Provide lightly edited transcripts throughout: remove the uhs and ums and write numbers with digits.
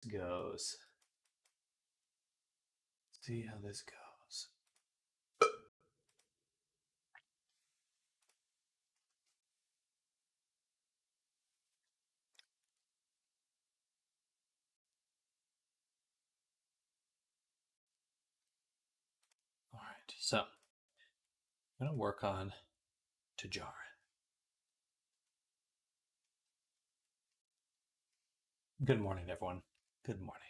goes. See how this goes. All right, so I'm going to work on Tajarin. Good morning, everyone. Good morning.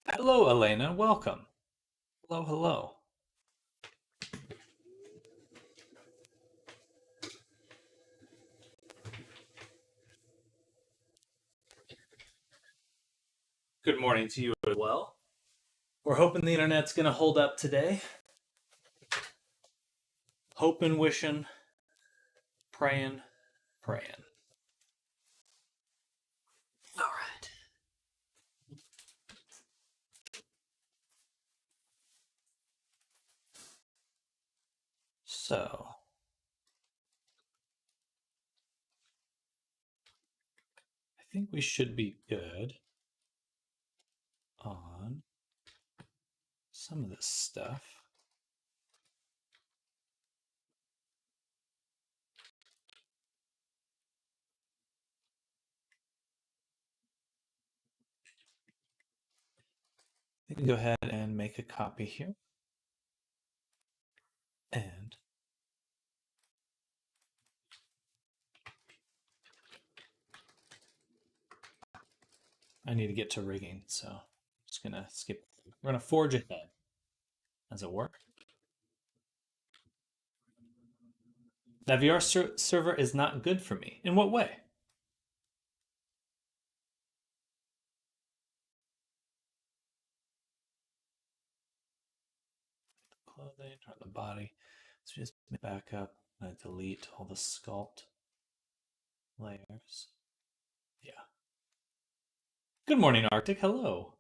Hello, Elena. Welcome. Hello, hello. Good morning to you as well. We're hoping the internet's going to hold up today. Hoping, wishing, praying, praying. All right. So, I think we should be good on some of this stuff. You can go ahead and make a copy here. And I need to get to rigging, so I'm just going to skip. We're going to forge ahead. Does it work? That VR server is not good for me. In what way? Clothing or the body. So just back up and I delete all the sculpt layers. Yeah. Good morning, Arctic. Hello.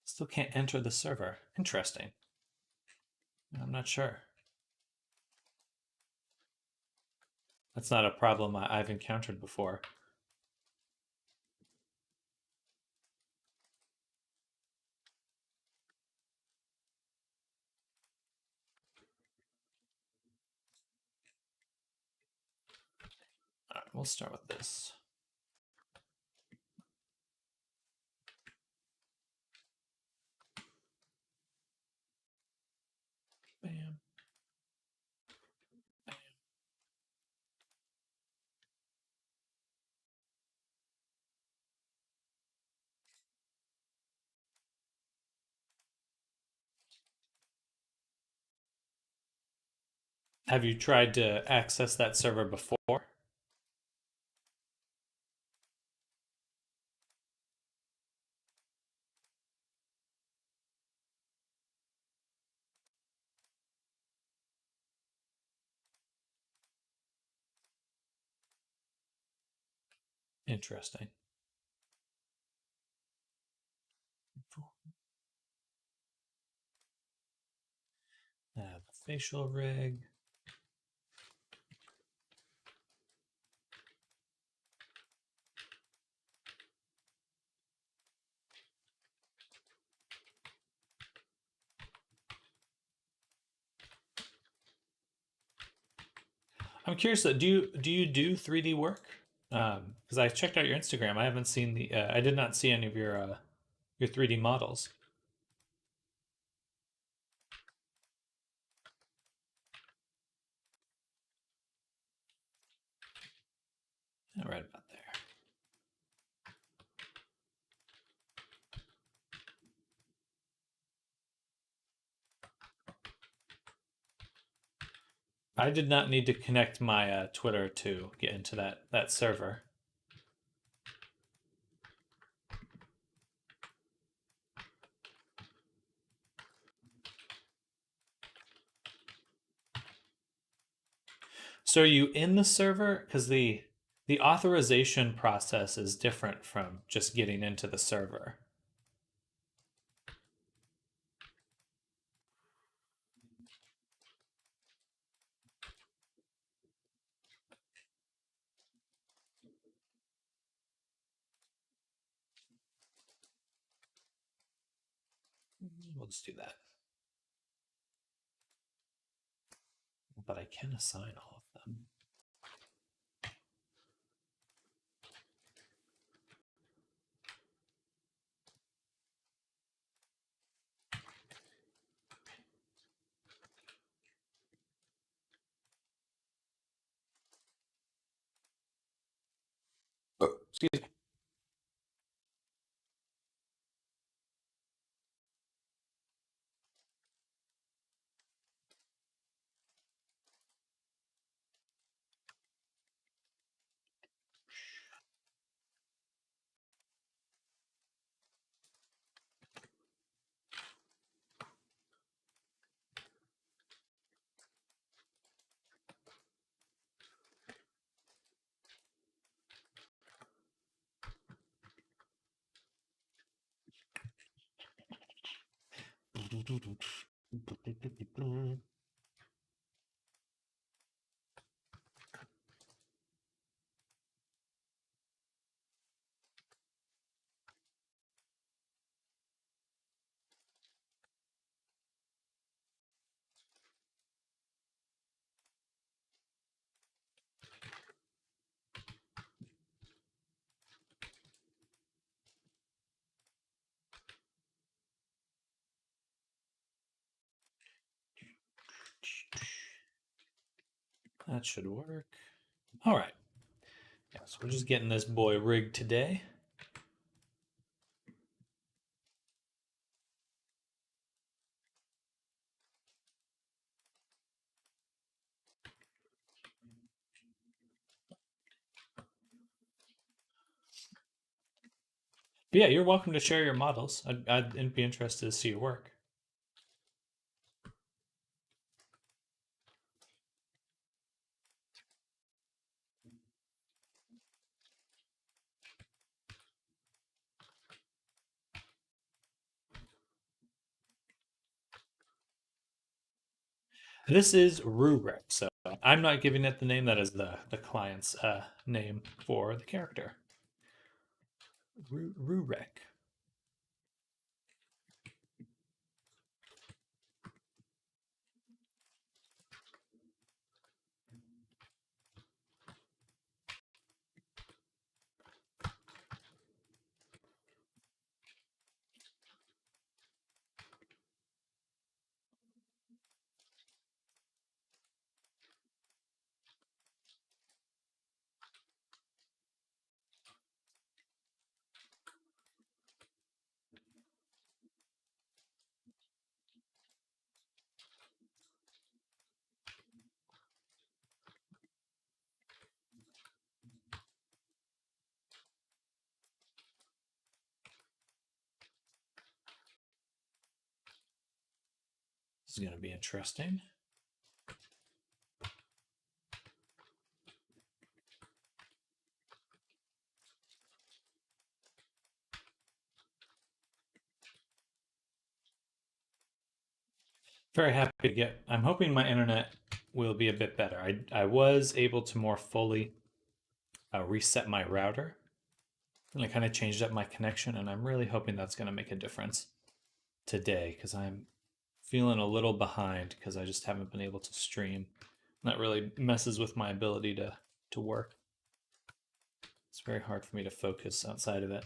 Still can't enter the server. Interesting. I'm not sure. That's not a problem I've encountered before. All right, we'll start with this. Bam. Bam. Have you tried to access that server before? Interesting. The facial rig. I'm curious. Do you do 3D work? Because I checked out your Instagram. I haven't seen the. I did not see any of your 3D models. Yeah, right about there. I did not need to connect my Twitter to get into that server. So are you in the server? Because The authorization process is different from just getting into the server. We'll just do that. But I can assign all of them. Oh, excuse me. That should work. All right. Yeah, so we're just getting this boy rigged today. But yeah, you're welcome to share your models. I'd be interested to see your work. This is Rurek, so I'm not giving it the name. That is the client's name for the character. Rurek. This is going to be interesting. Very happy to get. I'm hoping my internet will be a bit better. I was able to more fully reset my router, and I kind of changed up my connection, and I'm really hoping that's going to make a difference today because I'm feeling a little behind because I just haven't been able to stream. That really messes with my ability to work. It's very hard for me to focus outside of it.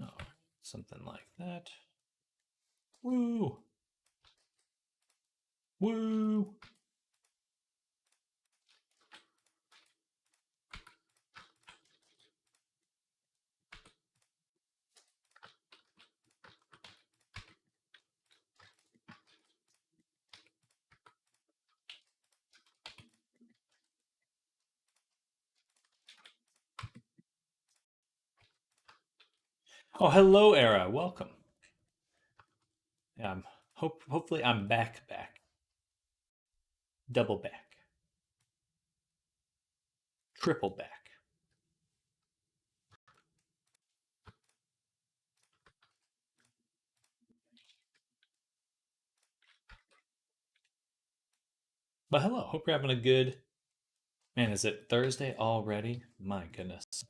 Oh, something like that. Woo! Woo! Oh, hello, Era. Welcome. Yeah, hopefully I'm back. Double back. Triple back. But hello, hope you're having a good. Man, is it Thursday already? My goodness.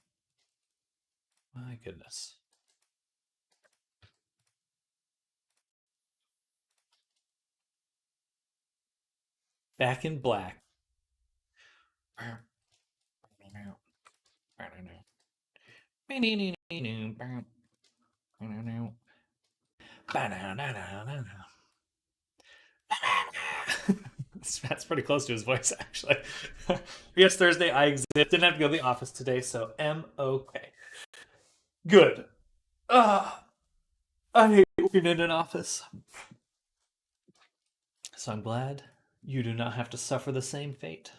My goodness. Back in black. That's pretty close to his voice, actually. Yes, Thursday, I exist. Didn't have to go to the office today, so am okay. Good. I hate working in an office. So I'm glad you do not have to suffer the same fate.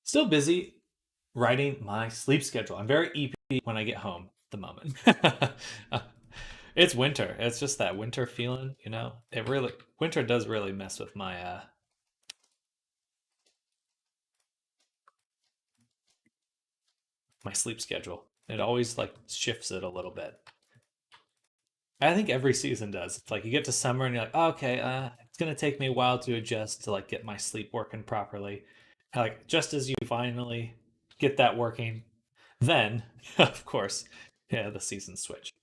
Still busy writing my sleep schedule. I'm very EP when I get home at the moment. It's winter. It's just that winter feeling, you know. It really winter does really mess with my sleep schedule. It always like shifts it a little bit. I think every season does. It's like you get to summer and you're like, oh, okay, it's gonna take me a while to adjust to like get my sleep working properly. Like just as you finally get that working, then of course, yeah, the seasons switch.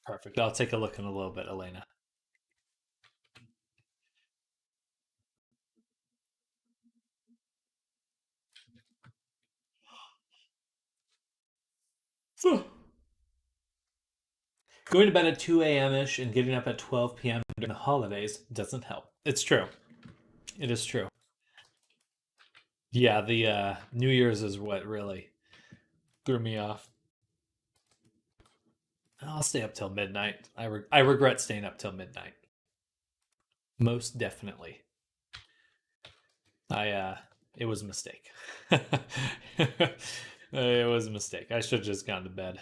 Perfect. I'll take a look in a little bit, Elena. Going to bed at 2 a.m. ish and getting up at 12 p.m. during the holidays doesn't help. It's true. It is true. Yeah, the New Year's is what really threw me off. I'll stay up till midnight. I regret staying up till midnight. Most definitely. I it was a mistake. It was a mistake. I should have just gone to bed.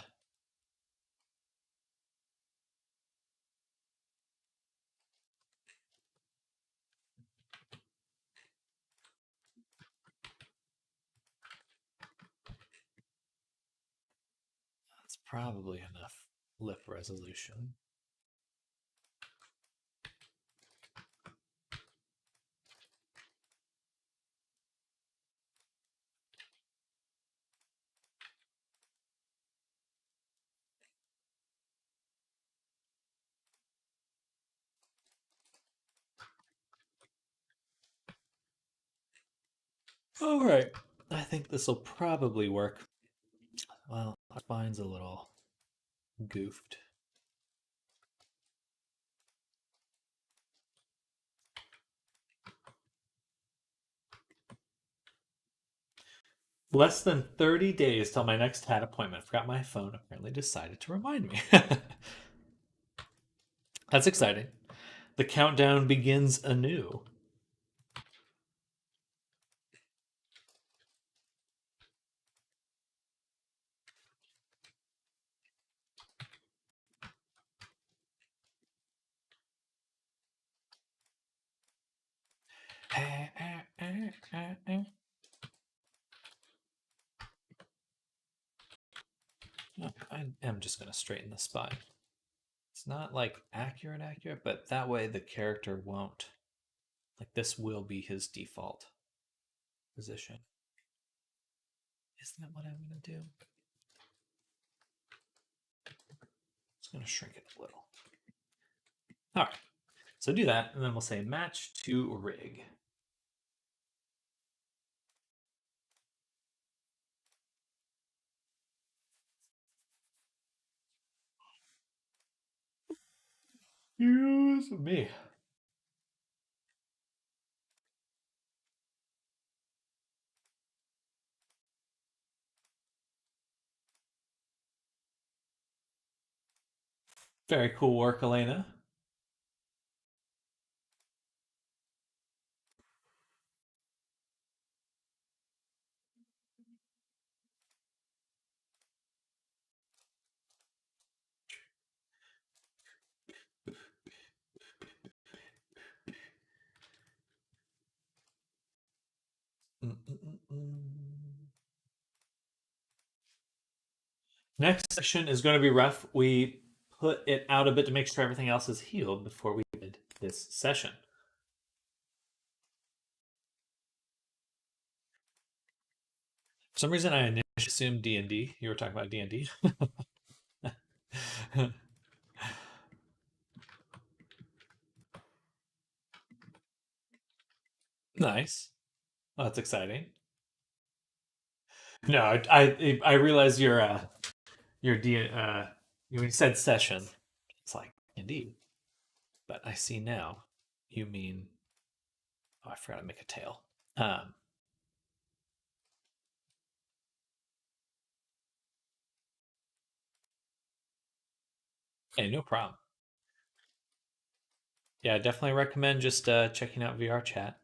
That's probably enough lip resolution. All right. I think this will probably work. Well, our spine's a little goofed. Less than 30 days till my next hat appointment. Forgot my phone apparently decided to remind me. That's exciting. The countdown begins anew. I am just going to straighten the spine. It's not like accurate, but that way the character won't. Like this will be his default position. Isn't that what I'm going to do? Just going to shrink it a little. All right. So do that, and then we'll say match to rig. Use me. Very cool work, Elena. Next section is going to be rough. We put it out a bit to make sure everything else is healed before we did this session. For some reason, I initially assumed D&D. You were talking about D&D. Nice. Oh, that's exciting. No, I realize your when you said session, it's like indeed. But I see now you mean, oh, I forgot to make a tail. Um, hey, no problem. Yeah, I definitely recommend just checking out VR chat.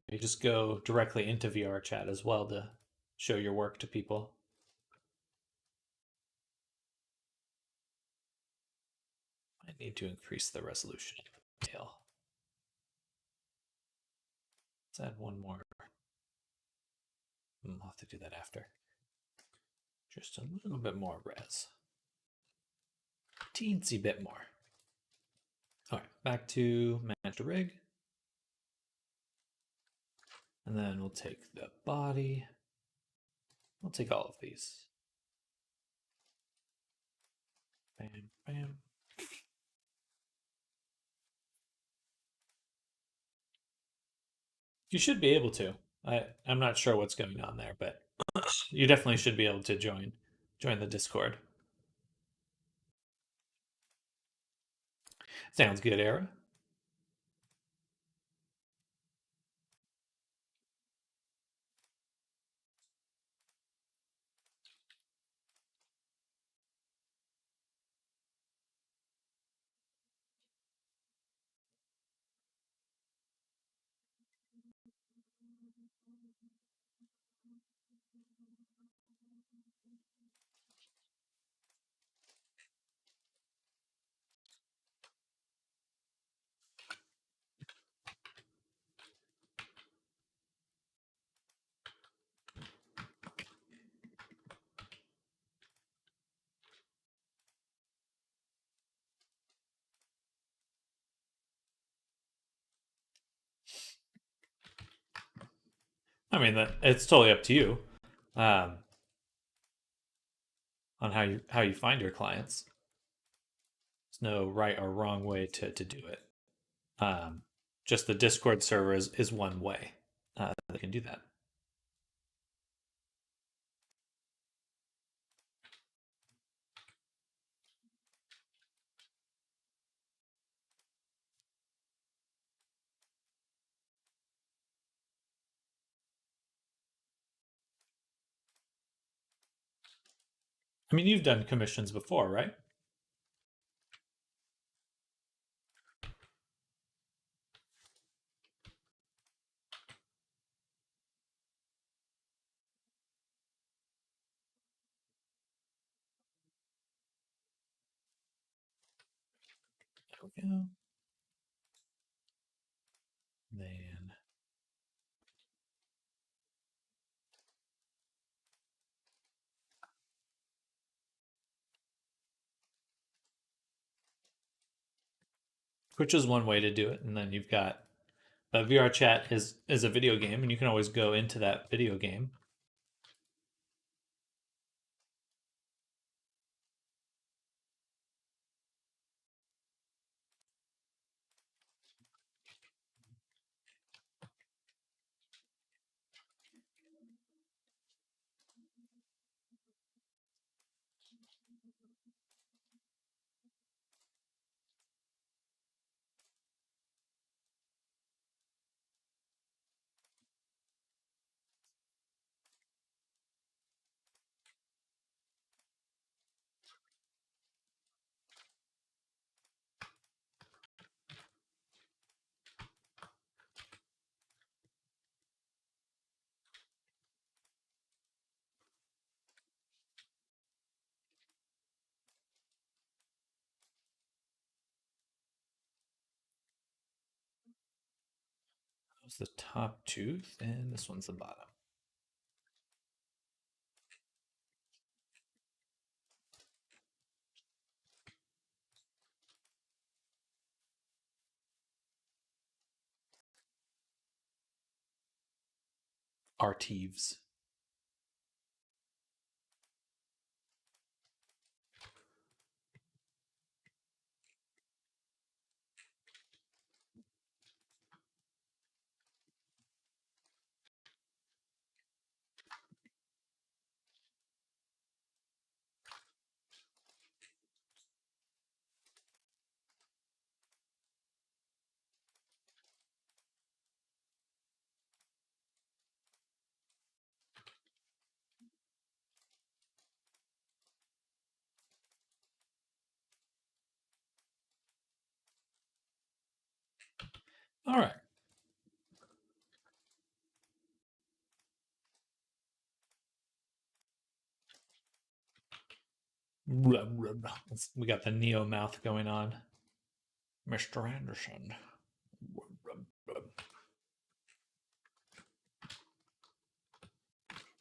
You just go directly into VR chat as well to show your work to people. I need to increase the resolution of the tail. Let's add one more. I'll have to do that after. Just a little bit more res. Teensy bit more. All right, back to manage the rig. And then we'll take the body. We'll take all of these. Bam, bam. You should be able to. I'm not sure what's going on there, but you definitely should be able to join the Discord. Sounds good, Era. I mean, it's totally up to you on how you find your clients. There's no right or wrong way to do it. Just the Discord server is one way that can do that. I mean, you've done commissions before, right? There we go. Then which is one way to do it, and then you've got but VR chat is a video game, and you can always go into that video game. was the top tooth, and this one's the bottom. Artives. All right. We got the Neo mouth going on. Mr. Anderson.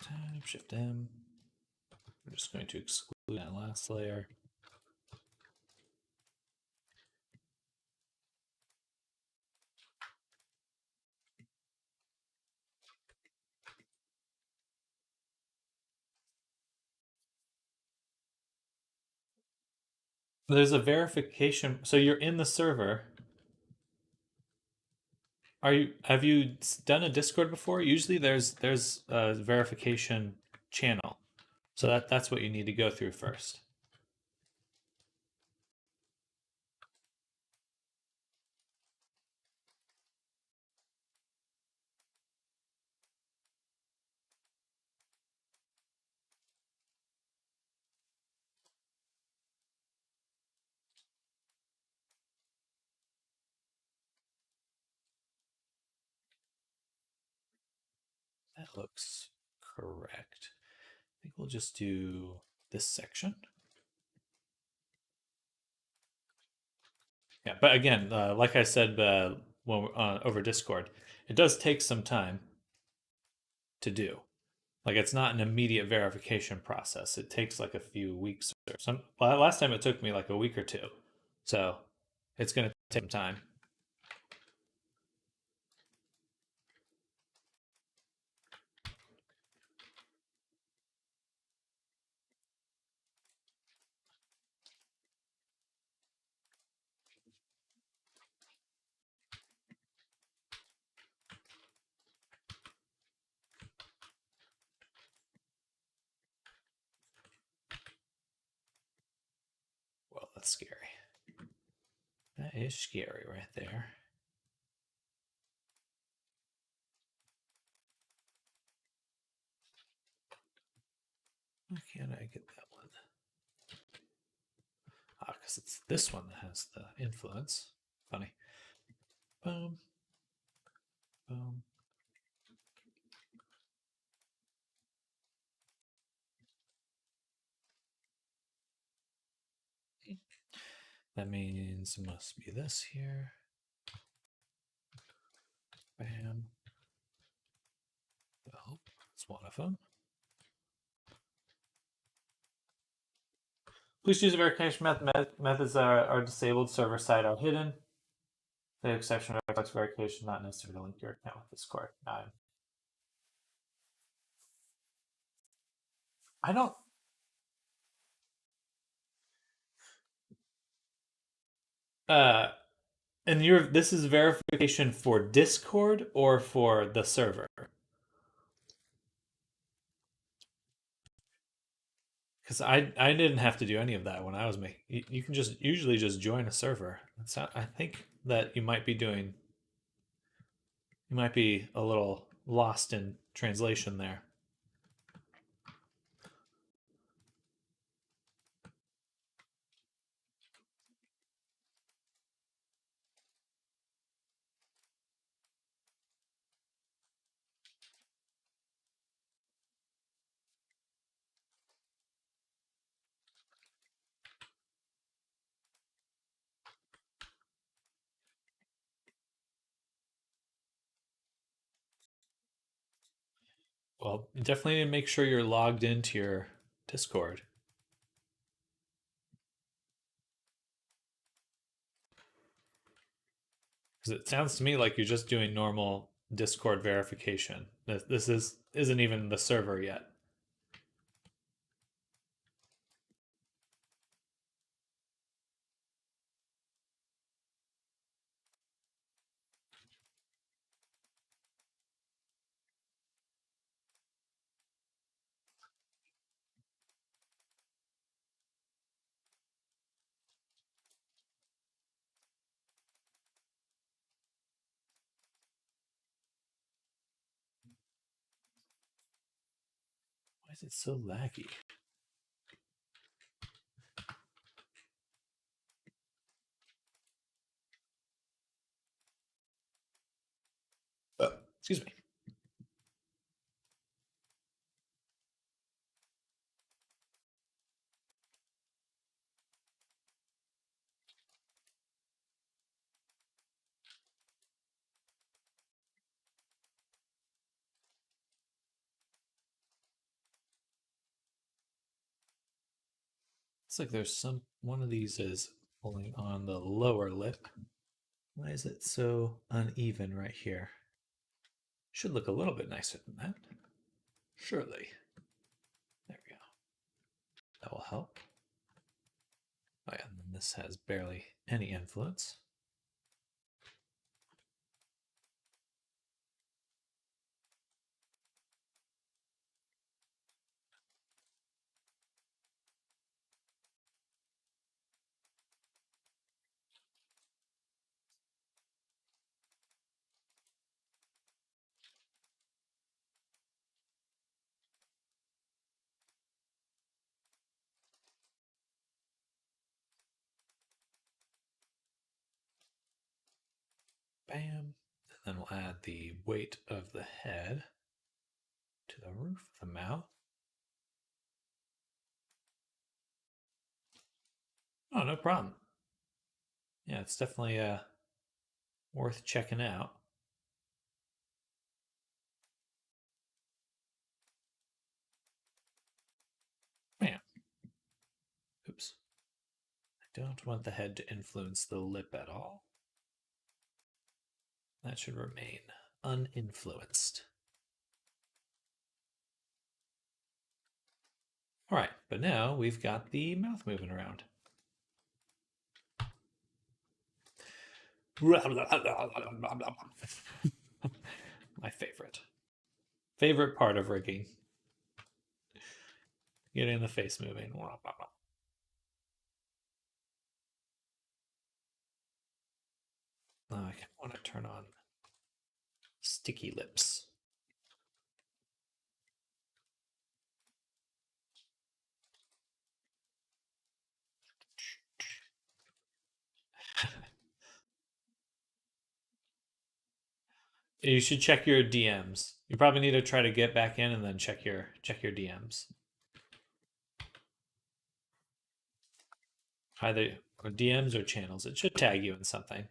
Time shift M. We're just going to exclude that last layer. There's a verification. So you're in the server. Have you done a Discord before? Usually there's a verification channel. So that's what you need to go through first. That looks correct. I think we'll just do this section. Yeah, but again, like I said when over Discord, it does take some time to do. Like it's not an immediate verification process. It takes like a few weeks or some. Well, last time it took me like a week or two, so it's going to take some time. Well, that's scary. That is scary right there. Why can't I get that one? Ah, because it's this one that has the influence. Funny. Boom. Boom. That means it must be this here. Bam. Well, it's one of them. Please choose a verification method. Methods that are disabled server side are hidden. The exception reflects verification, not necessary to link your account with Discord. I don't. And this is verification for Discord or for the server? Because I didn't have to do any of that when I was making. You can just usually just join a server. I think that you might be doing. You might be a little lost in translation there. Well, definitely make sure you're logged into your Discord. Because it sounds to me like you're just doing normal Discord verification. This isn't even the server yet. Why is it so laggy? Excuse me. It's like there's one of these is pulling on the lower lip. Why is it so uneven right here? Should look a little bit nicer than that. Surely. There we go. That will help. Oh yeah, and then this has barely any influence. Bam. And then we'll add the weight of the head to the roof of the mouth. Oh, no problem. Yeah, it's definitely worth checking out. Bam. Oops. I don't want the head to influence the lip at all. That should remain uninfluenced. All right, but now we've got the mouth moving around. My favorite part of rigging. Getting the face moving. I want to turn on sticky lips. You should check your DMs. You probably need to try to get back in and then check your DMs. Either or DMs or channels. It should tag you in something.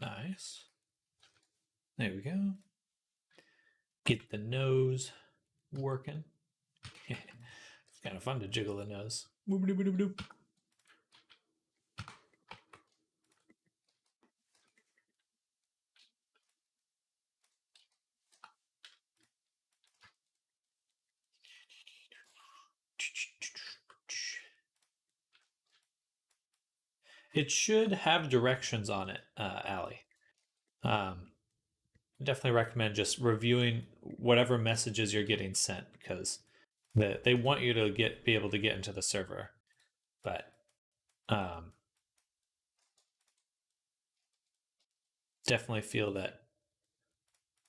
Nice. There we go. Get the nose working. It's kind of fun to jiggle the nose. It should have directions on it, Allie. Definitely recommend just reviewing whatever messages you're getting sent because they want you to be able to get into the server, but definitely feel that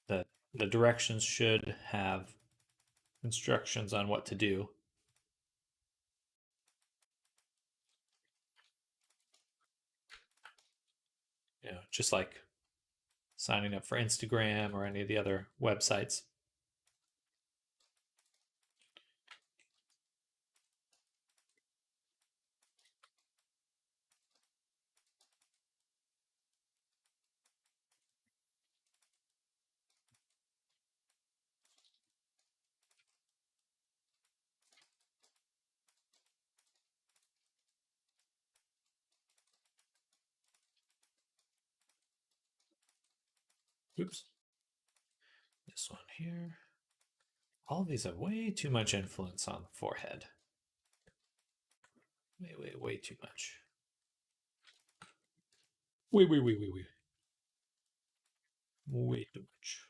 the directions should have instructions on what to do. You know, just like signing up for Instagram or any of the other websites. Oops. This one here. All of these have way too much influence on the forehead. Way too much. Way too much.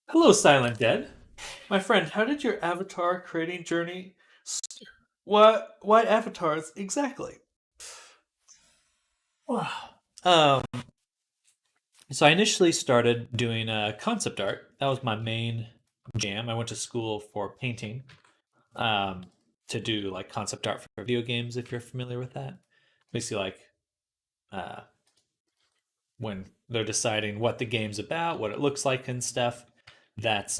Hello, Silent Dead. My friend, how did your avatar creating journey? What? Why avatars exactly? Wow. So I initially started doing concept art. That was my main jam. I went to school for painting, to do like concept art for video games. If you're familiar with that, basically like uh, when they're deciding what the game's about, what it looks like, and stuff. That's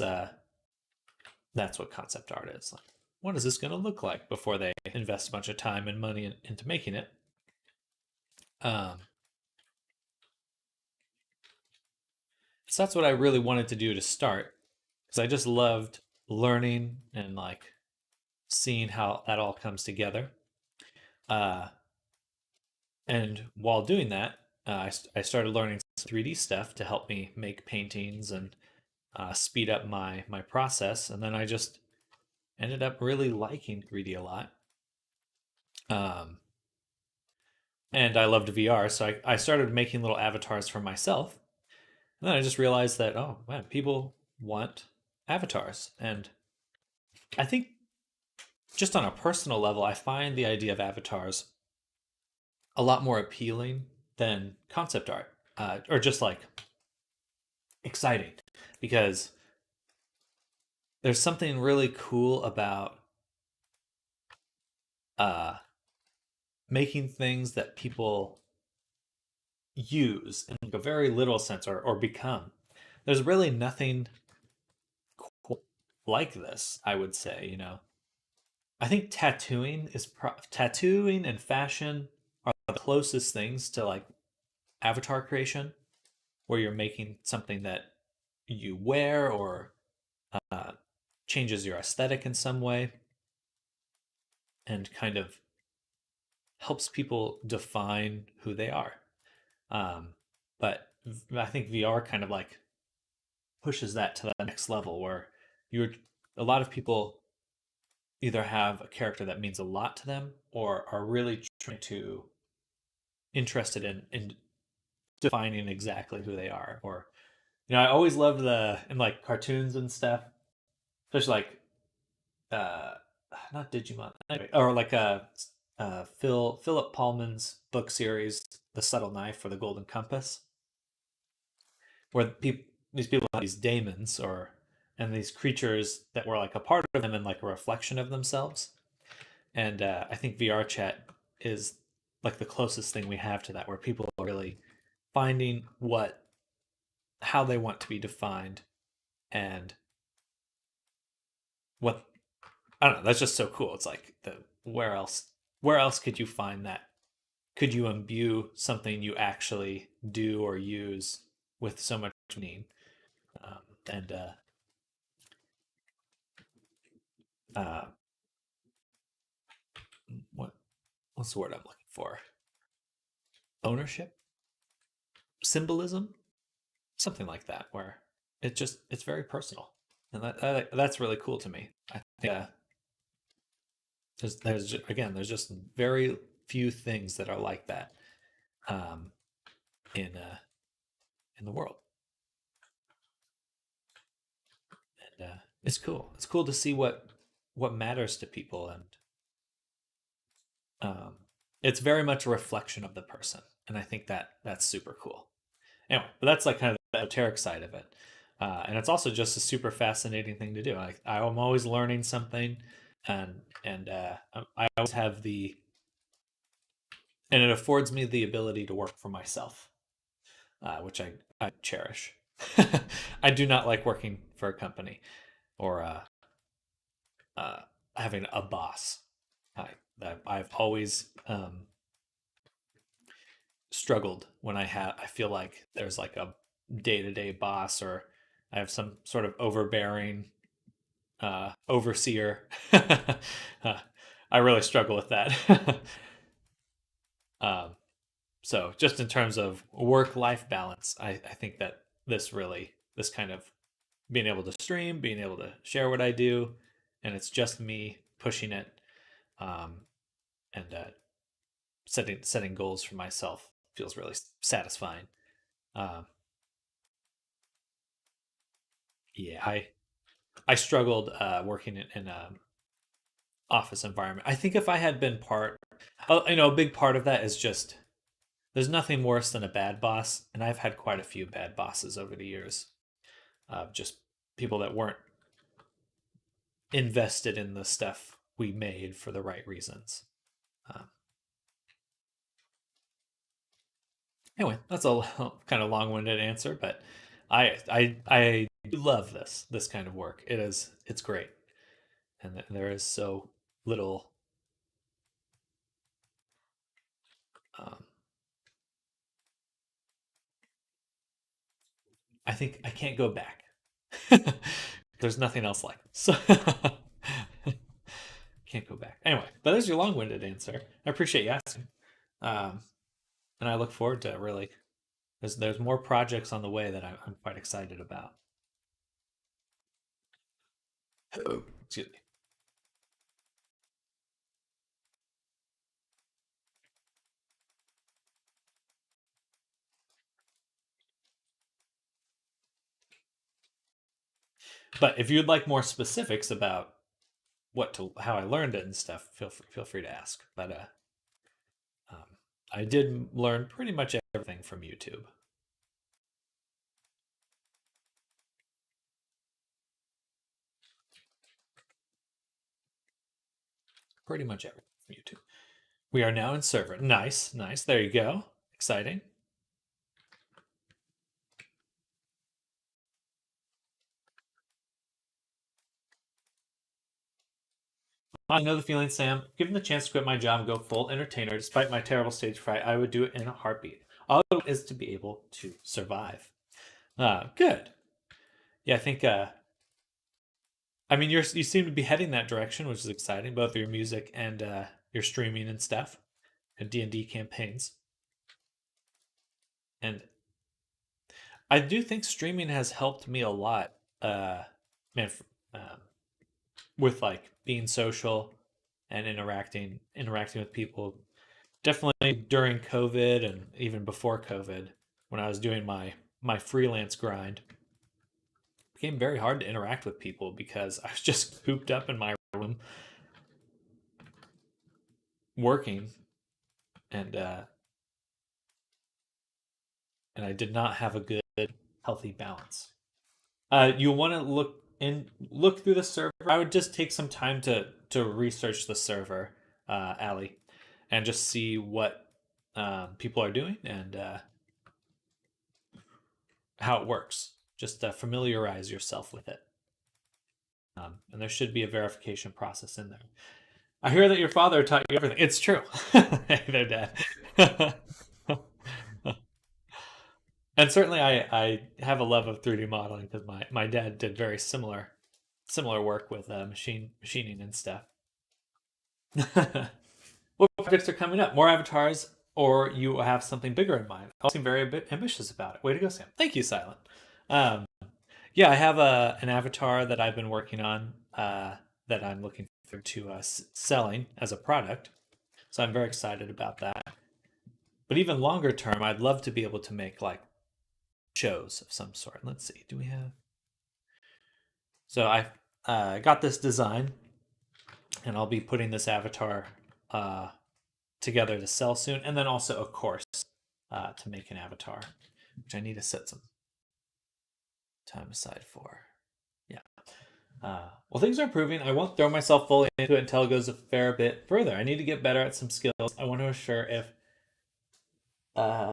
what concept art is. Like, what is this going to look like before they invest a bunch of time and money into making it? Um, so that's what I really wanted to do to start, because I just loved learning and like seeing how that all comes together. Uh, and while doing that, I started learning 3D stuff to help me make paintings and speed up my process. And then I just ended up really liking 3D a lot. Um, and I loved VR, so I started making little avatars for myself. And then I just realized that, oh man, people want avatars. And I think just on a personal level, I find the idea of avatars a lot more appealing than concept art, or just like exciting, because there's something really cool about uh, making things that people use in like a very literal sense, or become. There's really nothing cool like this, I would say. I think tattooing and fashion are the closest things to like avatar creation, where you're making something that you wear or uh, changes your aesthetic in some way and kind of helps people define who they are. But I think VR kind of like pushes that to the next level where you're a lot of people either have a character that means a lot to them or are really trying to interested in defining exactly who they are. Or I always loved the in like cartoons and stuff, especially like uh not Digimon, anyway, or like Philip Pullman's book series, The Subtle Knife or The Golden Compass, where these people have these daemons or and these creatures that were like a part of them and like a reflection of themselves. And I think VR chat is like the closest thing we have to that, where people are really finding how they want to be defined, and what, I don't know. That's just so cool. It's like where else could you find that? Could you imbue something you actually do or use with so much meaning? Um, and uh, what what's the word I'm looking for? Ownership, symbolism, something like that, where it's very personal, and that's really cool to me. I think there's just very few things that are like that, um, in the world, and it's cool. It's cool to see what matters to people, and um, it's very much a reflection of the person, and I think that's super cool. Anyway, but that's like kind of the esoteric side of it. And it's also just a super fascinating thing to do. I'm always learning something, and I always have and it affords me the ability to work for myself, which I cherish. I do not like working for a company, or uh, having a boss. I I've always struggled when I feel like there's like a day-to-day boss, or I have some sort of overbearing overseer. I really struggle with that. um, so just in terms of work-life balance, I think that this kind of being able to stream, being able to share what I do, and it's just me pushing it, um, and setting goals for myself feels really satisfying. Um, yeah, I struggled working in a office environment. I think if I had been a big part of that is just there's nothing worse than a bad boss, and I've had quite a few bad bosses over the years. Just people that weren't invested in the stuff we made for the right reasons. Um, anyway, that's a kind of long-winded answer, but I do love this kind of work. It's great, and there is so little. Um, I think I can't go back. There's nothing else like it. So can't go back. Anyway, but there's your long-winded answer. I appreciate you asking. Um, and I look forward to really there's more projects on the way that I'm quite excited about. Oh, excuse me. But if you'd like more specifics about how I learned it and stuff, feel free to ask. But um, I did learn pretty much everything from YouTube. Pretty much everything from YouTube. We are now in server. Nice, nice. There you go. Exciting. I know the feeling, Sam. Given the chance to quit my job and go full entertainer, despite my terrible stage fright, I would do it in a heartbeat. All I want is to be able to survive. Good. Yeah, I think. I mean, you seem to be heading that direction, which is exciting. Both your music and your streaming and stuff, and D&D campaigns. And I do think streaming has helped me a lot. Man, um, with like being social and interacting with people, definitely during COVID and even before COVID, when I was doing my freelance grind, it became very hard to interact with people because I was just cooped up in my room working, and I did not have a good healthy balance. You want to look and look through the server. I would just take some time to research the server, Ali, and just see what people are doing and how it works. Just familiarize yourself with it. And there should be a verification process in there. I hear that your father taught you everything. It's true. Hey there, Dad. And certainly, I have a love of 3D modeling because my dad did very similar work with machining and stuff. What projects are coming up? More avatars, or you have something bigger in mind? I seem very ambitious about it. Way to go, Sam. Thank you, Silent. Um, yeah, I have an avatar that I've been working on that I'm looking forward to selling as a product. So I'm very excited about that. But even longer term, I'd love to be able to make like shows of some sort. Let's see. Do we have? So I got this design, and I'll be putting this avatar together to sell soon, and then also a course to make an avatar, which I need to set some time aside for. Yeah. Well, things are improving. I won't throw myself fully into it until it goes a fair bit further. I need to get better at some skills. I want to assure uh,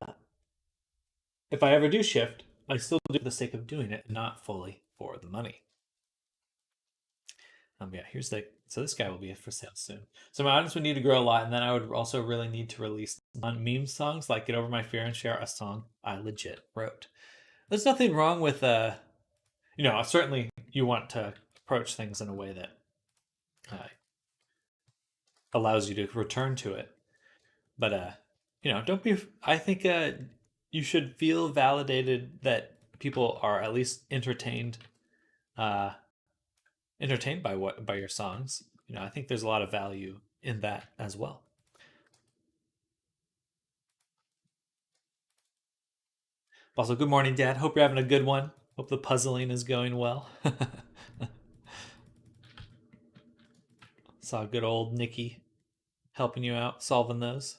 if I ever do shift, I still do it for the sake of doing it, not fully for the money. Yeah, here's so this guy will be for sale soon. So my audience would need to grow a lot, and then I would also really need to release non-meme songs like "Get Over My Fear" and share a song I legit wrote. There's nothing wrong with certainly you want to approach things in a way that allows you to return to it, but don't be. I think you should feel validated that people are at least entertained by your songs. I think there's a lot of value in that as well. Also, good morning, Dad. Hope you're having a good one. Hope the puzzling is going well. Saw good old Nikki helping you out solving those.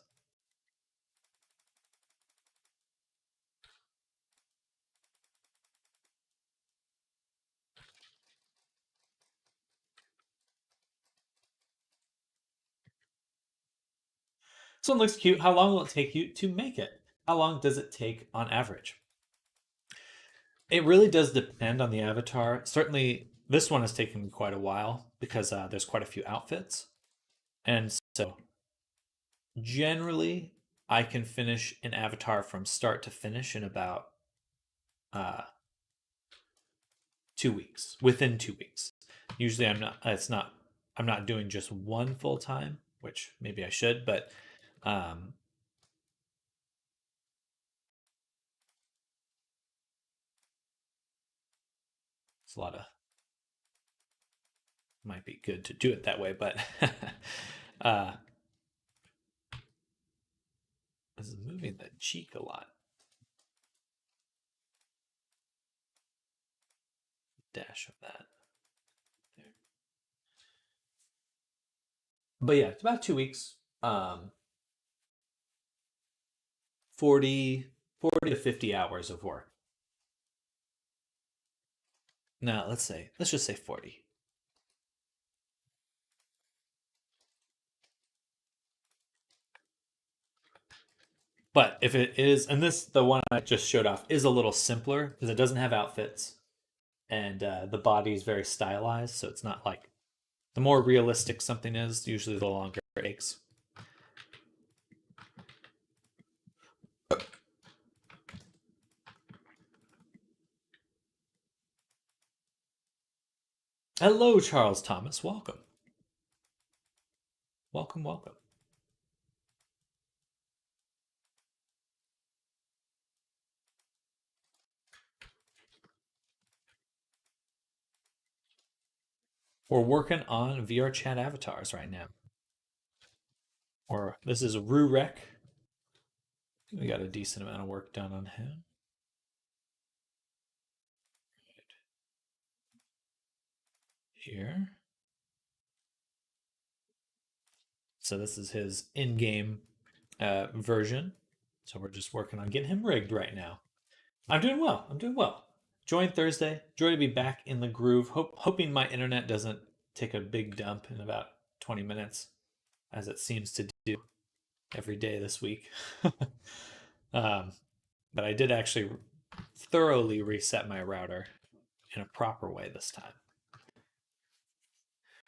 This one looks cute. How long will it take you to make it? How long does it take on average? It really does depend on the avatar. Certainly, this one has taken me quite a while because there's quite a few outfits. And so, generally, I can finish an avatar from start to finish in about 2 weeks, within 2 weeks. Usually, I'm not doing just one full time, which maybe I should, but it's a lot of might be good to do it that way, but this is moving the cheek a lot. Dash of that. There. But yeah, it's about 2 weeks. 40 to 50 hours of work. Now, let's just say 40. But if it is, and the one I just showed off is a little simpler because it doesn't have outfits, and the body is very stylized, so it's not like the more realistic something is, usually the longer it takes. Hello, Charles Thomas. Welcome. Welcome, welcome. We're working on VR chat avatars right now. Or this is Rurek. We got a decent amount of work done on him. Here. So this is his in-game version. So we're just working on getting him rigged right now. I'm doing well. Join Thursday. Joy to be back in the groove. Hoping my internet doesn't take a big dump in about 20 minutes, as it seems to do every day this week. But I did actually thoroughly reset my router in a proper way this time.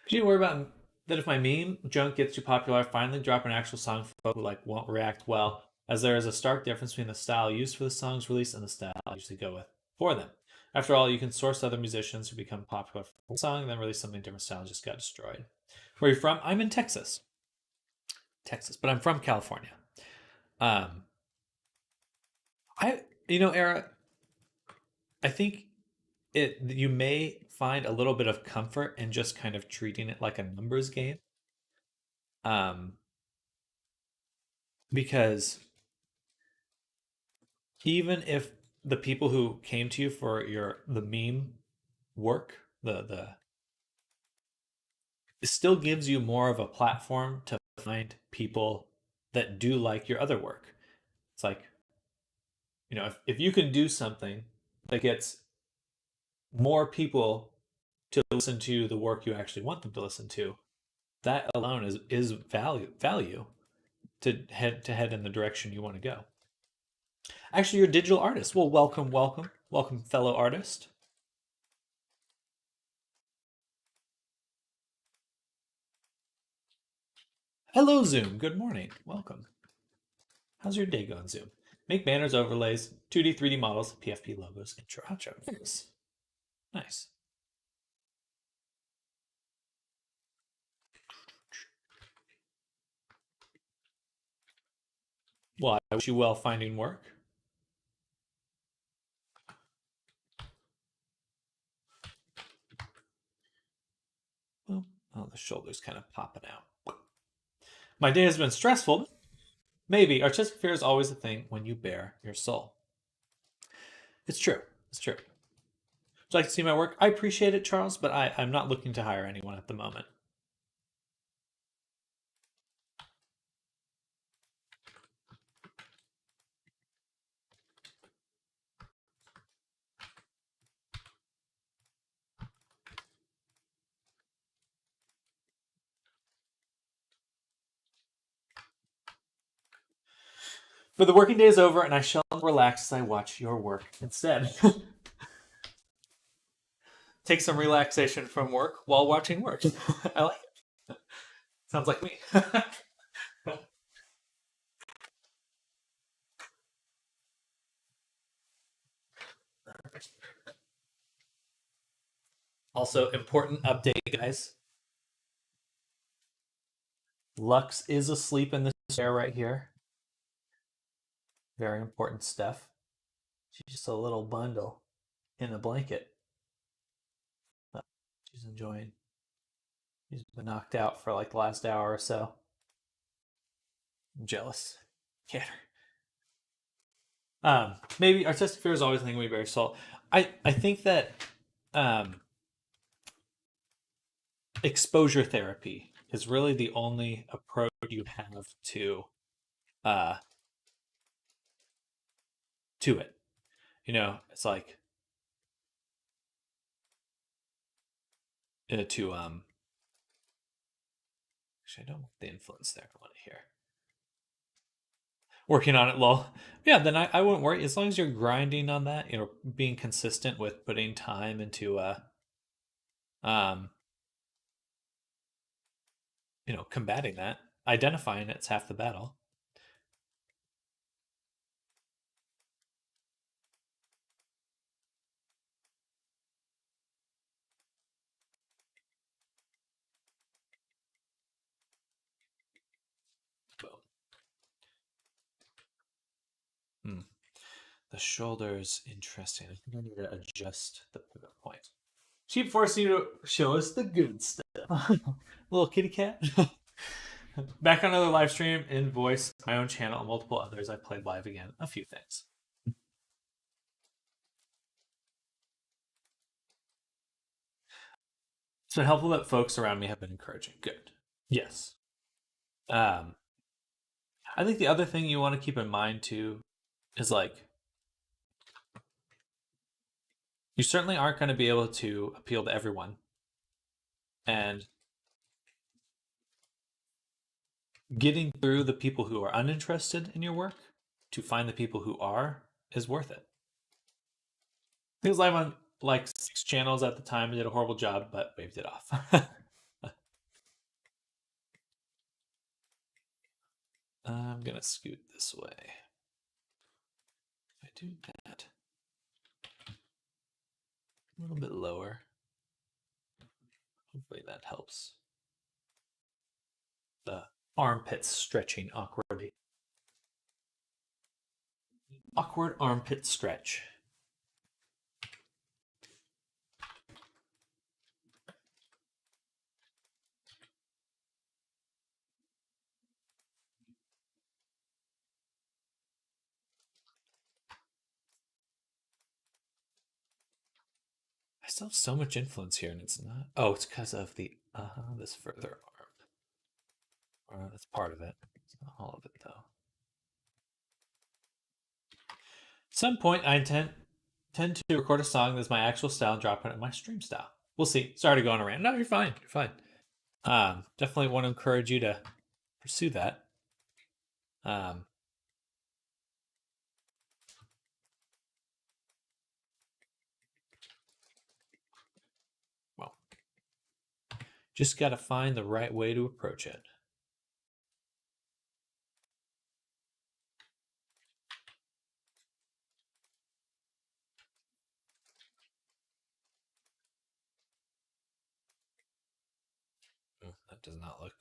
Do you worry about that if my meme junk gets too popular, I finally drop an actual song folk won't react well, as there is a stark difference between the style used for the song's release and the style I usually go with for them. After all, you can source other musicians who become popular for a song and then release something different style and just got destroyed. Where are you from? I'm in Texas. But I'm from California. Era, I think you may find a little bit of comfort in just kind of treating it like a numbers game. Because even if the people who came to you for the meme work, it still gives you more of a platform to find people that do like your other work. It's like, if you can do something that gets more people to listen to the work you actually want them to listen to, that alone is value to head in the direction you want to go. Actually, you're a digital artist. Well, welcome, fellow artist. Hello, Zoom. Good morning. Welcome. How's your day going, Zoom? Make banners, overlays, 2D, 3D models, PFP logos, intro, outro. Nice. Well, I wish you well finding work. Well, the shoulder's kind of popping out. My day has been stressful. Maybe. Artistic fear is always a thing when you bare your soul. It's true. Would you like to see my work? I appreciate it, Charles, but I'm not looking to hire anyone at the moment. But the working day is over, and I shall relax as I watch your work instead. Take some relaxation from work while watching work. I like it. Sounds like me. Also, important update, guys. Lux is asleep in this chair right here. Very important stuff. She's just a little bundle in a blanket. She's enjoying. She's been knocked out for like the last hour or so. I'm jealous. Get her. Maybe artistic fear is always a thing we bear salt. I think that exposure therapy is really the only approach you have to it. It's like actually I don't want the influence there. I want to hear working on it, lol. Yeah, then I wouldn't worry as long as you're grinding on that. Being consistent with putting time into combating that, identifying it's half the battle. The shoulder's interesting. I think I need to adjust the pivot point. Sheep forcing you to show us the good stuff. Little kitty cat. Back on another live stream in voice, my own channel, and multiple others. I played live again. A few things. It's been helpful that folks around me have been encouraging. Good. Yes. I think the other thing you want to keep in mind too is like You certainly aren't going to be able to appeal to everyone. And getting through the people who are uninterested in your work to find the people who are is worth it. I was live on like 6 channels at the time and did a horrible job, but waved it off. I'm gonna scoot this way. If I do that a little bit lower, hopefully that helps. The armpits stretching awkwardly. Awkward armpit stretch. I still have so much influence here, and it's not. Oh, it's because of the this further arm. That's part of it. It's not all of it, though. At some point, I tend to record a song that's my actual style and drop it in my stream style. We'll see. Sorry to go on a rant. No, you're fine. You're fine. Definitely want to encourage you to pursue that. Well, just got to find the right way to approach it. Oh, that does not look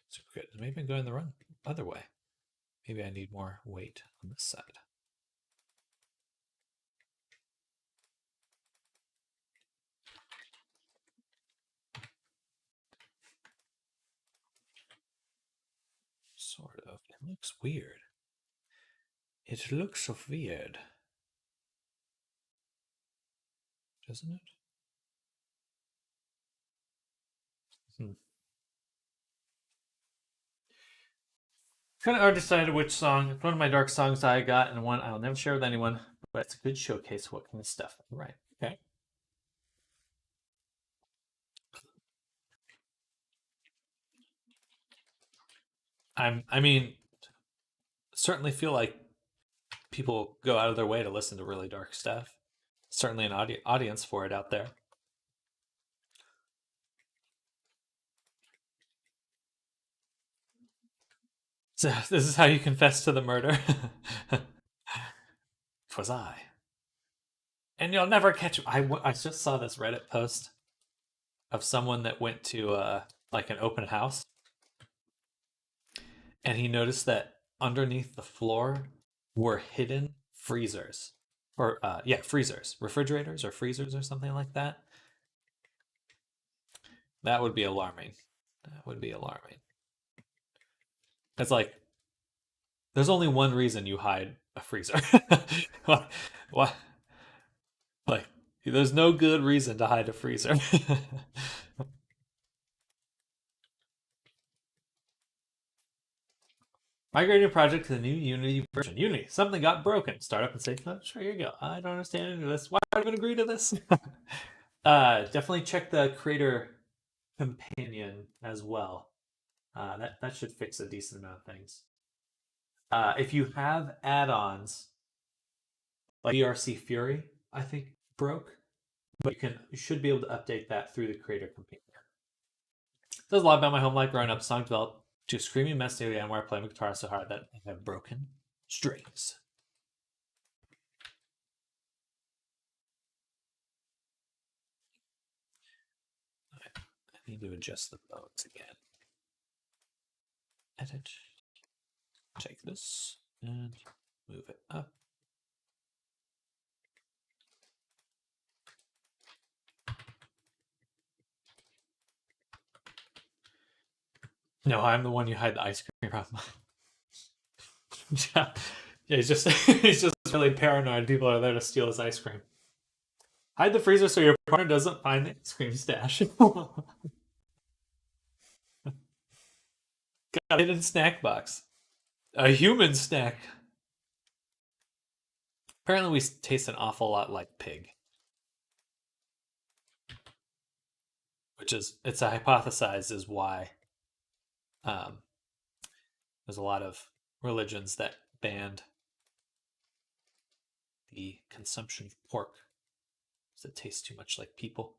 super good. Maybe I'm going the wrong other way. Maybe I need more weight on this side. Sort of. It looks weird. It looks so weird. Doesn't it? Kind of already decided which song. It's one of my dark songs I got, and one I'll never share with anyone, but it's a good showcase of what kind of stuff. Right. Okay. I mean, certainly feel like people go out of their way to listen to really dark stuff. Certainly an audience for it out there. So this is how you confess to the murder. 'Twas I. And you'll never catch. I just saw this Reddit post of someone that went to like an open house, and he noticed that underneath the floor were hidden freezers, or freezers, refrigerators, or freezers, or something like that. That would be alarming. That would be alarming. It's like there's only one reason you hide a freezer. What? Like, there's no good reason to hide a freezer. Migrating project to the new Unity version. Unity, something got broken. Start up and say, oh, sure, here you go. I don't understand any of this. Why would I even agree to this? Definitely check the creator companion as well. That should fix a decent amount of things. If you have add-ons, like VRC Fury, I think broke, but you should be able to update that through the creator companion. Says a lot about my home life growing up. Song developed to a screaming mess daily and where I play my guitar so hard that I have broken strings. I need to adjust the bones again. Edit. Take this and move it up. No, I'm the one you hide the ice cream from. Yeah, he's just really paranoid. People are there to steal his ice cream. Hide the freezer so your partner doesn't find the ice cream stash. Got a hidden snack box. A human snack. Apparently we taste an awful lot like pig. which is it's a hypothesized is why there's a lot of religions that banned the consumption of pork because it tastes too much like people.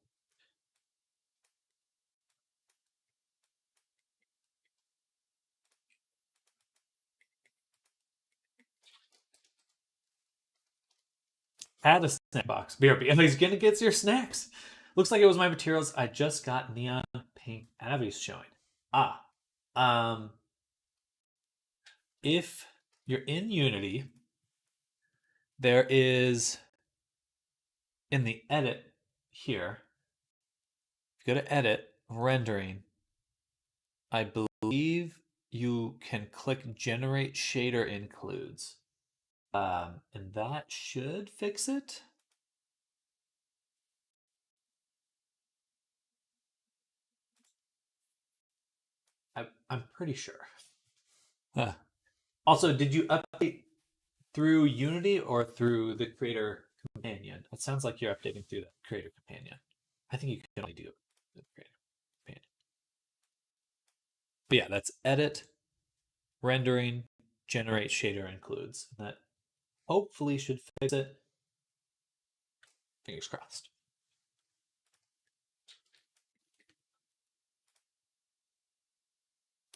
Add a snack box. BRB. And he's gonna get your snacks. Looks like it was my materials. I just got neon pink Abby's showing. Um, if you're in Unity, there is in the edit here. If you go to edit, rendering, I believe you can click generate shader includes. And that should fix it. I'm pretty sure. Also, did you update through Unity or through the Creator Companion? It sounds like you're updating through the Creator Companion. I think you can only do it with the Creator Companion. But yeah, that's edit, rendering, generate shader includes. And that hopefully should fix it. Fingers crossed.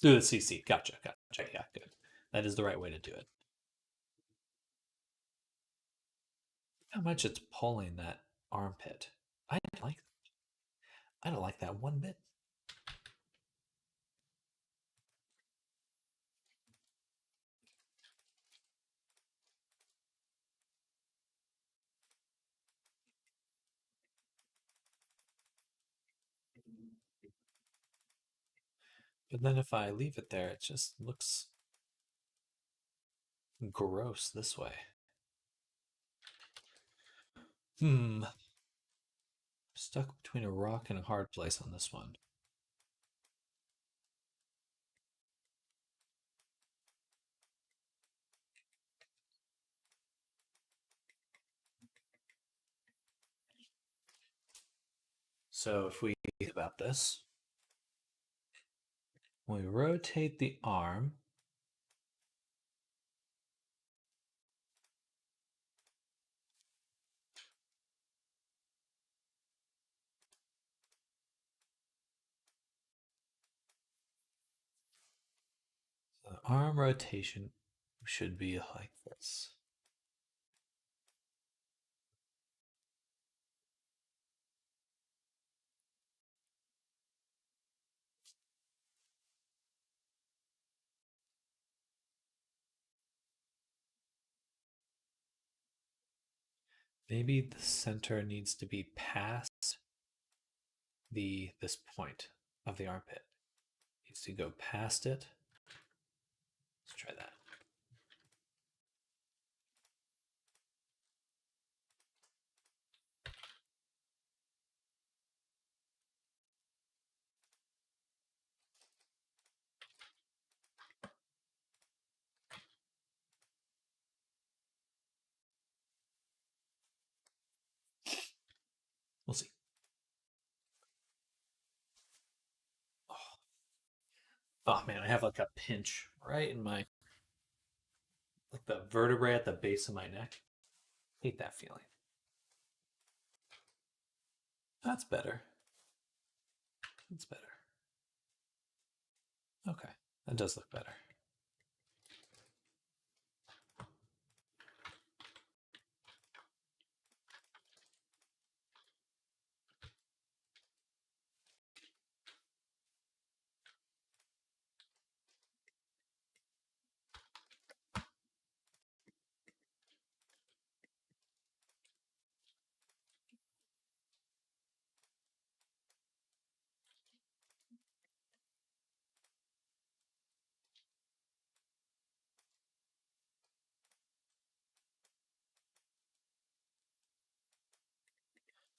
Through the CC. Gotcha. Yeah, good. That is the right way to do it. How much it's pulling that armpit. I don't like that one bit. But then if I leave it there, it just looks gross this way. Stuck between a rock and a hard place on this one. So if we think about this, we rotate the arm. The arm rotation should be like this. Maybe the center needs to be past this point of the armpit. It needs to go past it. Let's try that. We'll see. Oh man, I have like a pinch right in my, like the vertebrae at the base of my neck. Hate that feeling. That's better. That's better. Okay, that does look better.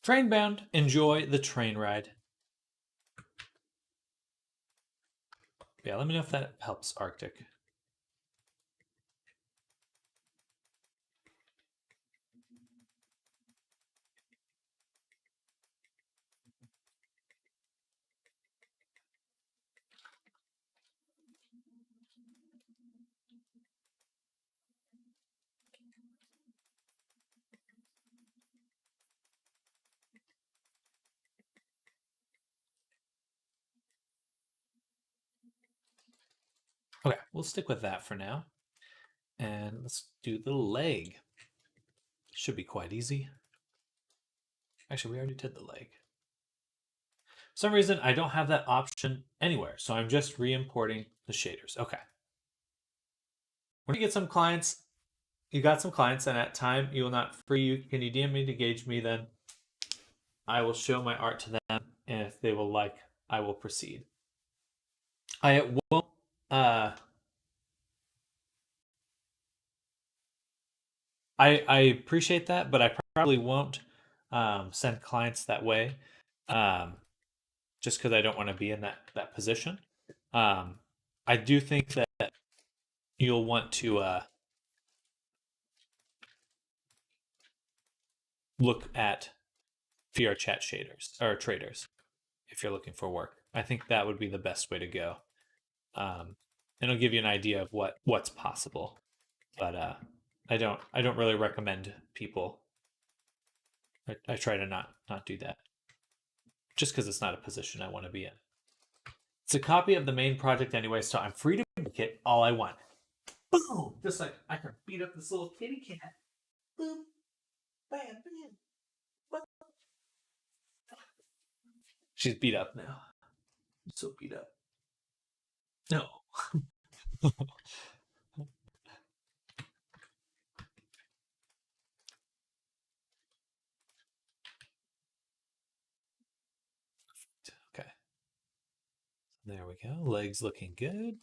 Train bound. Enjoy the train ride. Yeah, let me know if that helps, Arctic. Okay, we'll stick with that for now. And let's do the leg. Should be quite easy. Actually, we already did the leg. For some reason, I don't have that option anywhere, so I'm just re-importing the shaders. Okay. When you get some clients, you got some clients, and at time you will not free you. Can you DM me to gauge me? Then I will show my art to them, and if they will like, I will proceed. I won't. I appreciate that, but I probably won't send clients that way, um, just because I don't want to be in that position. Um, I do think that you'll want to look at VR chat shaders or traders if you're looking for work. I think that would be the best way to go. And it'll give you an idea of what's possible. But I don't really recommend people. I try to not do that, just because it's not a position I want to be in. It's a copy of the main project anyway, so I'm free to make it all I want. Boom! Just like I can beat up this little kitty cat. Boom! Bam! Bam! Boom. She's beat up now. So beat up. No. Okay. There we go. Legs looking good.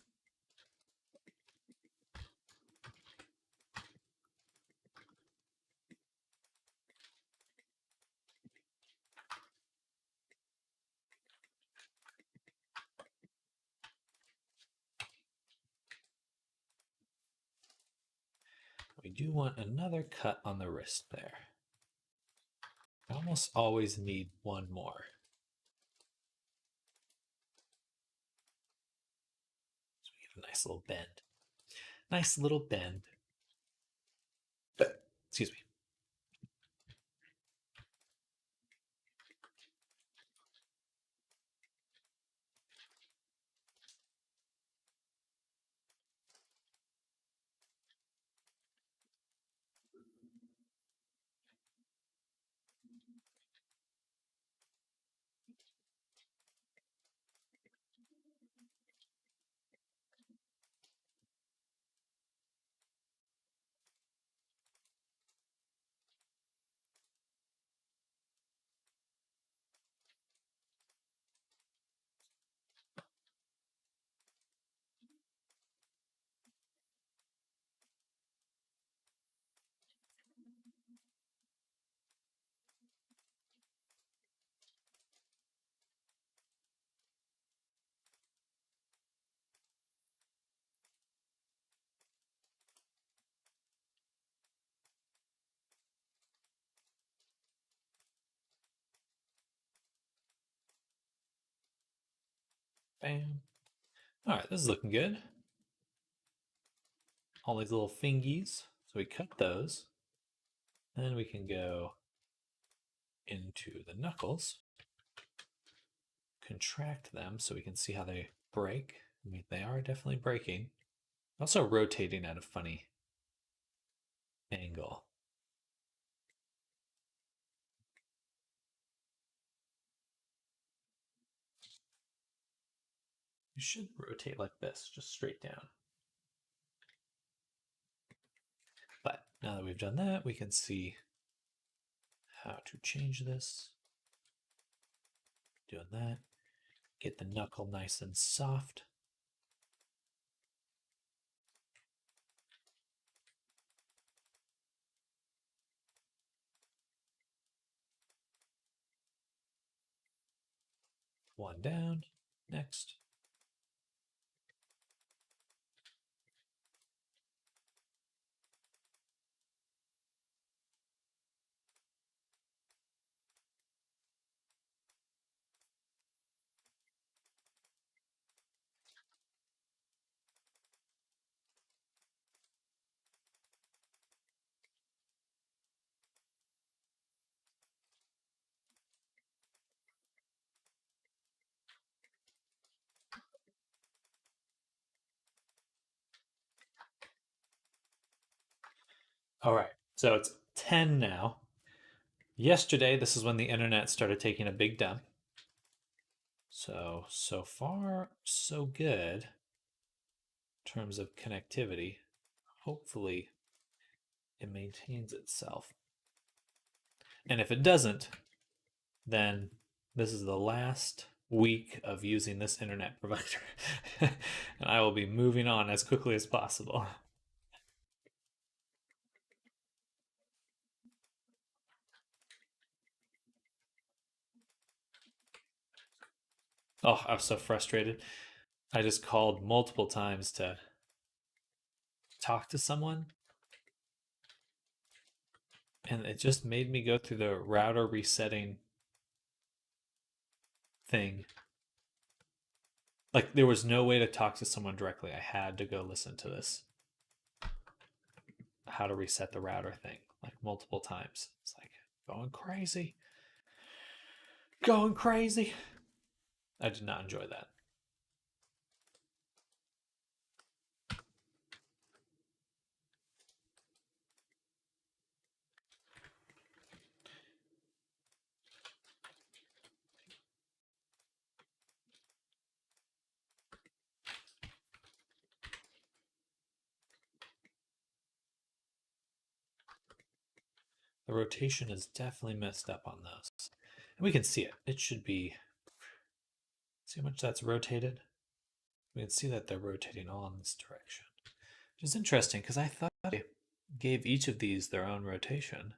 We do want another cut on the wrist there. I almost always need one more. So we get a nice little bend. Nice little bend. Excuse me. Bam. All right, this is looking good. All these little fingies. So we cut those. Then we can go into the knuckles, contract them so we can see how they break. I mean, they are definitely breaking. Also rotating at a funny angle. You should rotate like this, just straight down. But now that we've done that, we can see how to change this. Doing that. Get the knuckle nice and soft. One down. Next. All right, so it's 10 now. Yesterday, this is when the internet started taking a big dump. So far, so good in terms of connectivity. Hopefully, it maintains itself. And if it doesn't, then this is the last week of using this internet provider. And I will be moving on as quickly as possible. Oh, I was so frustrated. I just called multiple times to talk to someone, and it just made me go through the router resetting thing. Like, there was no way to talk to someone directly. I had to go listen to this how to reset the router thing like multiple times. It's like going crazy. Going crazy. I did not enjoy that. The rotation is definitely messed up on those. And we can see it. It should be. See how much that's rotated? We can see that they're rotating all in this direction. Which is interesting because I thought I gave each of these their own rotation.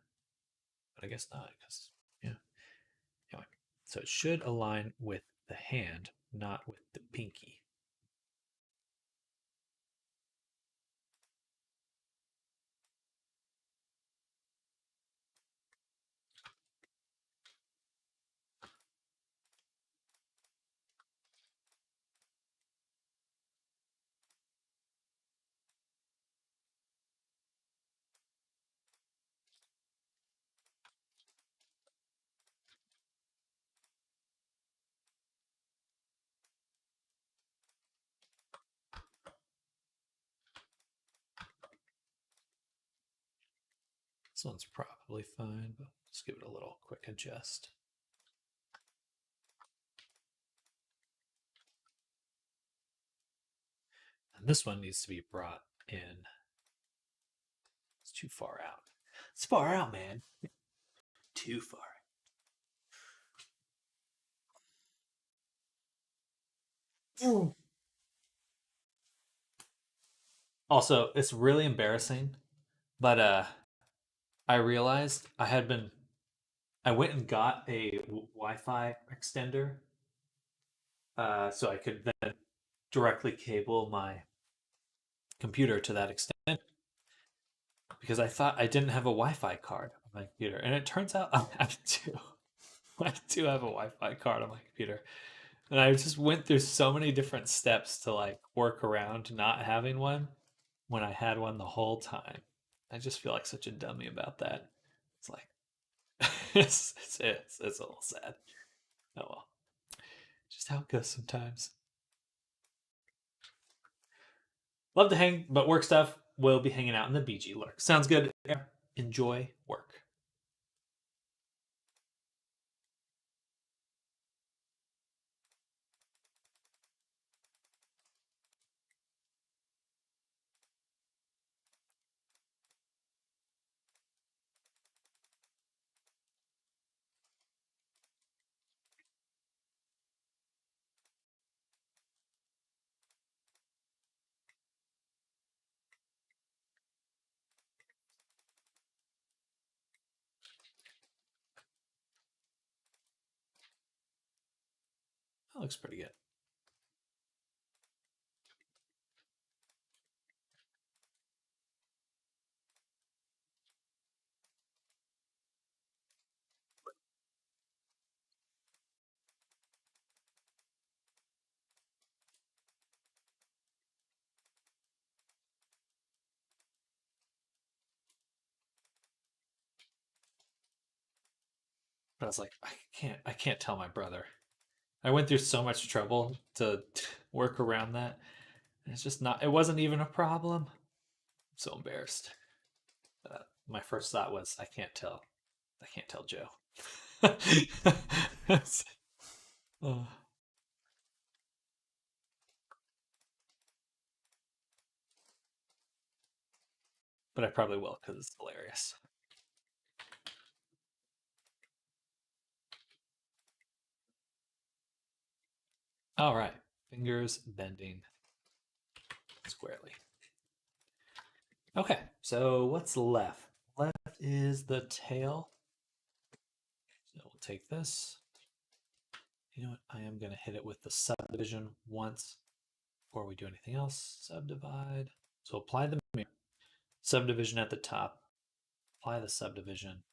But I guess not, because, yeah. Anyway, so it should align with the hand, not with the pinky. This one's probably fine, but let's give it a little quick adjust. And this one needs to be brought in. It's too far out. It's far out, man. Too far. Also, it's really embarrassing, but I realized I went and got a Wi-Fi extender, so I could then directly cable my computer to that extent because I thought I didn't have a Wi-Fi card on my computer, and it turns out I do. I do have a Wi-Fi card on my computer, and I just went through so many different steps to like work around not having one when I had one the whole time. I just feel like such a dummy about that. It's like it's a little sad. Oh well, just how it goes sometimes. Love to hang, but work stuff will be hanging out in the BG lurk. Sounds good. Enjoy work. That looks pretty good. But I was like, I can't tell my brother. I went through so much trouble to work around that. It's just not. It wasn't even a problem. I'm so embarrassed. my first thought was, I can't tell Joe. Oh. But I probably will because it's hilarious. All right, fingers bending squarely. Okay, so what's left? Left is the tail. So we'll take this. You know what? I am going to hit it with the subdivision once before we do anything else. Subdivide. So apply the mirror. Subdivision at the top. Apply the subdivision.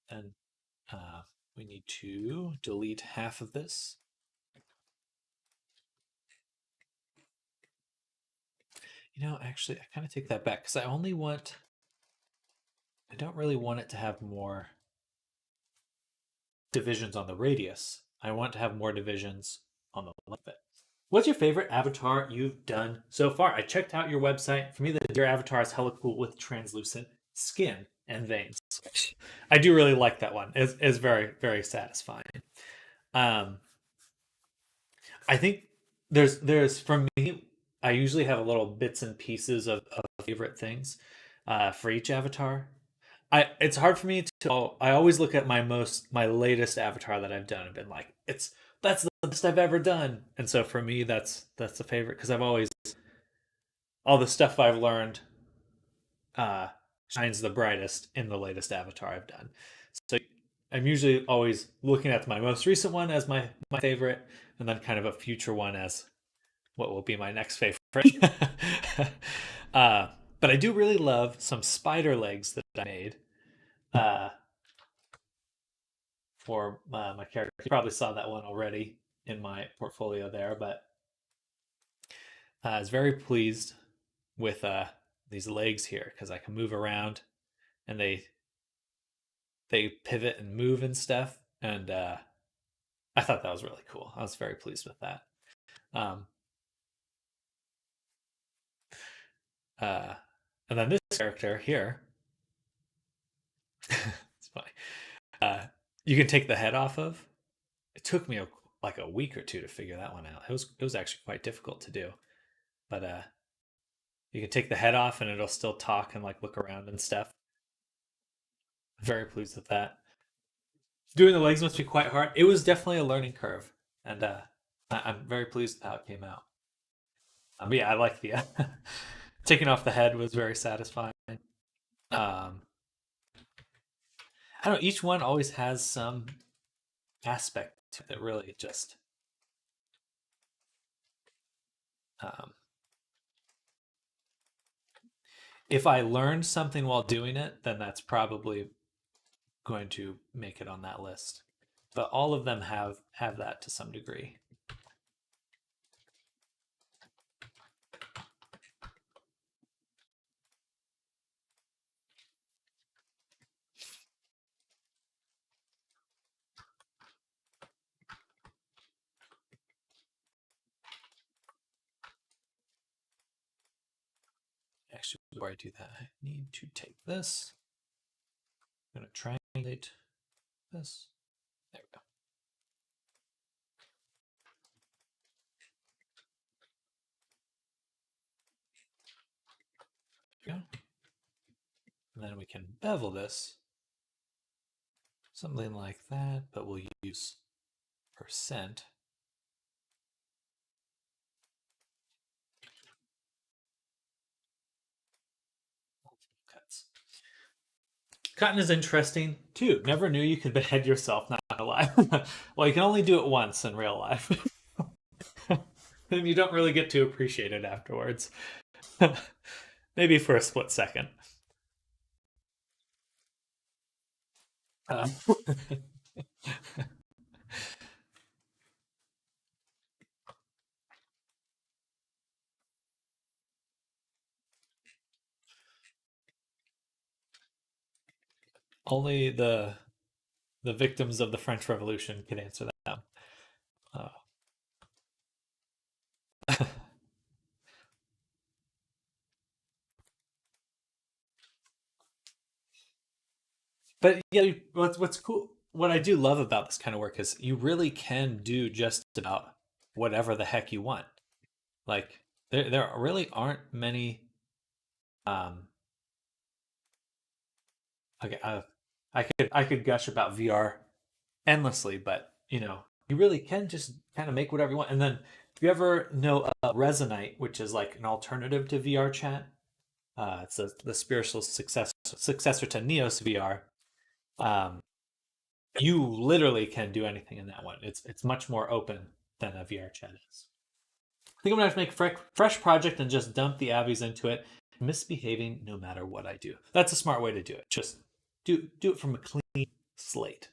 And we need to delete half of this. You know, actually, I kind of take that back because I don't really want it to have more divisions on the radius. I want to have more divisions on the length of it. What's your favorite avatar you've done so far? I checked out your website. For me, your avatar is hella cool with translucent skin and veins. I do really like that one. It's very, very satisfying. I think there's for me, I usually have a little bits and pieces of favorite things for each avatar. It's hard for me to. I always look at my latest avatar that I've done and been like, that's the best I've ever done. And so for me, that's the favorite because I've always all the stuff I've learned uh, shines the brightest in the latest avatar I've done. So I'm usually always looking at my most recent one as my favorite, and then kind of a future one as what will be my next favorite. But I do really love some spider legs that I made uh, for my character. You probably saw that one already in my portfolio there, but I was very pleased with these legs here because I can move around and they pivot and move and stuff. And I thought that was really cool. I was very pleased with that. Um, and then this character here, it's funny. You can take the head off of. It took me like a week or two to figure that one out. It was actually quite difficult to do, but you can take the head off and it'll still talk and like look around and stuff. Very pleased with that. Doing the legs must be quite hard. It was definitely a learning curve, and I'm very pleased with how it came out. But yeah, I like the taking off the head was very satisfying. I don't know. Each one always has some aspect that really just um, if I learned something while doing it, then that's probably going to make it on that list. But all of them have that to some degree. Actually, before I do that, I need to take this. I'm going to triangulate this. There we go. There we go. And then we can bevel this. Something like that, but we'll use percent. Cuts. Cotton is interesting too. Never knew you could behead yourself, not gonna lie. Well, you can only do it once in real life. And you don't really get to appreciate it afterwards. Maybe for a split second. Only the victims of the French Revolution can answer that. But yeah, what's cool, what I do love about this kind of work is you really can do just about whatever the heck you want. Like there really aren't many. Um, okay, I could gush about VR endlessly, but you really can just kind of make whatever you want. And then if you ever know Resonate, which is like an alternative to VR chat, it's the spiritual successor to Neos VR. Um, you literally can do anything in that one. It's much more open than a VR chat is. I think I'm gonna have to make a fresh project and just dump the Abbeys into it, misbehaving no matter what I do. That's a smart way to do it. Just do it from a clean slate.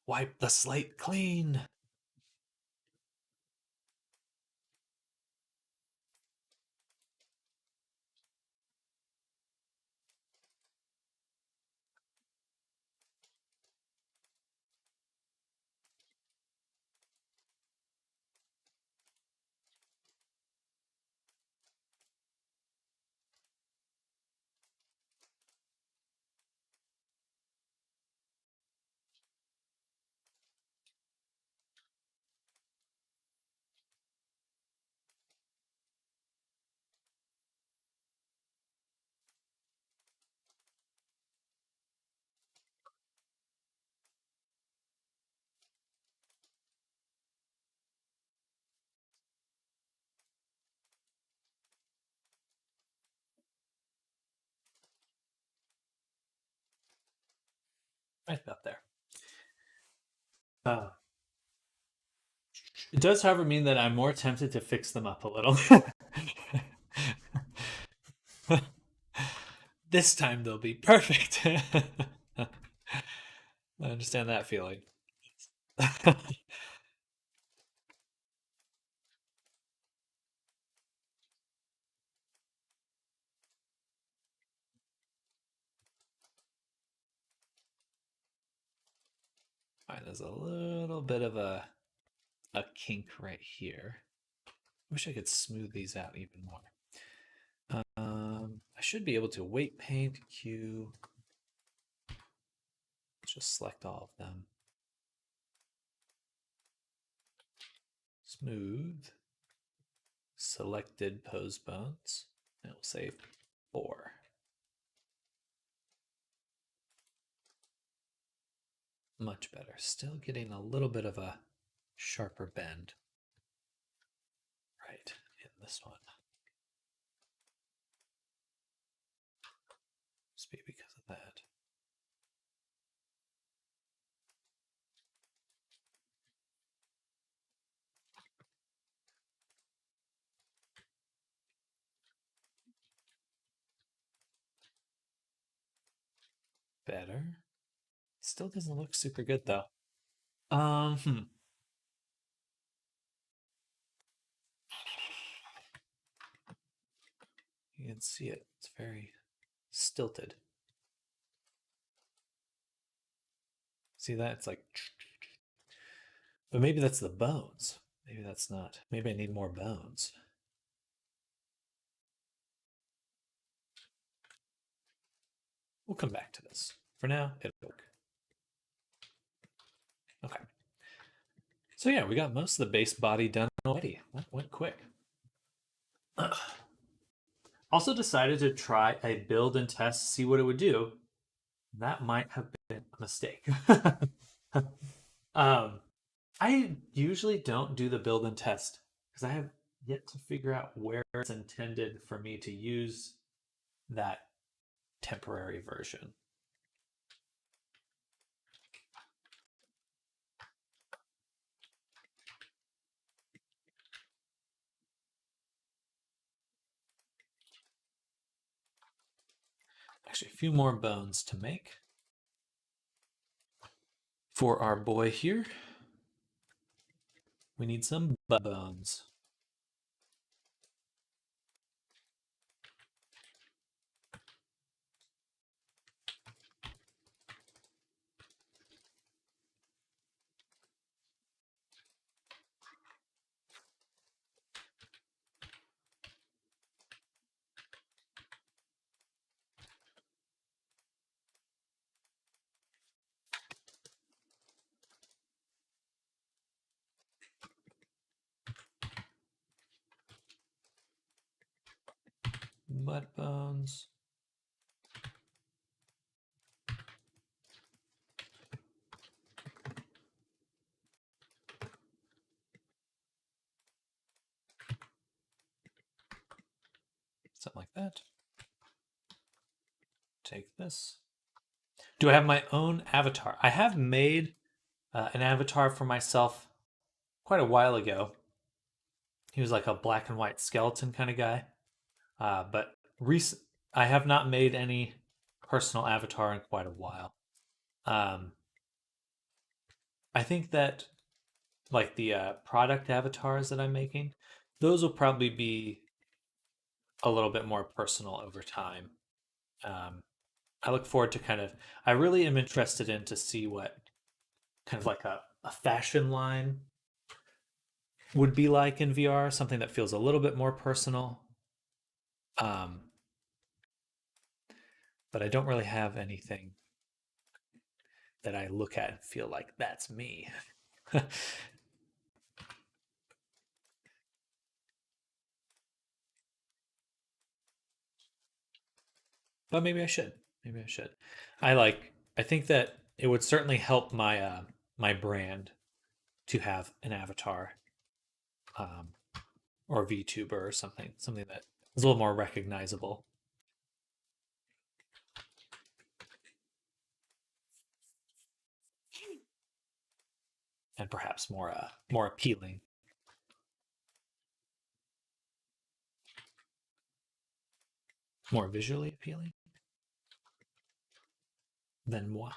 Wipe the slate clean. Right about there. Uh, it does, however, mean that I'm more tempted to fix them up a little. This time they'll be perfect. I understand that feeling. Fine, there's a little bit of a kink right here. Wish I could smooth these out even more. I should be able to weight paint, Q. Just select all of them. Smooth. Selected pose bones. And we'll say 4. Much better. Still getting a little bit of a sharper bend. Right, in this one. Must be because of that. Better. Still doesn't look super good though. Hmm. You can see it. It's very stilted. See that? It's like, but maybe that's the bones. Maybe that's not. Maybe I need more bones. We'll come back to this. For now, it'll work. Okay. So yeah, we got most of the base body done already. That went quick. Also decided to try a build and test, see what it would do. That might have been a mistake. I usually don't do the build and test because I have yet to figure out where it's intended for me to use that temporary version. Actually, a few more bones to make for our boy here. We need some bones. Mud bones. Something like that. Take this. Do I have my own avatar? I have made an avatar for myself quite a while ago. He was like a black and white skeleton kind of guy. But I have not made any personal avatar in quite a while. I think that like the product avatars that I'm making, those will probably be a little bit more personal over time. I look forward to I really am interested in to see what kind of like a fashion line would be like in VR, something that feels a little bit more personal. Um, but I don't really have anything that I look at and feel like that's me. But maybe I should. Maybe I should. I think that it would certainly help my brand to have an avatar, um, or a VTuber or something that is a little more recognizable and perhaps more appealing. More visually appealing than moi.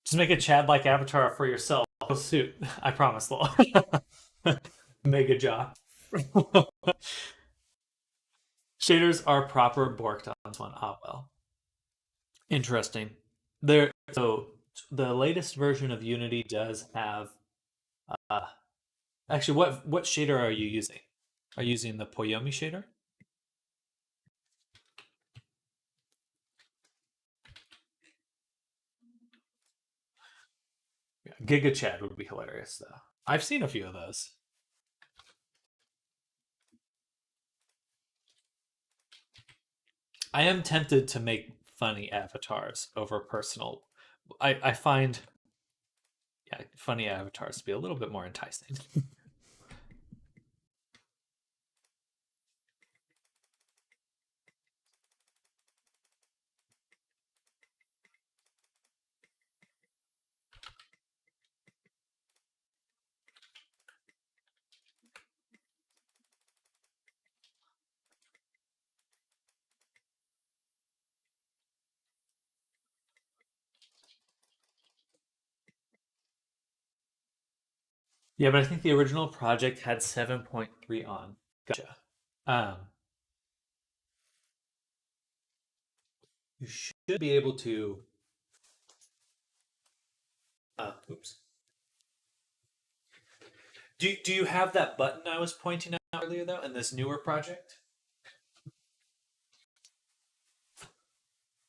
Just make a Chad like avatar for yourself. Suit. I promise, lol. Mega job. Shaders are proper borked on this one. Ah, well. Interesting. So the latest version of Unity does have. Uh, Actually, what shader are you using? Are you using the Poyomi shader? Yeah, Giga Chad would be hilarious though. I've seen a few of those. I am tempted to make funny avatars over personal. I find funny avatars to be a little bit more enticing. Yeah, but I think the original project had 7.3 on. Gotcha. Um, you should be able to. Oops. Do you have that button I was pointing out earlier though in this newer project?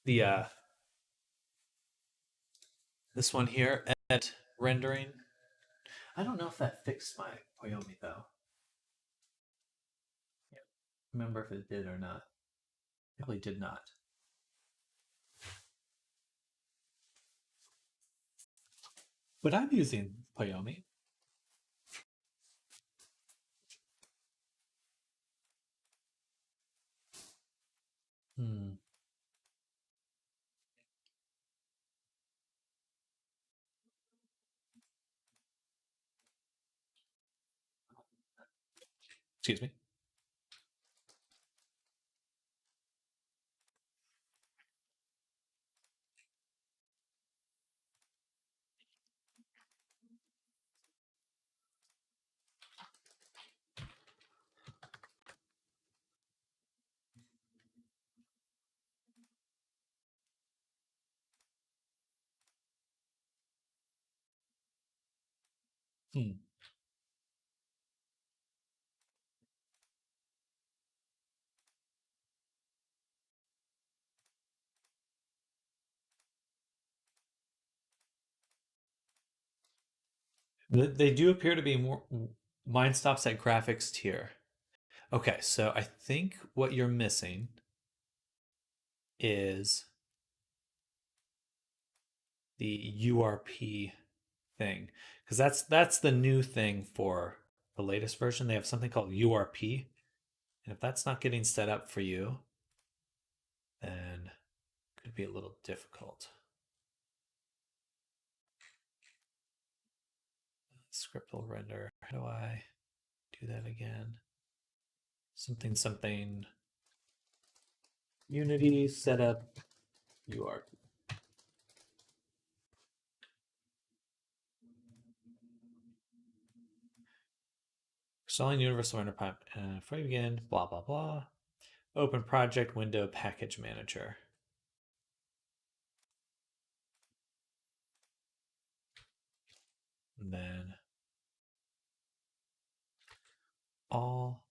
The This one here, edit rendering. I don't know if that fixed my Poyomi though. Yeah. Remember if it did or not. It probably did not. But I'm using Poyomi. Hmm. Excuse me. Hmm. They do appear to be more. Mine stops at graphics tier. Okay, so I think what you're missing is the URP thing, because that's the new thing for the latest version. They have something called URP, and if that's not getting set up for you, then it could be a little difficult. Script will render. How do I do that again? Something. Unity setup URP. Installing Universal Render Pipe. Before you begin, blah, blah, blah. Open project window package manager. And then all.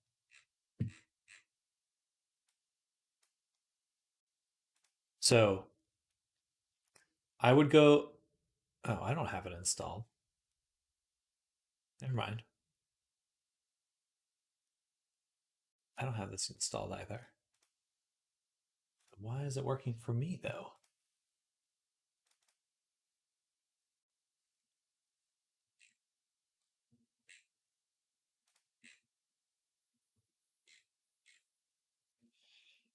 So I would go. Oh, I don't have it installed. Never mind. I don't have this installed either. Why is it working for me though?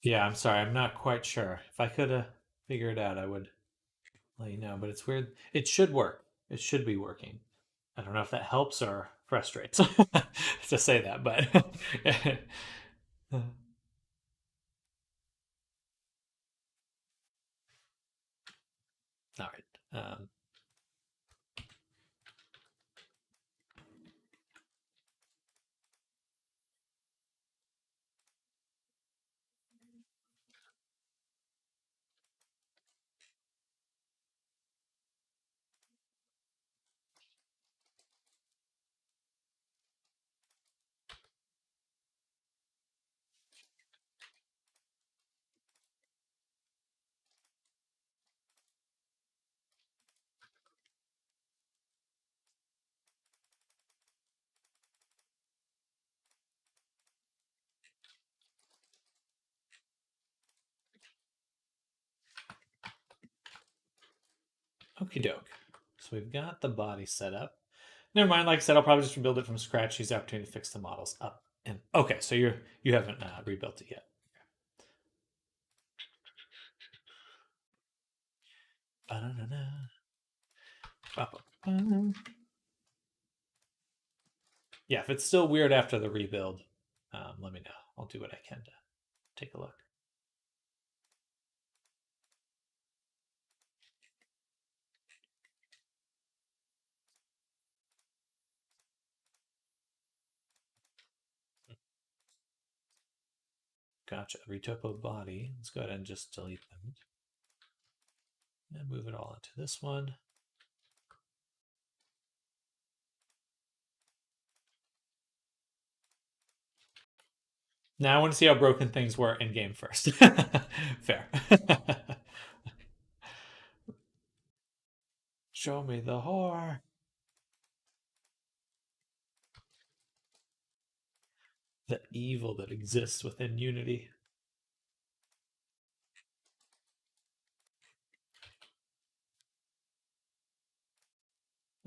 Yeah, I'm sorry. I'm not quite sure. If I could figure it out, I would let you know. But it's weird. It should work. It should be working. I don't know if that helps or frustrates to say that, but all right. Okie doke. So we've got the body set up. Never mind. Like I said, I'll probably just rebuild it from scratch. Use the opportunity to fix the models up. And okay, so you haven't rebuilt it yet. Yeah, if it's still weird after the rebuild, let me know. I'll do what I can to take a look. Gotcha. Retopo body. Let's go ahead and just delete them. And move it all into this one. Now I want to see how broken things were in game first. Fair. Show me the horror. The evil that exists within Unity.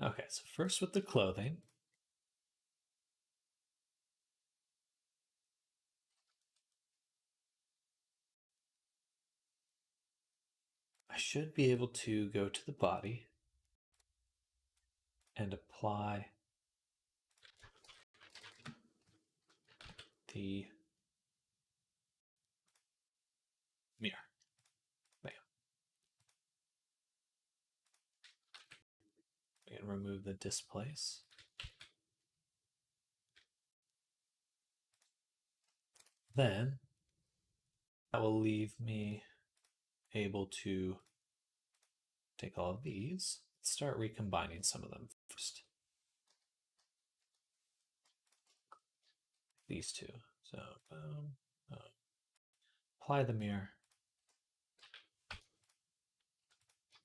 Okay, so first with the clothing. I should be able to go to the body and apply the mirror. Bam. We can remove the displace. Then that will leave me able to take all of these, start recombining some of them first. These two. So boom, boom. Apply the mirror.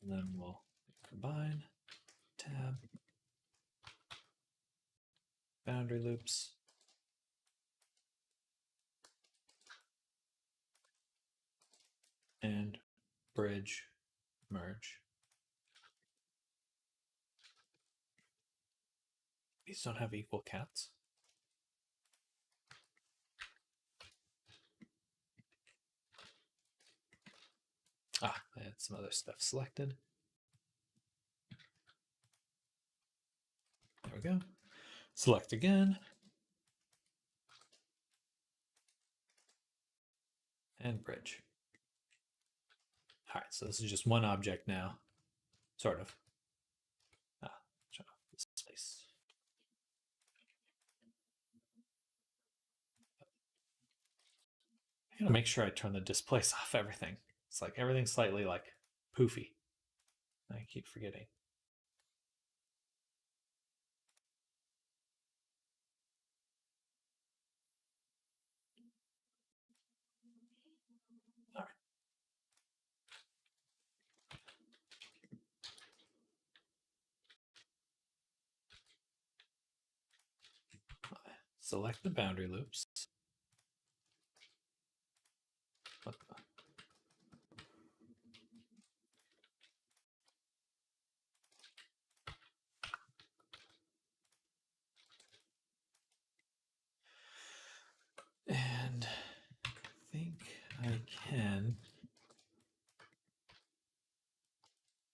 And then we'll combine, tab, boundary loops. And bridge, merge. These don't have equal counts. I had some other stuff selected. There we go. Select again. And bridge. All right, so this is just one object now, sort of. Turn off this place. I gotta make sure I turn the displace off everything. It's like everything's slightly like poofy. I keep forgetting. All right. Select the boundary loops. And I think I can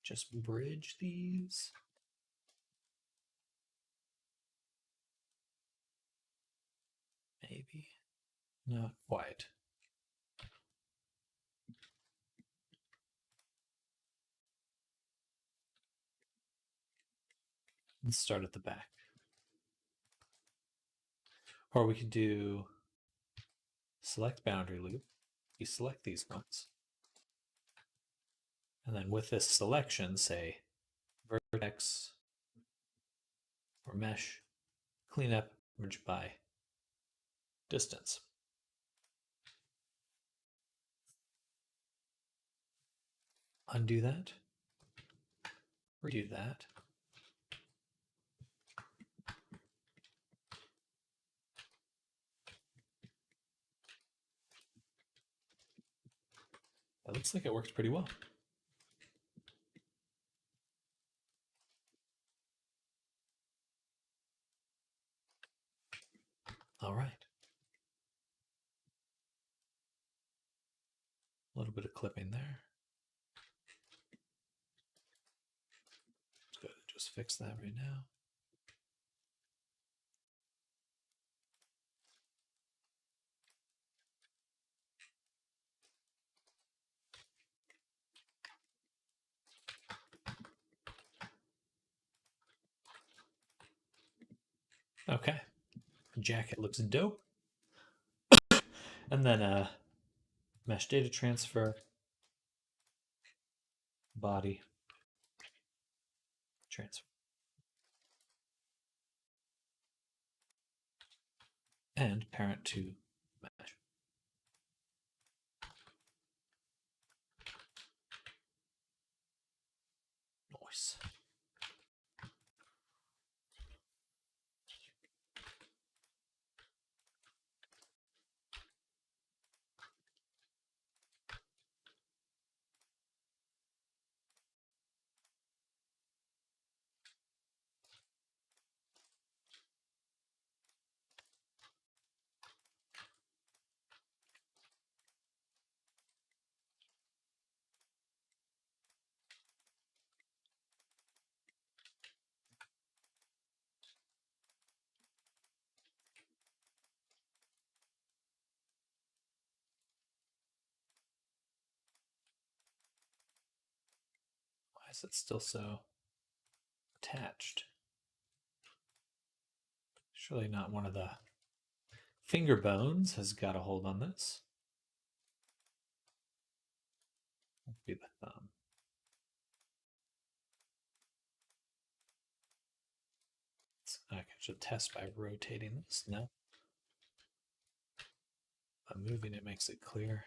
just bridge these. Maybe. Not quite. Let's start at the back. Or we could do select boundary loop. You select these ones. And then with this selection, say vertex or mesh, cleanup, merge by distance. Undo that. Redo that. That looks like it worked pretty well. All right. A little bit of clipping there. Let's go ahead and just fix that right now. Okay. Jacket looks dope. And then mesh data transfer, body, transfer. And parent to mesh. Nice. Why is it still so attached? Surely not one of the finger bones has got a hold on this. That'd be the thumb. I should test by rotating this. No. By moving it makes it clear.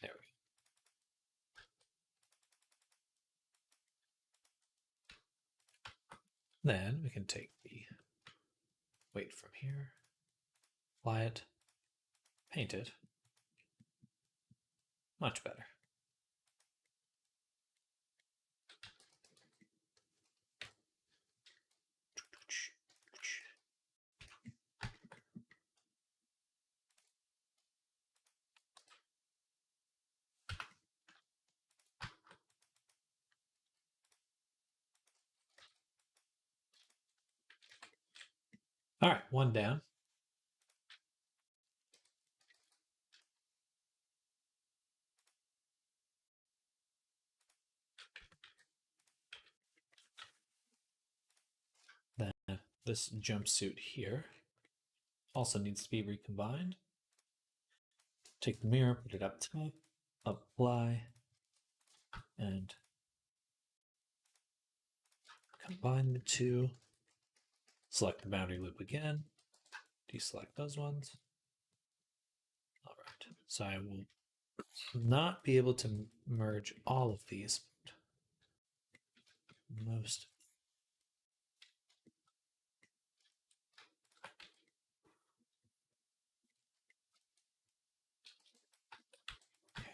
There we Then we can take the weight from here, apply it, paint it. Much better. All right, one down. Then this jumpsuit here also needs to be recombined. Take the mirror, put it up top, apply, and combine the two. Select the boundary loop again. Deselect those ones. All right. So I will not be able to merge all of these. Most. Okay.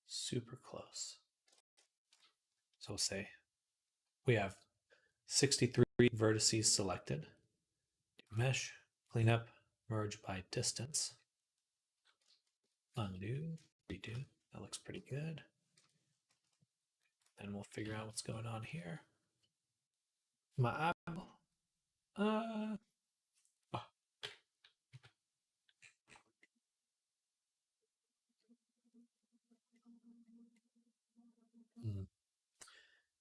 Super close. So we'll say we have 63 vertices selected. Mesh, clean up, merge by distance. Undo, redo. That looks pretty good. Then we'll figure out what's going on here. My eyeball. Oh.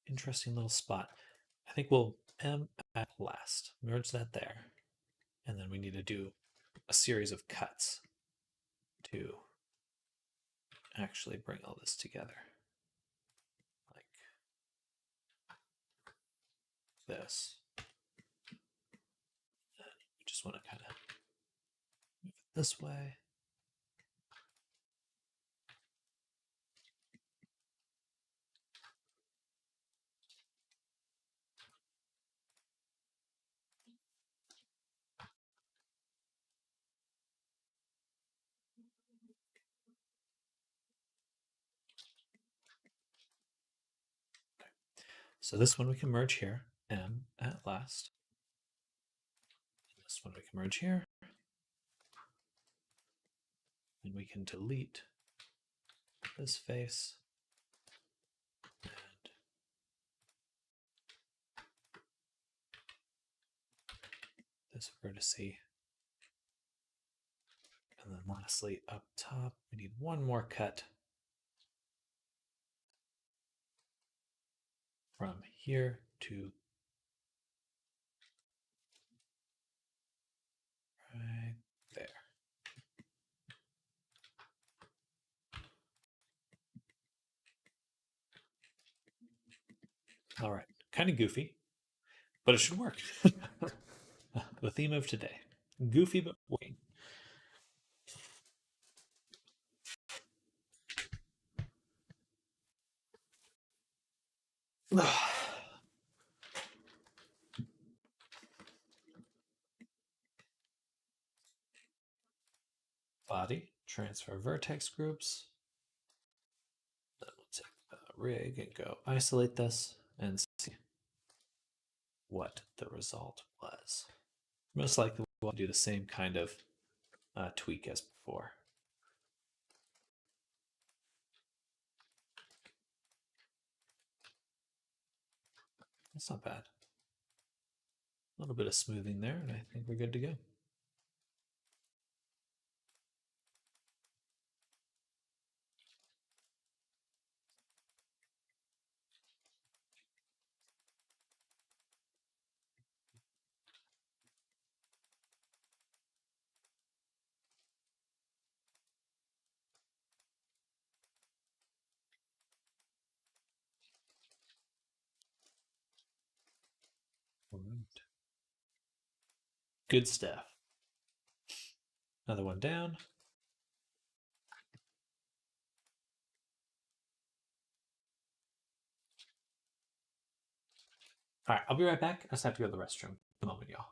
Interesting little spot. I think we'll M at last. Merge that there. And then we need to do a series of cuts to actually bring all this together. Like this. And we just want to kind of move it this way. So this one we can merge here, M at last. And this one we can merge here. And we can delete this face. And this vertex. And then lastly, up top, we need one more cut from here to right there. All right, kind of goofy, but it should work. The theme of today, goofy but working. Body, transfer vertex groups. Then we'll take the rig and go isolate this and see what the result was. Most likely we'll do the same kind of tweak as before. That's not bad. A little bit of smoothing there, and I think we're good to go. All right. Good stuff. Another one down. All right, I'll be right back. I just have to go to the restroom. A moment, y'all.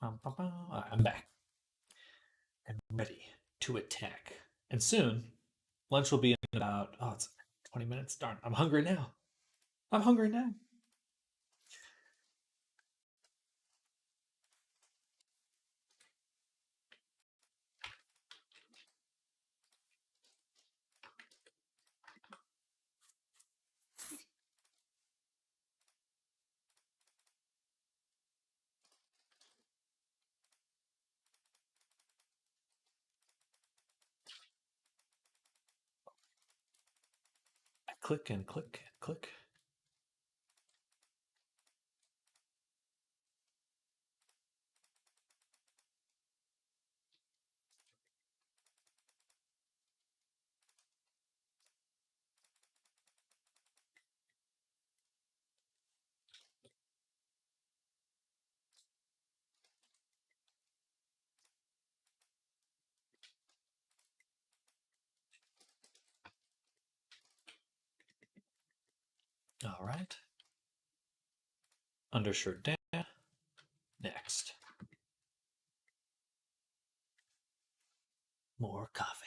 I'm back and ready to attack. And soon, lunch will be in about, it's 20 minutes. Darn, I'm hungry now. I'm hungry now. Click and click and click. All right. Undershirt down. Next. More coffee.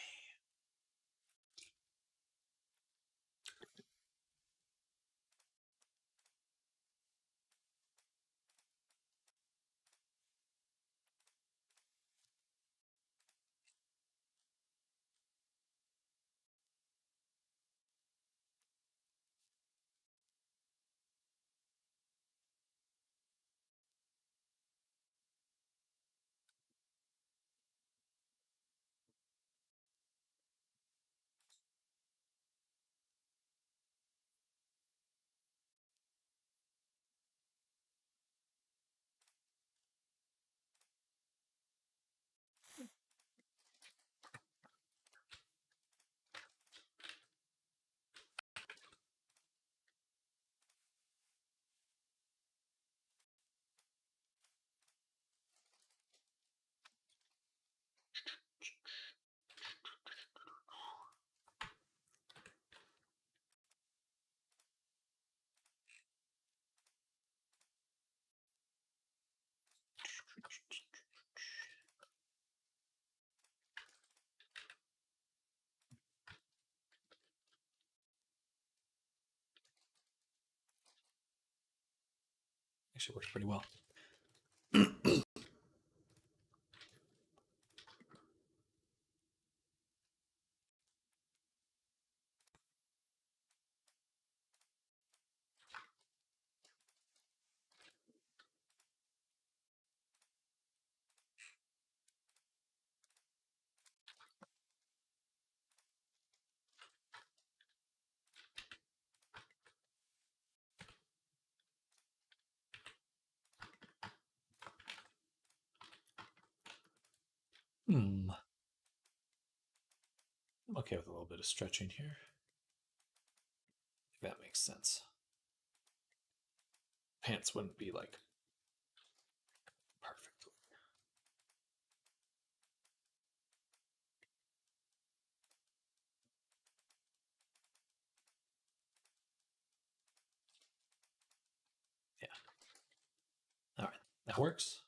Actually works pretty well. I'm okay with a little bit of stretching here. If that makes sense. Pants wouldn't be like perfect. Yeah. All right. That works.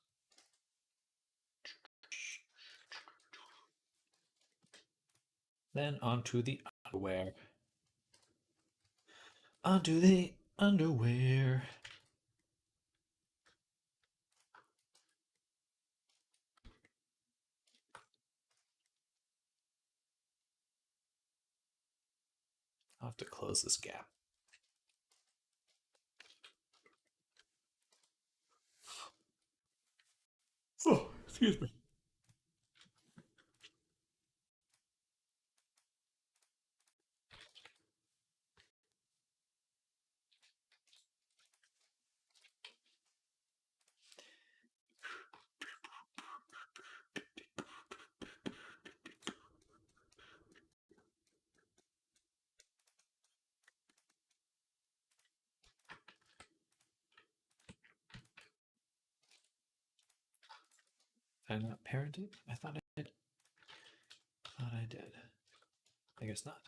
Then onto the underwear. Onto the underwear. I'll have to close this gap. Oh, excuse me. Did I not parent it? I thought I did. Thought I did. I guess not.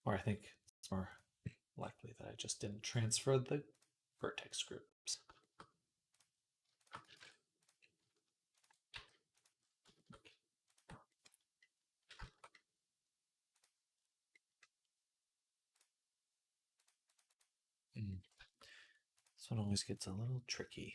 Or I think it's more likely that I just didn't transfer the vertex groups. This one always gets a little tricky.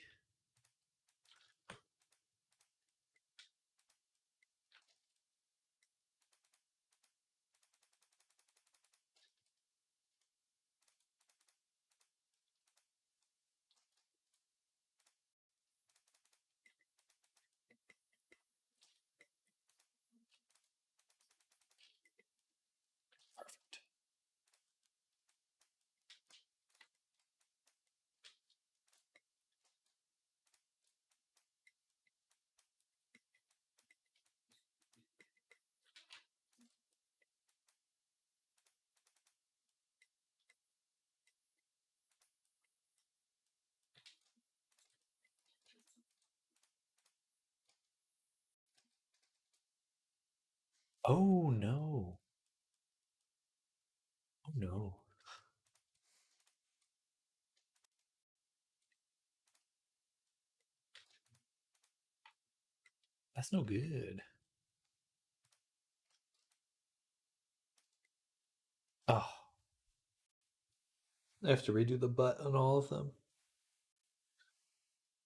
Perfect. Oh no. Oh no. That's no good. Oh, I have to redo the butt on all of them.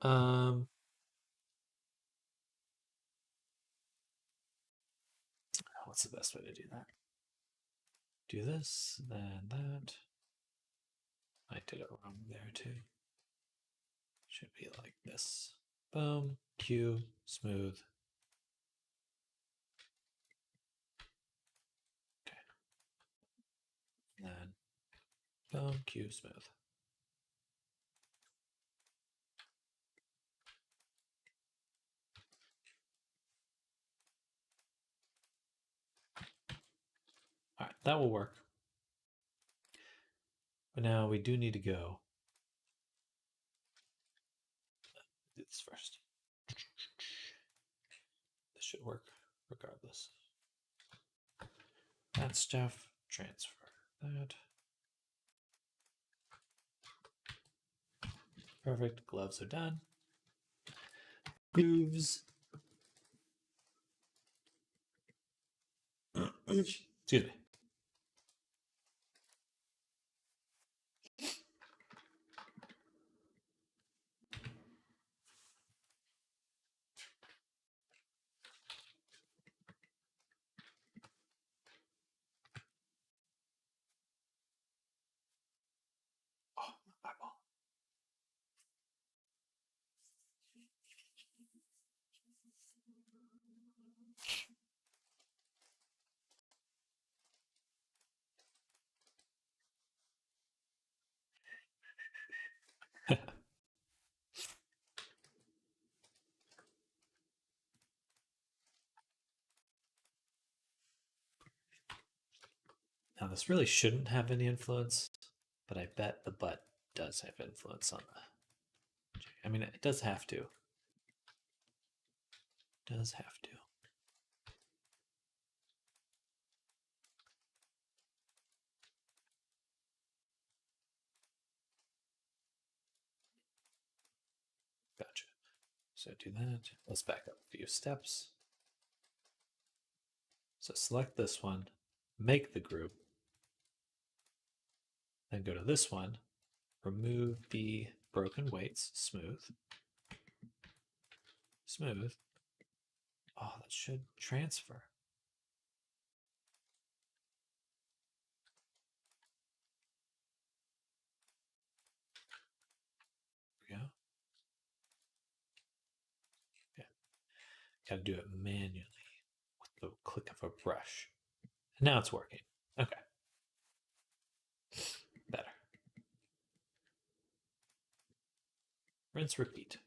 Um, what's the best way to do that? Do this, then that. I did it wrong there too. Should be like this. Boom, Q, smooth. Okay. And then boom, Q, smooth. All right, that will work. But now we do need to go. Do this first. This should work regardless. That stuff, transfer that. Perfect. Gloves are done. Grooves. Excuse me. Oh, my eyeball. Now, this really shouldn't have any influence, but I bet the butt does have influence on the. I mean, it does have to. Does have to. Gotcha. So do that. Let's back up a few steps. So select this one, make the group, then go to this one, remove the broken weights, smooth. Smooth. Oh, that should transfer. There we go. Yeah. Gotta do it manually with the click of a brush. And now it's working. Okay. Better. Rinse, repeat.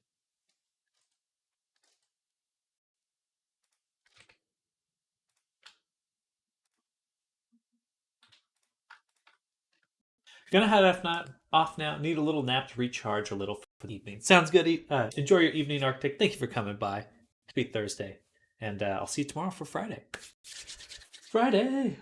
Gonna head off now. Need a little nap to recharge a little for the evening. Sounds good. Enjoy your evening, Arctic. Thank you for coming by. To be Thursday. And I'll see you tomorrow for Friday. Friday!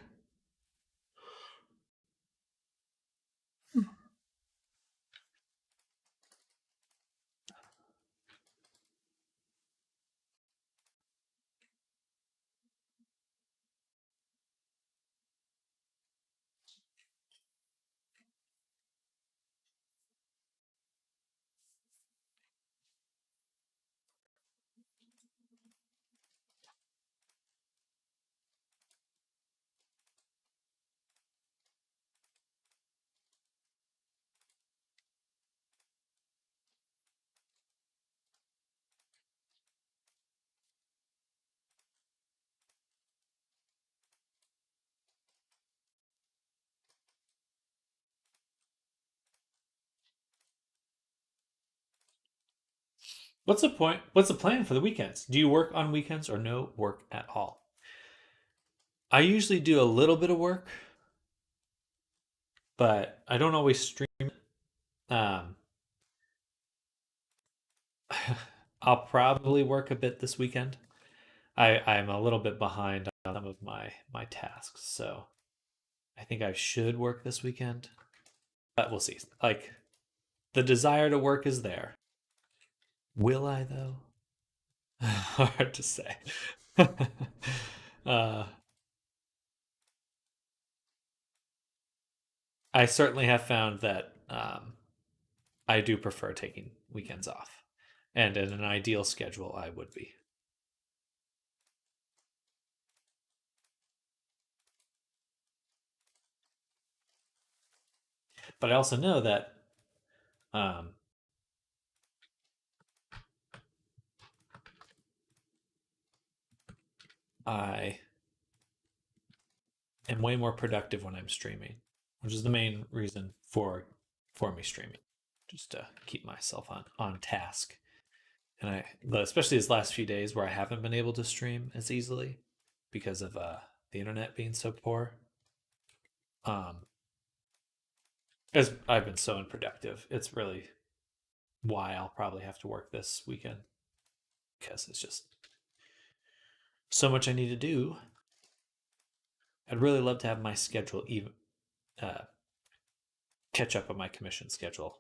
What's the point? What's the plan for the weekends? Do you work on weekends or no work at all? I usually do a little bit of work, but I don't always stream. Um, I'll probably work a bit this weekend. I'm a little bit behind on some of my tasks, so I think I should work this weekend, but we'll see. Like, the desire to work is there. Will I though? Hard to say. uh, I certainly have found that I do prefer taking weekends off, and in an ideal schedule, I would be. But I also know that um, I am way more productive when I'm streaming, which is the main reason for me streaming, just to keep myself on task. And especially these last few days where I haven't been able to stream as easily because of the internet being so poor. Um, as I've been so unproductive, it's really why I'll probably have to work this weekend because it's just so much I need to do. I'd really love to have my schedule even uh, catch up with my commission schedule.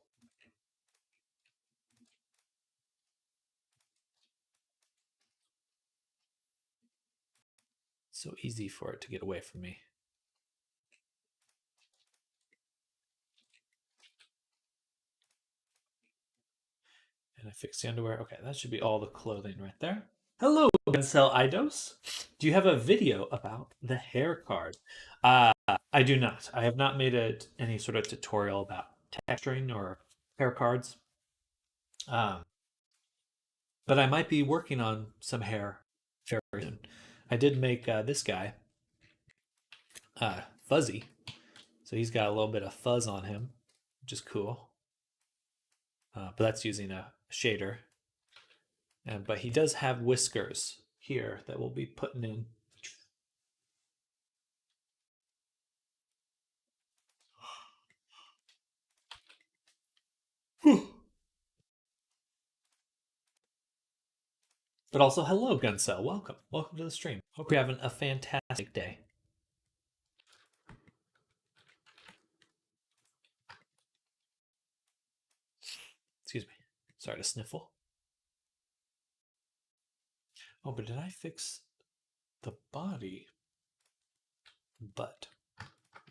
So easy for it to get away from me. And I fixed the underwear. Okay, that should be all the clothing right there. Hello, Gansel Eidos. Do you have a video about the hair card? I do not. I have not made any sort of tutorial about texturing or hair cards. Um, but I might be working on some hair very soon. I did make this guy fuzzy, so he's got a little bit of fuzz on him, which is cool. But that's using a shader. But he does have whiskers here that we'll be putting in. But also, hello, Guncel. Welcome. Welcome to the stream. Hope you're having a fantastic day. Excuse me. Sorry to sniffle. Oh, but did I fix the body? But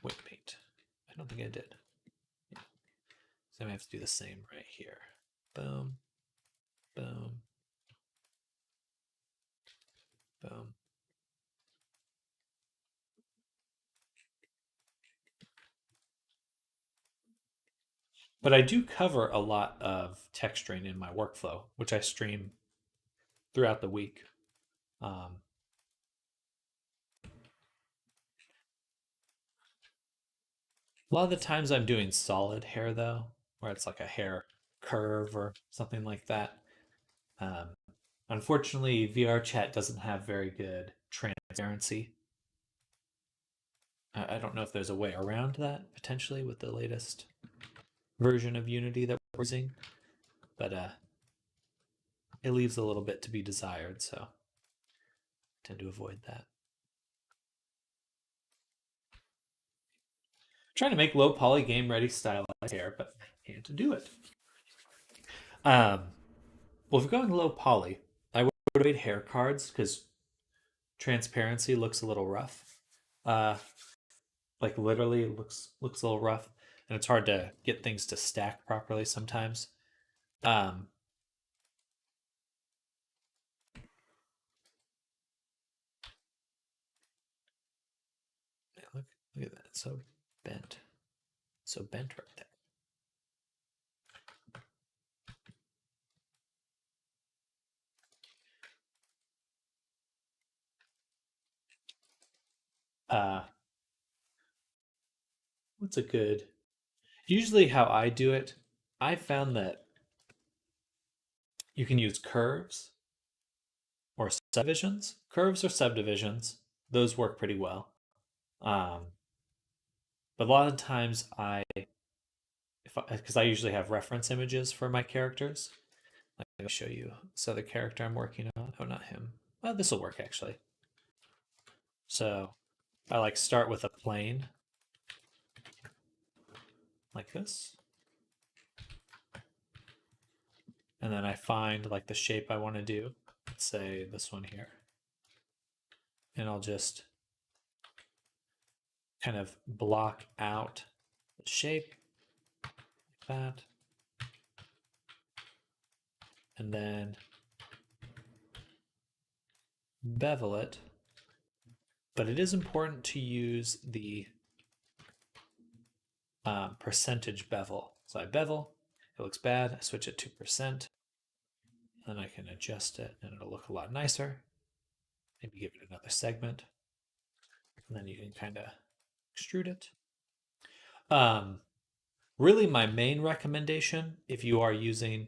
wait, paint. I don't think I did. Yeah. So I have to do the same right here. Boom. Boom. Boom. But I do cover a lot of texturing in my workflow, which I stream throughout the week. Um, a lot of the times I'm doing solid hair though, where it's like a hair curve or something like that. Um, Unfortunately, VR chat doesn't have very good transparency. I don't know if there's a way around that potentially with the latest version of Unity that we're using, but it leaves a little bit to be desired, so I tend to avoid that. Trying to make low poly game ready stylized hair, but I can't do it. Well, if you're going low poly, I would avoid hair cards because transparency looks a little rough. Like literally looks a little rough, and it's hard to get things to stack properly sometimes. Um, look at that, it's so bent, right there. What's a good? Usually, how I do it, I found that you can use curves or subdivisions. Curves or subdivisions, those work pretty well. Um, but a lot of times, because I usually have reference images for my characters. Like, I'll show you this other character I'm working on. Oh, not him. Well, this will work actually. So I like start with a plane like this. And then I find like the shape I want to do. Let's say this one here. And I'll just kind of block out the shape like that. And then bevel it. But it is important to use the percentage bevel. So I bevel, it looks bad, I switch it to percent, then I can adjust it and it'll look a lot nicer. Maybe give it another segment, and then you can kind of extrude it. Really my main recommendation, if you are using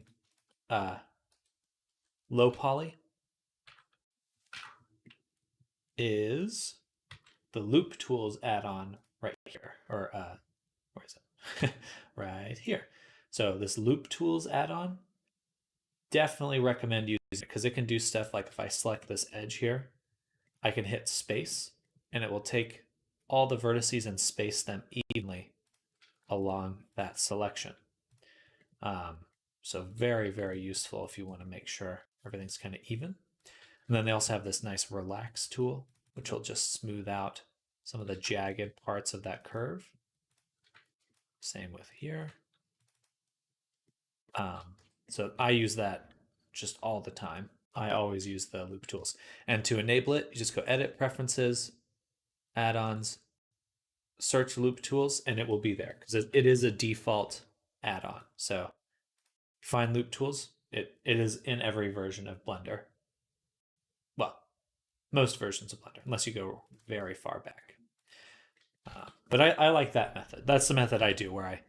low poly, is the Loop Tools add-on right here, or where is it? Right here. So this Loop Tools add-on, definitely recommend using it because it can do stuff like if I select this edge here, I can hit space and it will take all the vertices and space them evenly along that selection. So very, very useful if you want to make sure everything's kind of even. And then they also have this nice relax tool, which will just smooth out some of the jagged parts of that curve. Same with here. So I use that just all the time. I always use the Loop Tools. And to enable it, you just go Edit, Preferences, Add-ons, search Loop Tools, and it will be there because it is a default add-on. So find Loop Tools. It is in every version of Blender. Well, most versions of Blender, unless you go very far back. But I like that method. That's the method I do, where I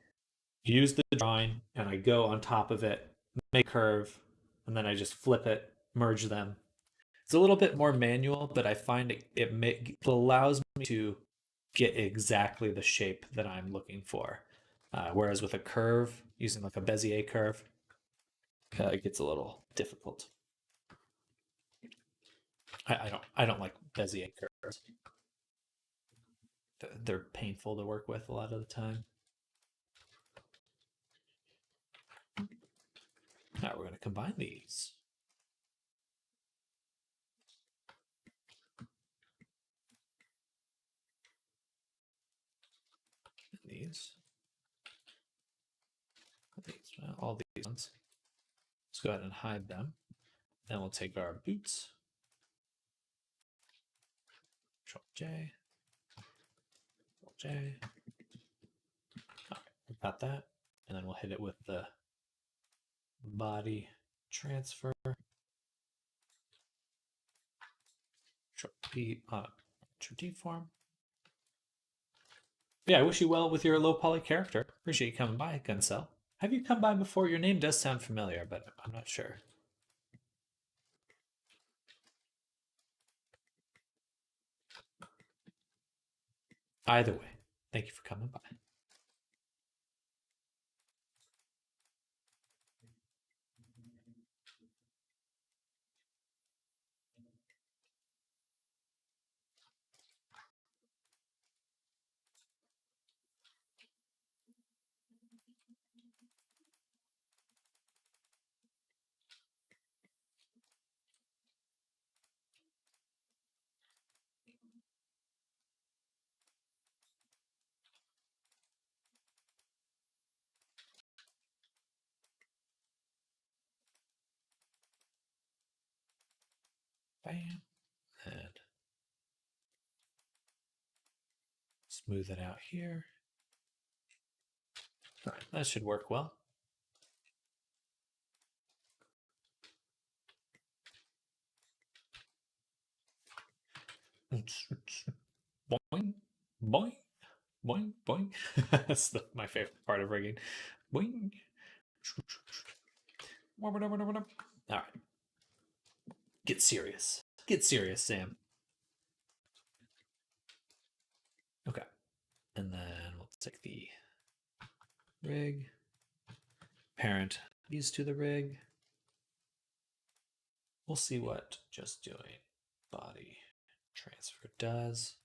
use the drawing and I go on top of it, make a curve, and then I just flip it, merge them. It's a little bit more manual, but I find it allows me to get exactly the shape that I'm looking for. Whereas with a curve, using like a Bezier curve, it gets a little difficult. I don't like Bezier curves. They're painful to work with a lot of the time. Now we're going to combine these. All these ones. Let's go ahead and hide them. Then we'll take our boots. Control J. Control J. All right, we got that. And then we'll hit it with the body transfer. Control P, Control T form. Yeah, I wish you well with your low poly character. Appreciate you coming by, Guncel. Have you come by before? Your name does sound familiar, but I'm not sure. Either way, thank you for coming by. Bam. And smooth it out here. All right, that should work well. Boing, boing, boing, boing. That's my favorite part of rigging. Boing. All right. Get serious. Get serious, Sam. Okay. And then we'll take the rig, parent these to the rig. We'll see what just doing body transfer does.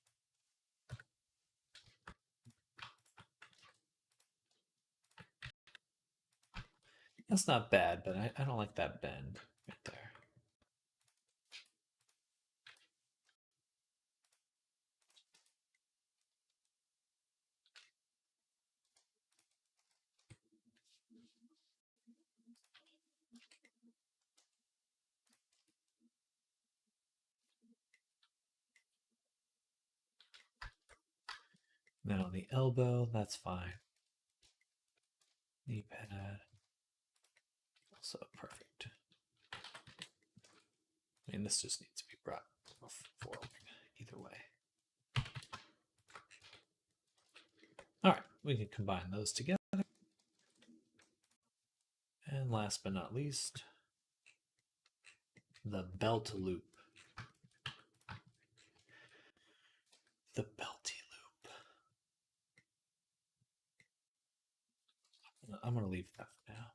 That's not bad, but I don't like that bend right there. Then on the elbow, that's fine. Knee pad, also perfect. I mean, this just needs to be brought forward either way. All right, we can combine those together. And last but not least, the belt loop. The belty loop. I'm going to leave that for now.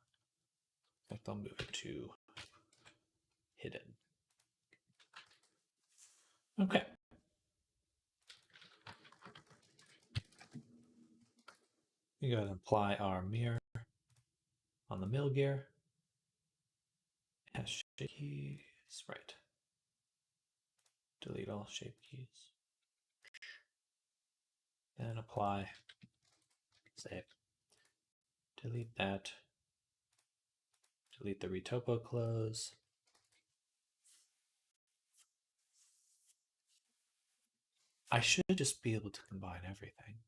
In fact, I'll move it to hidden. Okay. We go ahead and apply our mirror on the middle gear. Has shape keys, right. Delete all shape keys. Then apply, save. Delete that. Delete the retopo close. I should just be able to combine everything.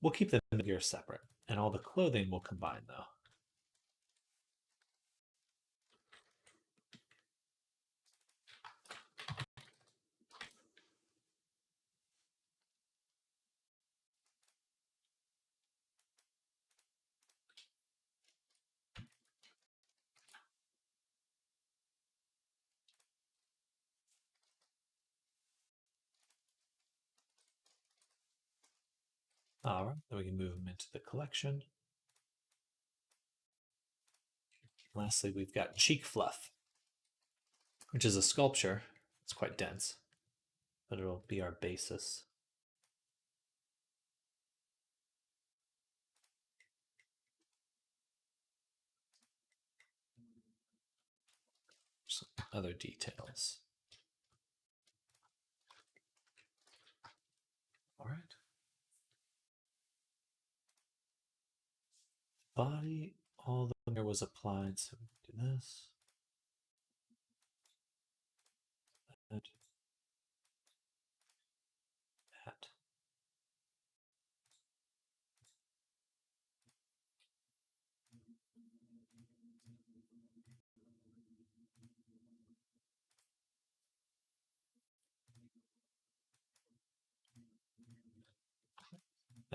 We'll keep the gear separate, and all the clothing will combine though. All right, then we can move them into the collection. Lastly, we've got cheek fluff, which is a sculpture. It's quite dense, but it'll be our basis. Some other details. All right. Body, all the mirror was applied, so we can do this. That. That.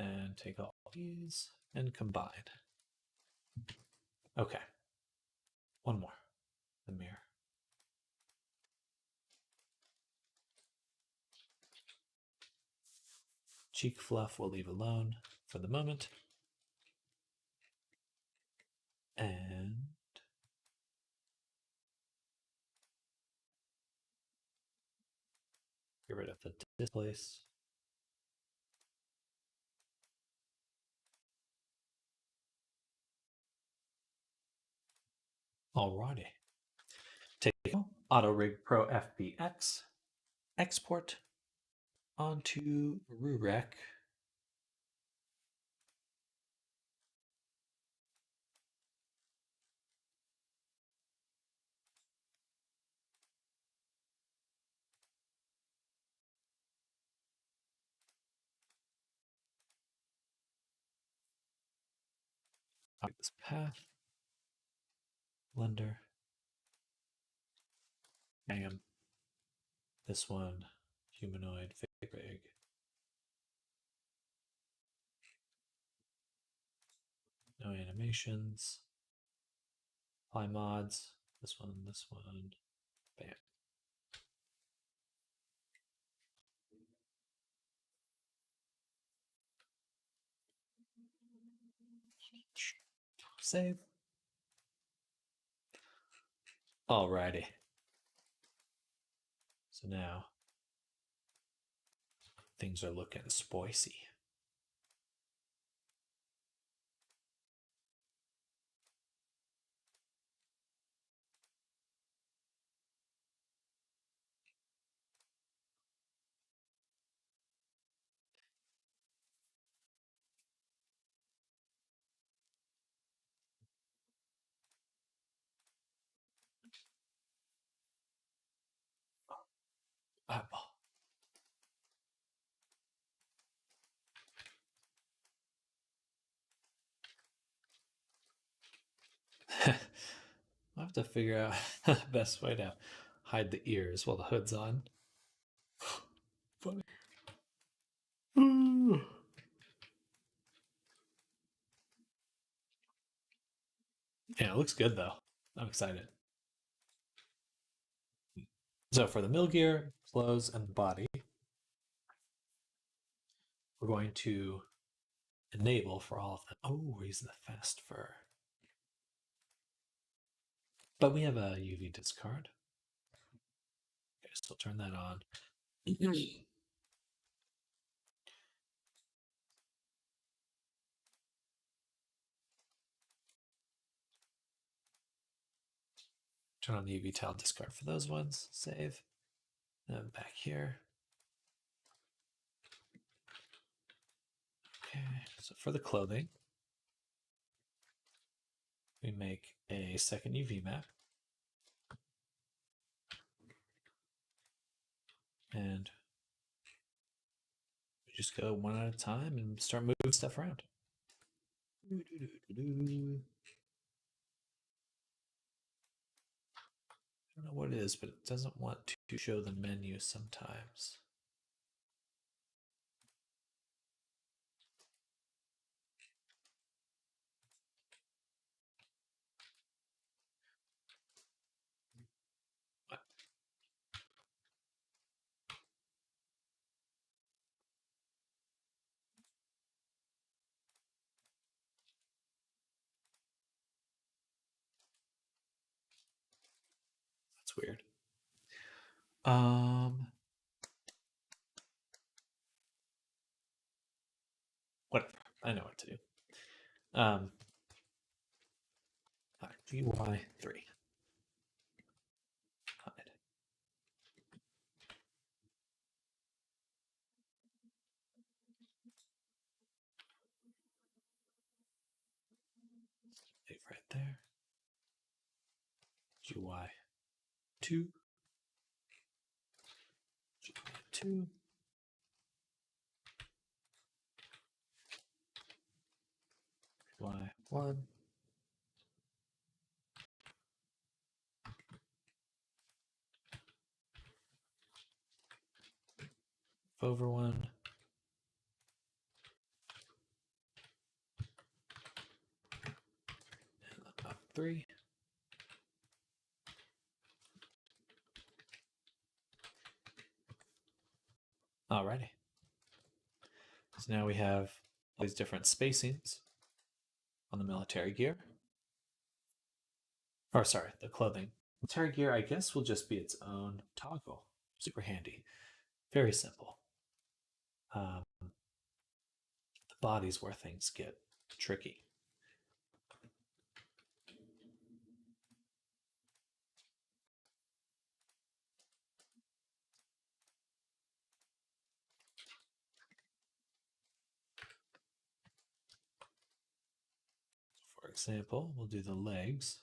And take all these and combine. Okay. One more. The mirror. Cheek fluff we'll leave alone for the moment. And get rid of the displace. Alrighty. Take AutoRig Pro FBX, export onto Rurek. Copy this path. Blender. Bam. This one, humanoid fig rig. No animations. Apply mods. This one, this one. Bam. Save. Alrighty. So now things are looking spicy. Eyeball. I'll have to figure out the best way to hide the ears while the hood's on. Funny. Yeah, it looks good though. I'm excited. So for the mill gear, clothes, and the body, we're going to enable for all of them. Oh, we're using the fast fur. But we have a UV discard. Okay, so we'll turn that on. Turn on the UV tile discard for those ones. Save. And back here. Okay, so for the clothing, we make a second UV map. And we just go one at a time and start moving stuff around. I don't know what it is, but it doesn't want to show the menu sometimes. What? That's weird. Whatever. I know what to do. GY3. Hide. Save right there. GY2. GY2. GY1. Over 1. And up 3. Alrighty. So now we have all these different spacings on the military gear. Or sorry, the clothing. Military gear, I guess, will just be its own toggle. Super handy. Very simple. The body's where things get tricky. For example, we'll do the legs.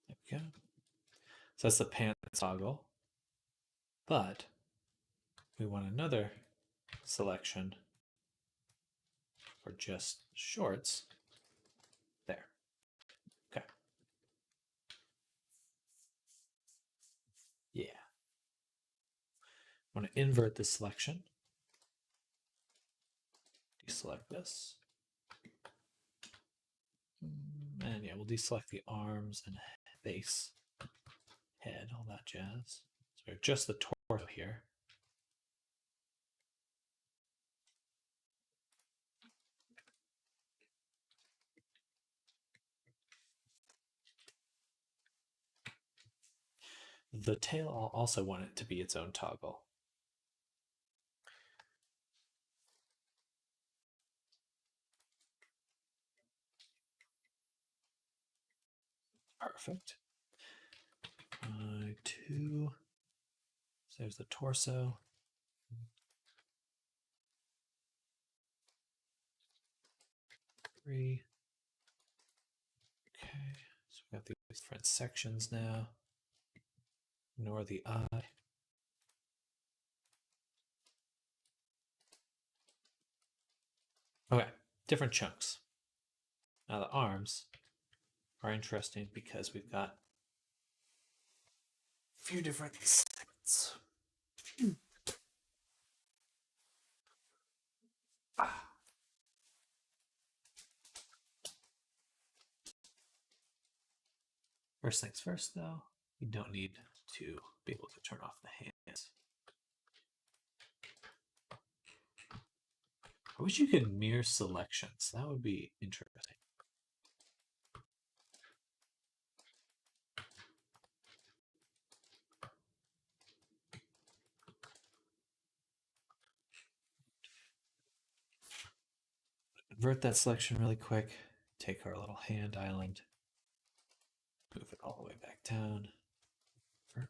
There we go. So that's the pants toggle, but we want another selection for just shorts. There. Okay. Yeah. I want to invert this selection. Deselect this. And yeah, we'll deselect the arms and base, head, all that jazz. So we have just the torso here. The tail, I'll also want it to be its own toggle. Perfect. 2. So there's the torso. 3. Okay, so we got these different sections now. Ignore the eye. Okay, different chunks. Now the arms are interesting because we've got a few different segments. First things first, though, you don't need to be able to turn off the hands. I wish you could mirror selections. That would be interesting. Invert that selection really quick. Take our little hand island. Move it all the way back down. Invert.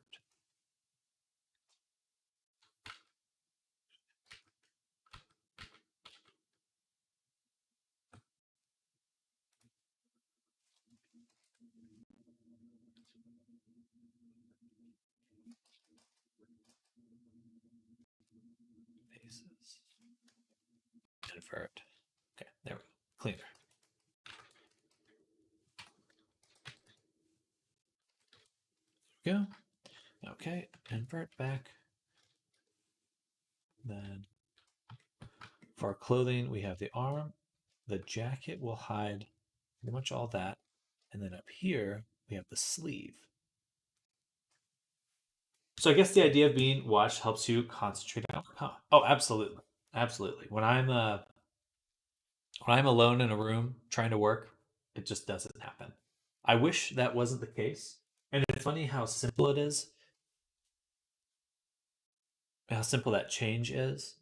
Faces. Invert. Okay, there we go. Cleaner. There we go. Okay, invert back. Then for our clothing, we have the arm. The jacket will hide pretty much all that. And then up here, we have the sleeve. So I guess the idea of being watched helps you concentrate on work, huh? Oh, absolutely. Absolutely. When I'm alone in a room trying to work, it just doesn't happen. I wish that wasn't the case. And it's funny how simple it is, how simple that change is,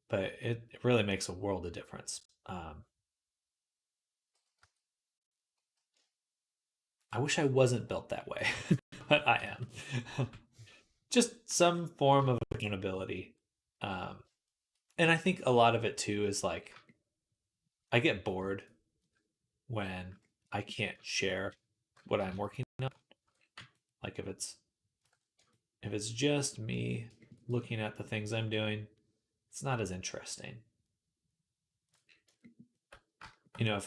but it really makes a world of difference. I wish I wasn't built that way, but I am. Just some form of accountability. And I think a lot of it too is like I get bored when I can't share what I'm working on. Like if it's just me looking at the things I'm doing, it's not as interesting. If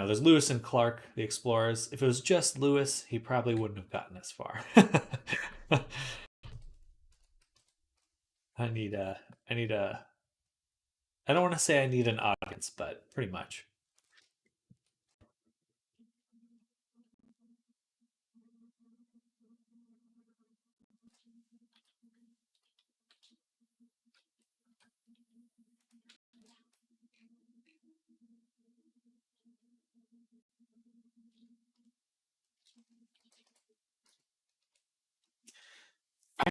there's Lewis and Clark, the explorers. If it was just Lewis, he probably wouldn't have gotten as far. I don't want to say I need an audience, but pretty much.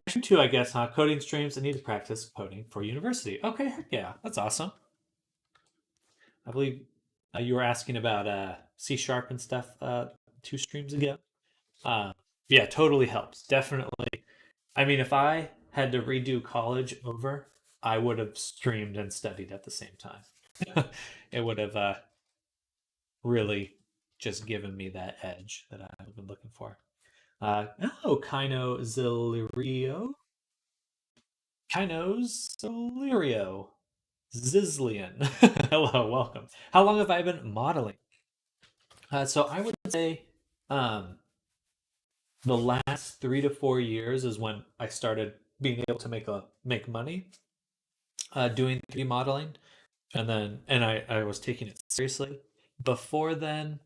Action 2, I guess, huh? Coding streams. I need to practice coding for university. Okay, heck yeah, that's awesome. I believe you were asking about C# and stuff 2 streams ago. Yeah, totally helps. Definitely. I mean, if I had to redo college over, I would have streamed and studied at the same time. It would have really just given me that edge that I've been looking for. Oh, Kino Zilirio. Kino Zilirio. Zizlian. Hello, welcome. How long have I been modeling? So I would say um, the last 3 to 4 years is when I started being able to make money doing 3D modeling, and I was taking it seriously. Before then,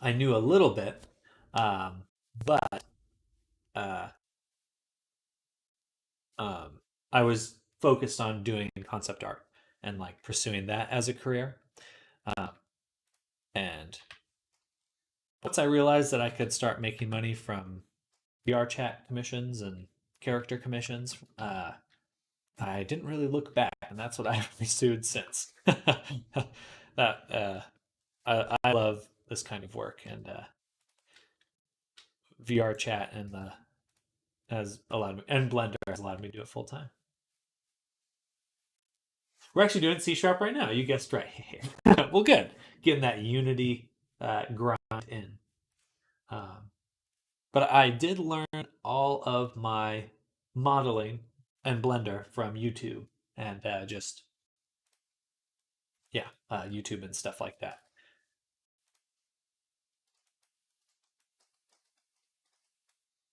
I knew a little bit, um, but uh, um, I was focused on doing concept art and like pursuing that as a career. Um, and once I realized that I could start making money from VR chat commissions and character commissions, I didn't really look back, and that's what I've pursued since. That I love this kind of work, and VR chat and the has allowed me, and Blender has allowed me to do it full time. We're actually doing C sharp right now. You guessed right. Well, good. Getting that Unity grind in. Um, but I did learn all of my modeling and Blender from YouTube and just yeah, YouTube and stuff like that.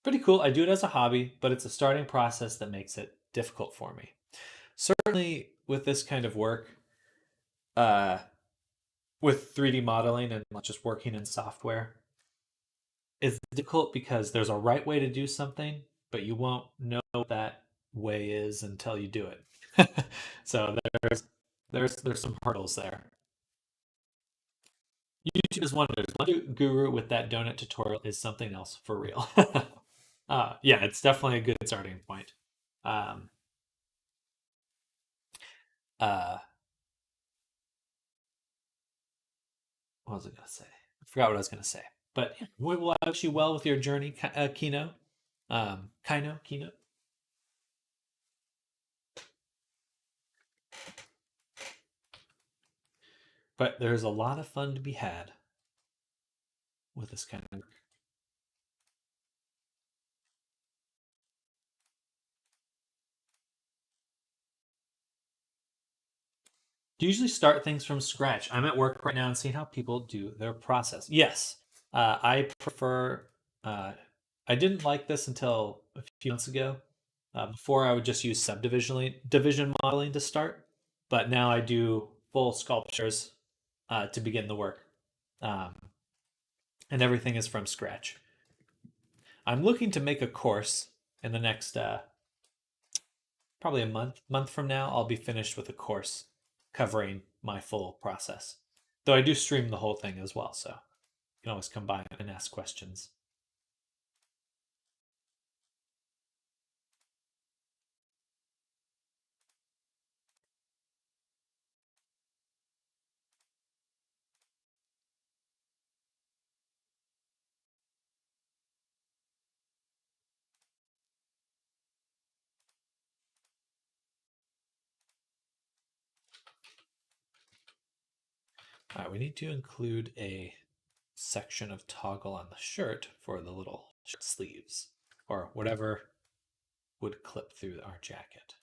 Pretty cool. I do it as a hobby, but it's a starting process that makes it difficult for me. Certainly, with this kind of work, uh, with 3D modeling and not just working in software, it's difficult because there's a right way to do something, but you won't know what that way is until you do it. So there's some hurdles there. YouTube is wonders. Wonder Guru with that donut tutorial is something else for real. Yeah, it's definitely a good starting point. Um, uh, what was I going to say? I forgot what I was going to say. But yeah, we will wish you well with your journey, Kino. Kino. But there's a lot of fun to be had with this kind of work. Do you usually start things from scratch? I'm at work right now and seeing how people do their process. Yes, I prefer. Uh, I didn't like this until a few months ago. Before, I would just use division modeling to start, but now I do full sculptures to begin the work, um, and everything is from scratch. I'm looking to make a course in the next probably a month from now. I'll be finished with a course covering my full process. Though I do stream the whole thing as well, so you can always combine and ask questions. All right, we need to include a section of toggle on the shirt for the little shirt sleeves or whatever would clip through our jacket.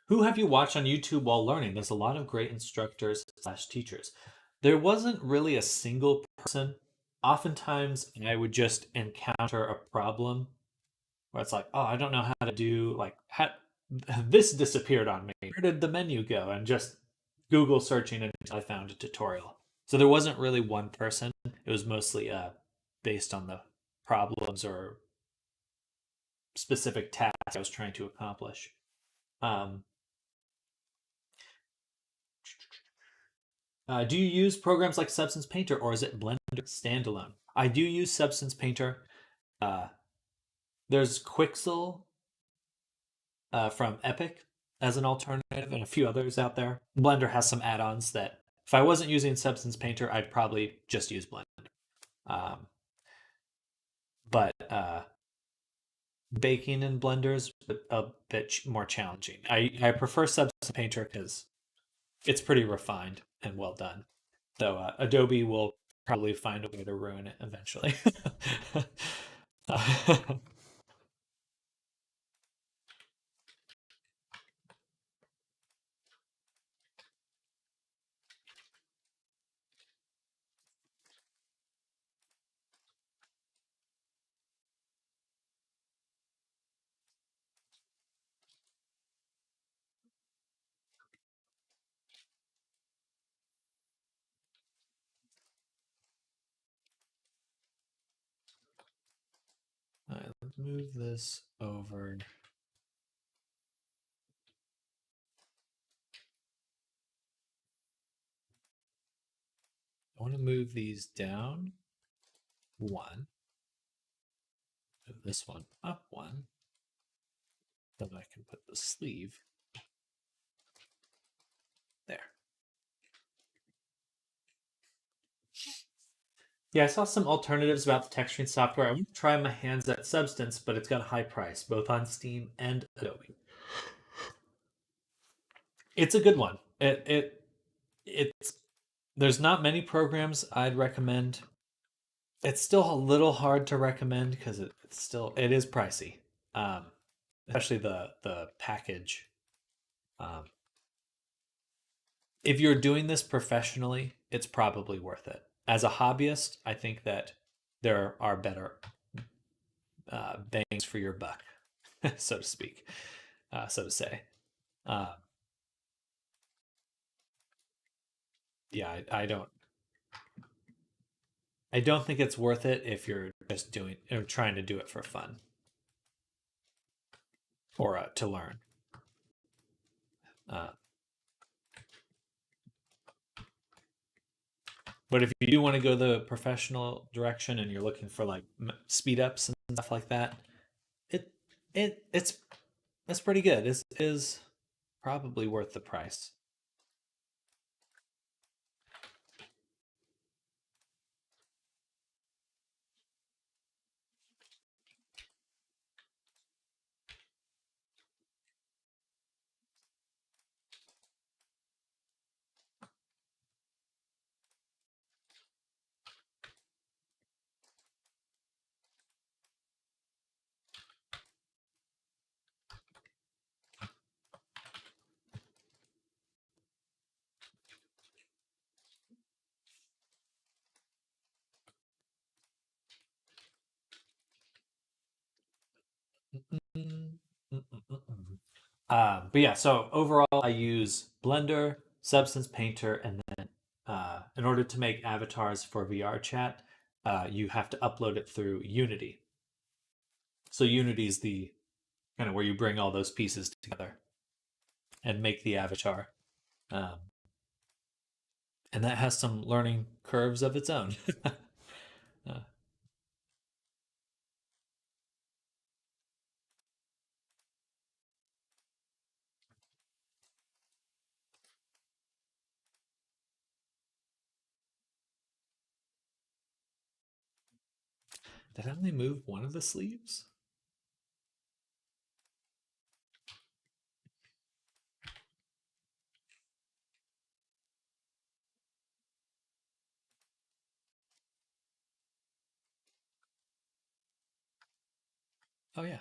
Who have you watched on YouTube while learning? There's a lot of great instructors slash teachers. There wasn't really a single person. Oftentimes, I would just encounter a problem where it's like, oh, I don't know how to do like how, this disappeared on me. Where did the menu go? And just Google searching until I found a tutorial. So there wasn't really one person. It was mostly based on the problems or specific tasks I was trying to accomplish. Um, do you use programs like Substance Painter or is it Blender standalone? I do use Substance Painter. Uh, there's Quixel from Epic as an alternative, and a few others out there. Blender has some add-ons that, if I wasn't using Substance Painter, I'd probably just use Blender. Um, but baking in Blender is a bit more challenging. I prefer Substance Painter because it's pretty refined and well done. Though Adobe will probably find a way to ruin it eventually. All right, let's move this over. I want to move these down one. Move this one up one. Then I can put the sleeve there. Yeah, I saw some alternatives about the texturing software. I want to try my hands at Substance, but it's got a high price, both on Steam and Adobe. It's a good one. It's there's not many programs I'd recommend. It's still a little hard to recommend because it is pricey, um, especially the package. Um, if you're doing this professionally, it's probably worth it. As a hobbyist, I think that there are better bangs for your buck, so to speak, so to say. Uh, yeah, I don't think it's worth it if you're just doing or trying to do it for fun or to learn. Uh, but if you do want to go the professional direction and you're looking for like speed ups and stuff like that, it it's pretty good. It is probably worth the price. But yeah, so overall, I use Blender, Substance Painter, and then in order to make avatars for VR chat, you have to upload it through Unity. So Unity is the kind of where you bring all those pieces together and make the avatar. Um, and that has some learning curves of its own. uh, did I only move one of the sleeves? Oh yeah.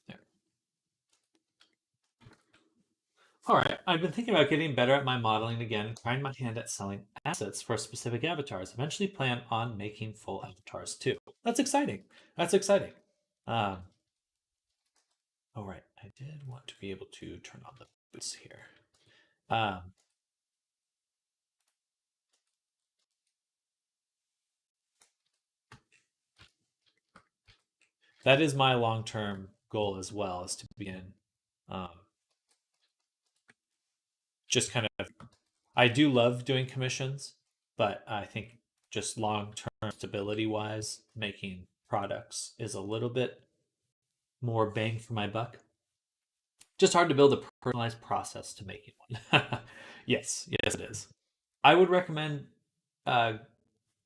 There. All right. I've been thinking about getting better at my modeling again and trying my hand at selling assets for specific avatars. Eventually plan on making full avatars too. That's exciting. That's exciting. Um, all right. I did want to be able to turn on the boots here. Um, that is my long-term goal as well, is to begin um, just kind of I do love doing commissions, but I think just long term stability wise, making products is a little bit more bang for my buck. Just hard to build a personalized process to making one. Yes, yes, it is. I would recommend uh,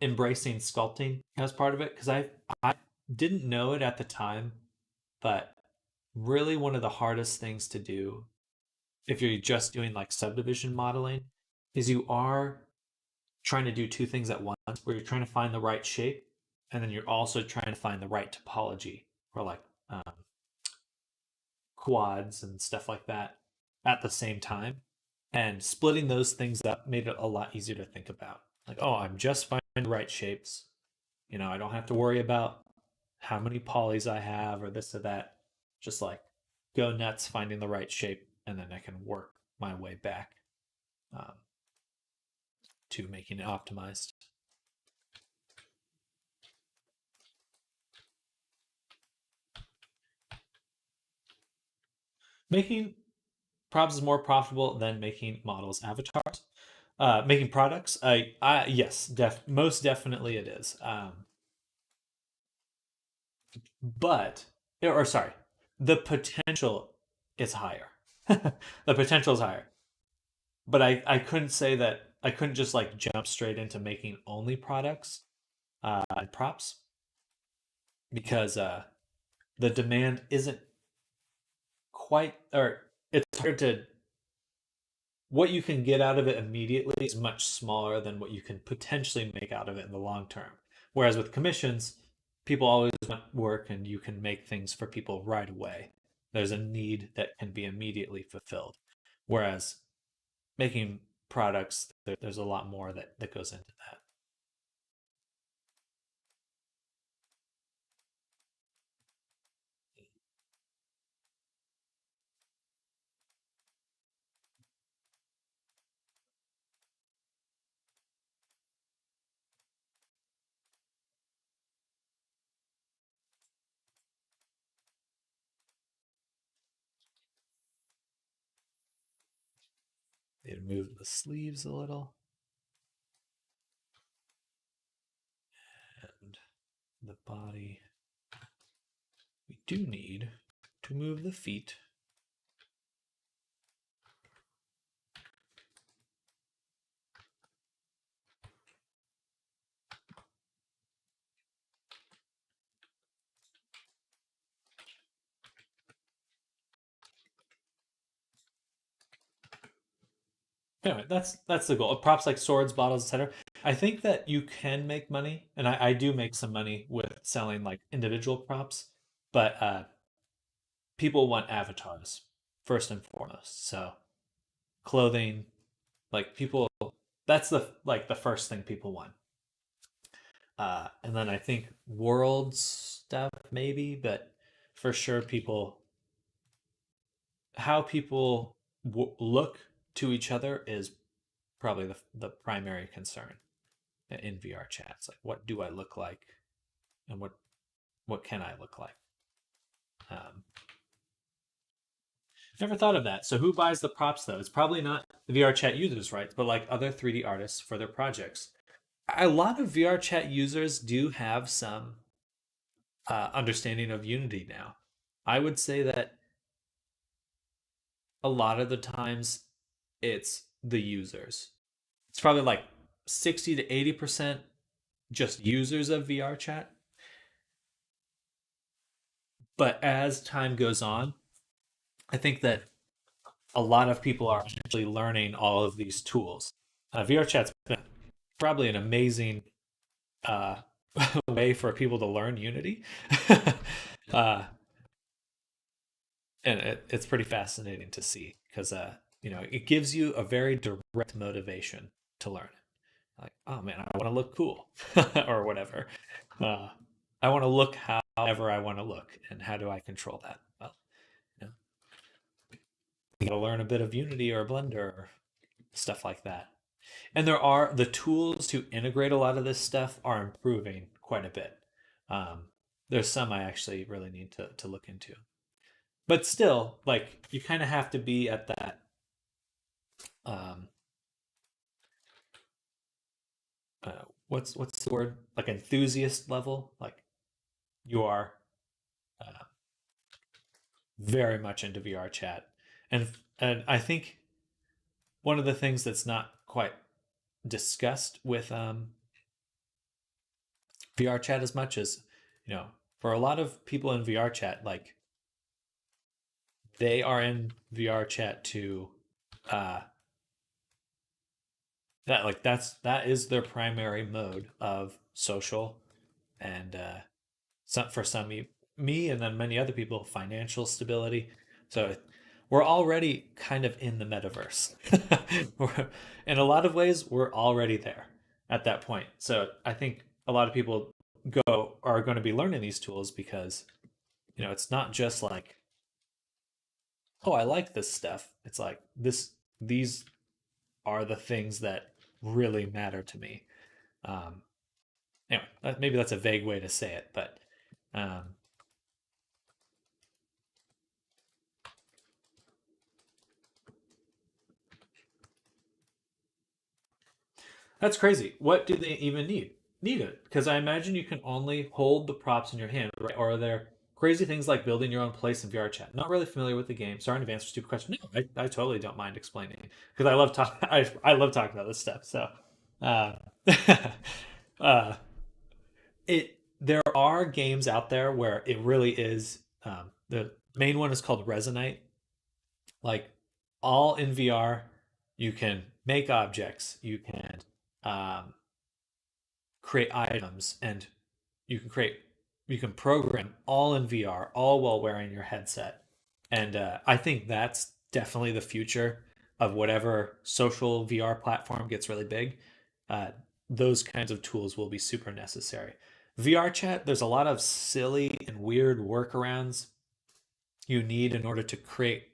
embracing sculpting as part of it because I didn't know it at the time, but really one of the hardest things to do if you're just doing like subdivision modeling, is you are trying to do two things at once, where you're trying to find the right shape, and then you're also trying to find the right topology, or like quads and stuff like that at the same time. And splitting those things up made it a lot easier to think about. Like, oh, I'm just finding the right shapes. I don't have to worry about how many polys I have or this or that. Just like go nuts finding the right shape, and then I can work my way back um, to making it optimized. Making props is more profitable than making models avatars. Making products, yes, most definitely it is. But or sorry, the potential is higher. The potential is higher. But I couldn't say that I couldn't just like jump straight into making only products and props, because the demand isn't quite, or it's hard to, what you can get out of it immediately is much smaller than what you can potentially make out of it in the long term. Whereas with commissions, people always want work, and you can make things for people right away. There's a need that can be immediately fulfilled. Whereas making products, there's a lot more that goes into that. Need to move the sleeves a little, and the body. We do need to move the feet. Anyway, that's the goal. Props like swords, bottles, etc. I think that you can make money, and I do make some money with selling like individual props, but people want avatars first and foremost. So clothing, like people, that's the first thing people want. And then I think world stuff maybe, but for sure people, how people look to each other is probably the primary concern in VR chats. Like, what do I look like, and what can I look like? Um, Never thought of that. So who buys the props though? It's probably not the VR chat users, right? But like other 3D artists for their projects. A lot of VR chat users do have some understanding of Unity now. I would say that a lot of the times it's the users. It's probably like 60 to 80% just users of VR chat. But as time goes on, I think that a lot of people are actually learning all of these tools. VR chat's been probably an amazing uh, way for people to learn Unity. uh, and it's pretty fascinating to see, because it gives you a very direct motivation to learn it. Like, oh man, I want to look cool, or whatever. Uh, I want to look however I want to look, and how do I control that? Well, you know, you got to learn a bit of Unity or Blender or stuff like that. And there are the tools to integrate a lot of this stuff are improving quite a bit. There's some I actually really need to look into, but still, like, you kind of have to be at that um, what's the word, like enthusiast level. Like, you are uh, very much into VR chat, and I think one of the things that's not quite discussed with VR chat as much as, for a lot of people in VR chat, like, they are in VR chat to uh, that is their primary mode of social, and for some me and then many other people, financial stability. So we're already kind of in the metaverse. In a lot of ways, we're already there at that point. So I think a lot of people go are going to be learning these tools because it's not just like, oh, I like this stuff. It's like these are the things that really matter to me. Um, anyway, maybe that's a vague way to say it, but um, that's crazy. What do they even need? Need it? Because I imagine you can only hold the props in your hand, right? Or are there crazy things like building your own place in VR chat? Not really familiar with the game. Sorry to answer a stupid question. No, I totally don't mind explaining because I love talk. I love talking about this stuff. So, uh, uh, it there are games out there where it really is. The main one is called Resonate. Like all in VR, you can make objects. You can um, create items, and you can create you can program all in VR, all while wearing your headset. And I think that's definitely the future of whatever social VR platform gets really big. Uh, those kinds of tools will be super necessary. VR chat, there's a lot of silly and weird workarounds you need in order to create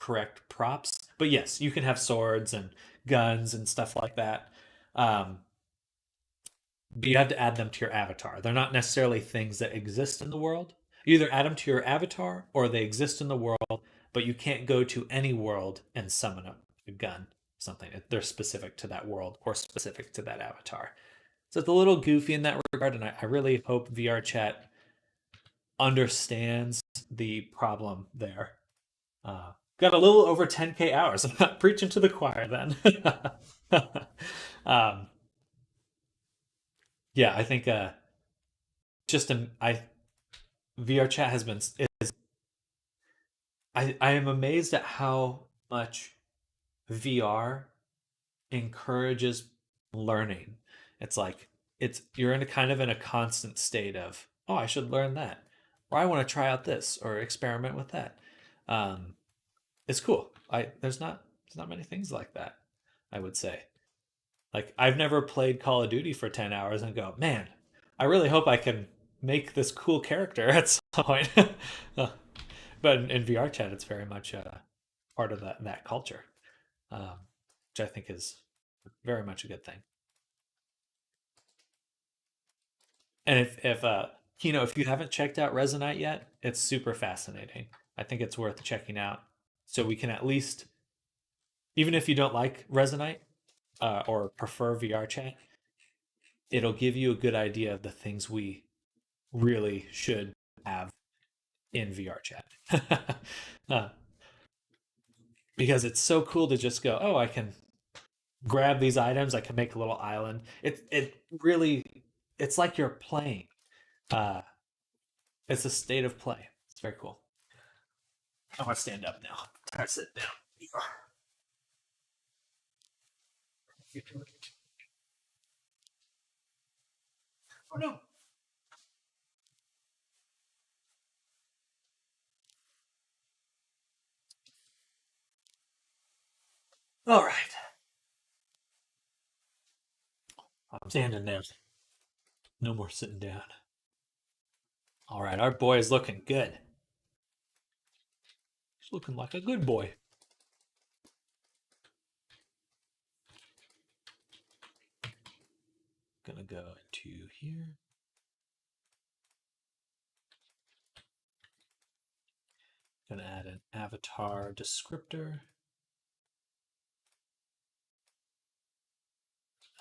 correct props. But yes, you can have swords and guns and stuff like that. Um, but you have to add them to your avatar. They're not necessarily things that exist in the world. You either add them to your avatar or they exist in the world, but you can't go to any world and summon a gun, something. They're specific to that world or specific to that avatar. So it's a little goofy in that regard, and I really hope VR chat understands the problem there. Got a little over 10K hours. I'm not preaching to the choir then. um, yeah, I think just I VR chat has been is I am amazed at how much VR encourages learning. It's like you're in a kind of in a constant state of, oh, I should learn that, or I want to try out this or experiment with that. Um, it's cool. I there's not many things like that, I would say. Like I've never played Call of Duty for 10 hours and go, man, I really hope I can make this cool character at some point. Uh, but in VR chat, it's very much part of that culture, um, which I think is very much a good thing. And if Kino, if you haven't checked out Resonite yet, it's super fascinating. I think it's worth checking out. So we can at least, even if you don't like Resonite or prefer VR chat, it'll give you a good idea of the things we really should have in VR chat. uh, because it's so cool to just go, oh, I can grab these items, I can make a little island. It really it's like you're playing. Uh, it's a state of play. It's very cool. I want to stand up now. I sit down. Oh no. All right. I'm standing now. No more sitting down. All right, our boy is looking good. He's looking like a good boy. Gonna go into here. Gonna add an avatar descriptor.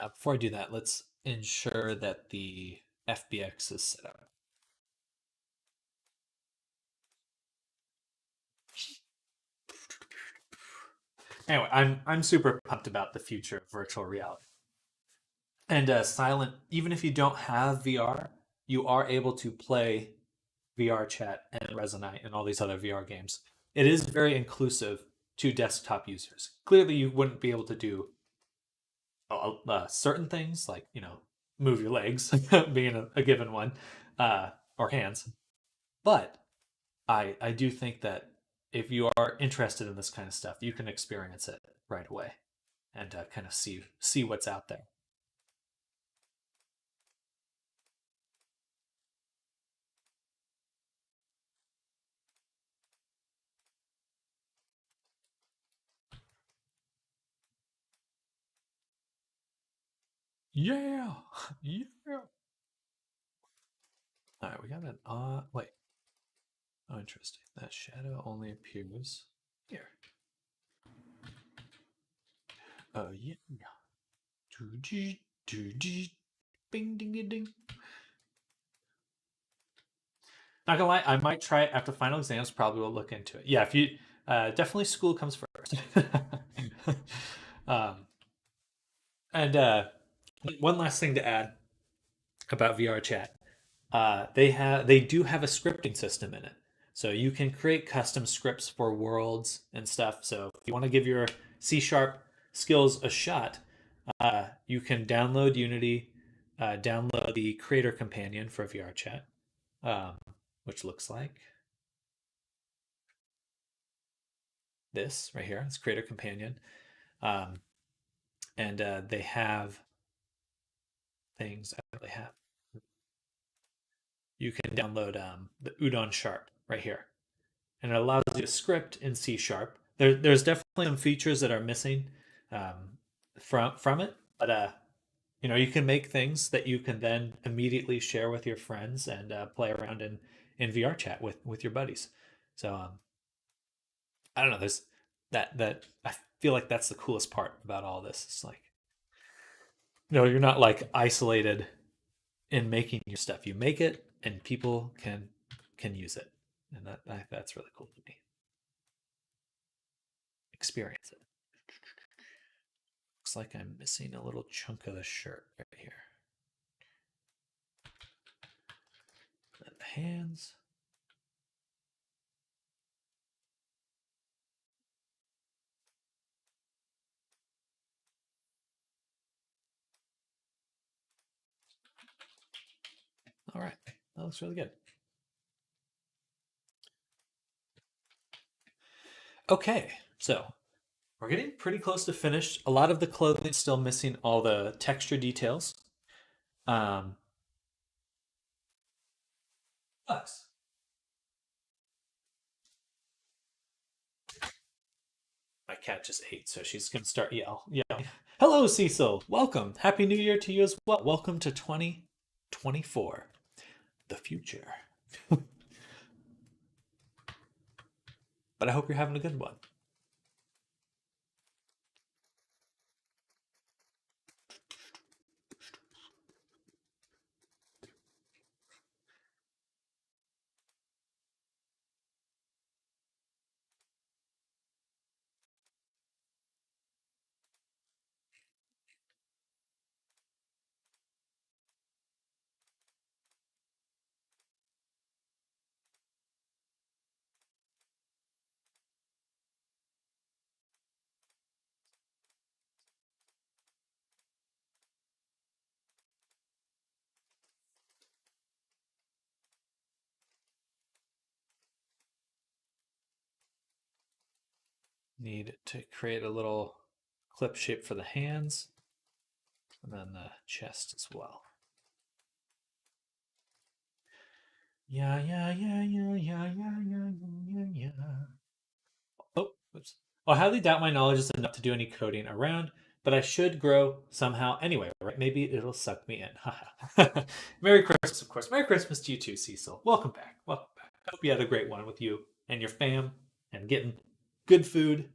Before I do that, let's ensure that the FBX is set up. Anyway, I'm super pumped about the future of virtual reality. And Silent, even if you don't have VR, you are able to play VR chat and Resonate and all these other VR games. It is very inclusive to desktop users. Clearly, you wouldn't be able to do certain things like move your legs, being a given one, or hands. But I do think that if you are interested in this kind of stuff, you can experience it right away and kind of see what's out there. Yeah, yeah. All right, we got an wait. Oh, interesting. That shadow only appears here. Oh yeah. Bing ding ding ding. Not gonna lie, I might try it after final exams. Probably will look into it. Yeah, if you definitely school comes first. um, and one last thing to add about VR chat, they do have a scripting system in it, so you can create custom scripts for worlds and stuff. So if you want to give your C# skills a shot, you can download Unity, download the Creator Companion for VR chat, which looks like this right here. It's Creator Companion, um, and they have things. I don't really have. You can download the Udon Sharp right here, and it allows you to script in C#. There's definitely some features that are missing from it, but you can make things that you can then immediately share with your friends and play around in VR chat with your buddies. So I don't know. There's that I feel like that's the coolest part about all this. It's like you're not like isolated in making your stuff. You make it, and people can use it, and that's really cool to me. Experience it. Looks like I'm missing a little chunk of the shirt right here. And the hands. All right, that looks really good. Okay, so we're getting pretty close to finished. A lot of the clothing is still missing all the texture details. Um, Bucks. My cat just ate, so she's gonna start yelling. Hello, Cecil. Welcome. Happy New Year to you as well. Welcome to 2024, the future. But I hope you're having a good one. Need to create a little clip shape for the hands and then the chest as well. Yeah. Oh, oops. I highly doubt my knowledge is enough to do any coding around, but I should grow somehow anyway, right? Maybe it'll suck me in. Merry Christmas, of course. Merry Christmas to you too, Cecil. Welcome back. Welcome back. I hope you had a great one with you and your fam and getting good food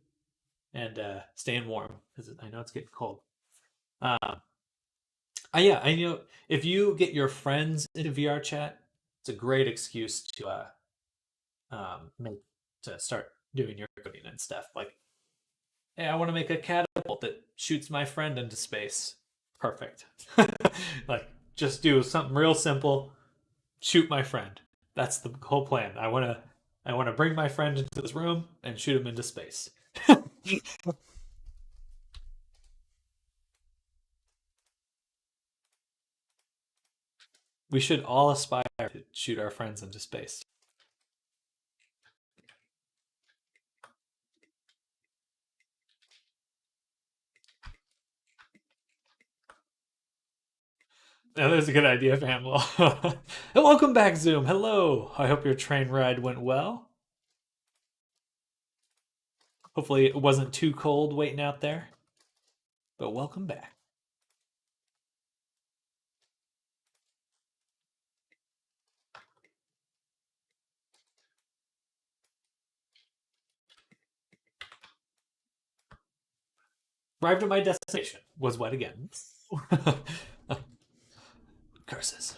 and staying warm because I know it's getting cold. Yeah, I know if you get your friends into VR chat, it's a great excuse to make to start doing your coding and stuff. Like, hey, I want to make a catapult that shoots my friend into space. Perfect. Like, just do something real simple. Shoot my friend. That's the whole plan. I want to bring my friend into this room and shoot him into space. We should all aspire to shoot our friends into space. Now, there's a good idea, Pamela. And welcome back, Zoom. Hello. I hope your train ride went well. Hopefully, it wasn't too cold waiting out there. But welcome back. Arrived at my destination. Was wet again. Curses.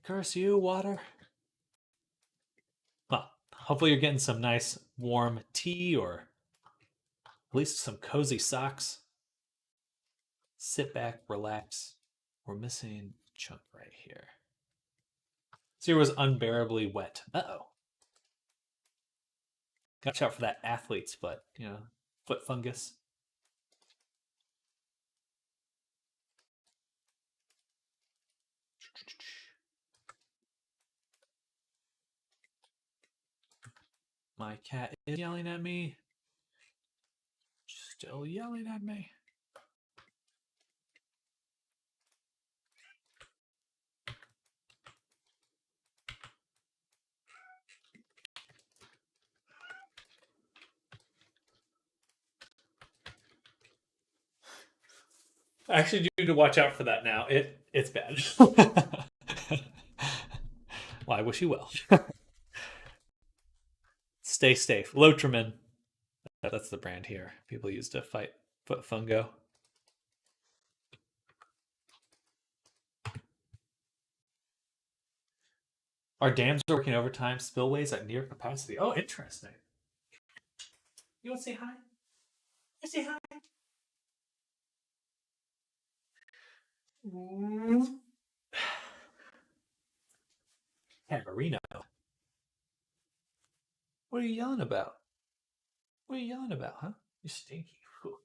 Curse you, water. Well, hopefully you're getting some nice warm tea or at least some cozy socks. Sit back, relax. We're missing a chunk right here. This year was unbearably wet. Uh-oh. Watch out for that athlete's foot, foot fungus. My cat is yelling at me. Still yelling at me. I actually need to watch out for that now. It's bad. Well, I wish you well. Stay safe. Lotrimin. That's the brand here. People use to fight foot fungo. Our dams are working overtime. Spillways at near capacity. Oh, interesting. You want to say hi? Say hi. Marino. What are you yelling about? What are you yelling about, huh? You stinky. Whew.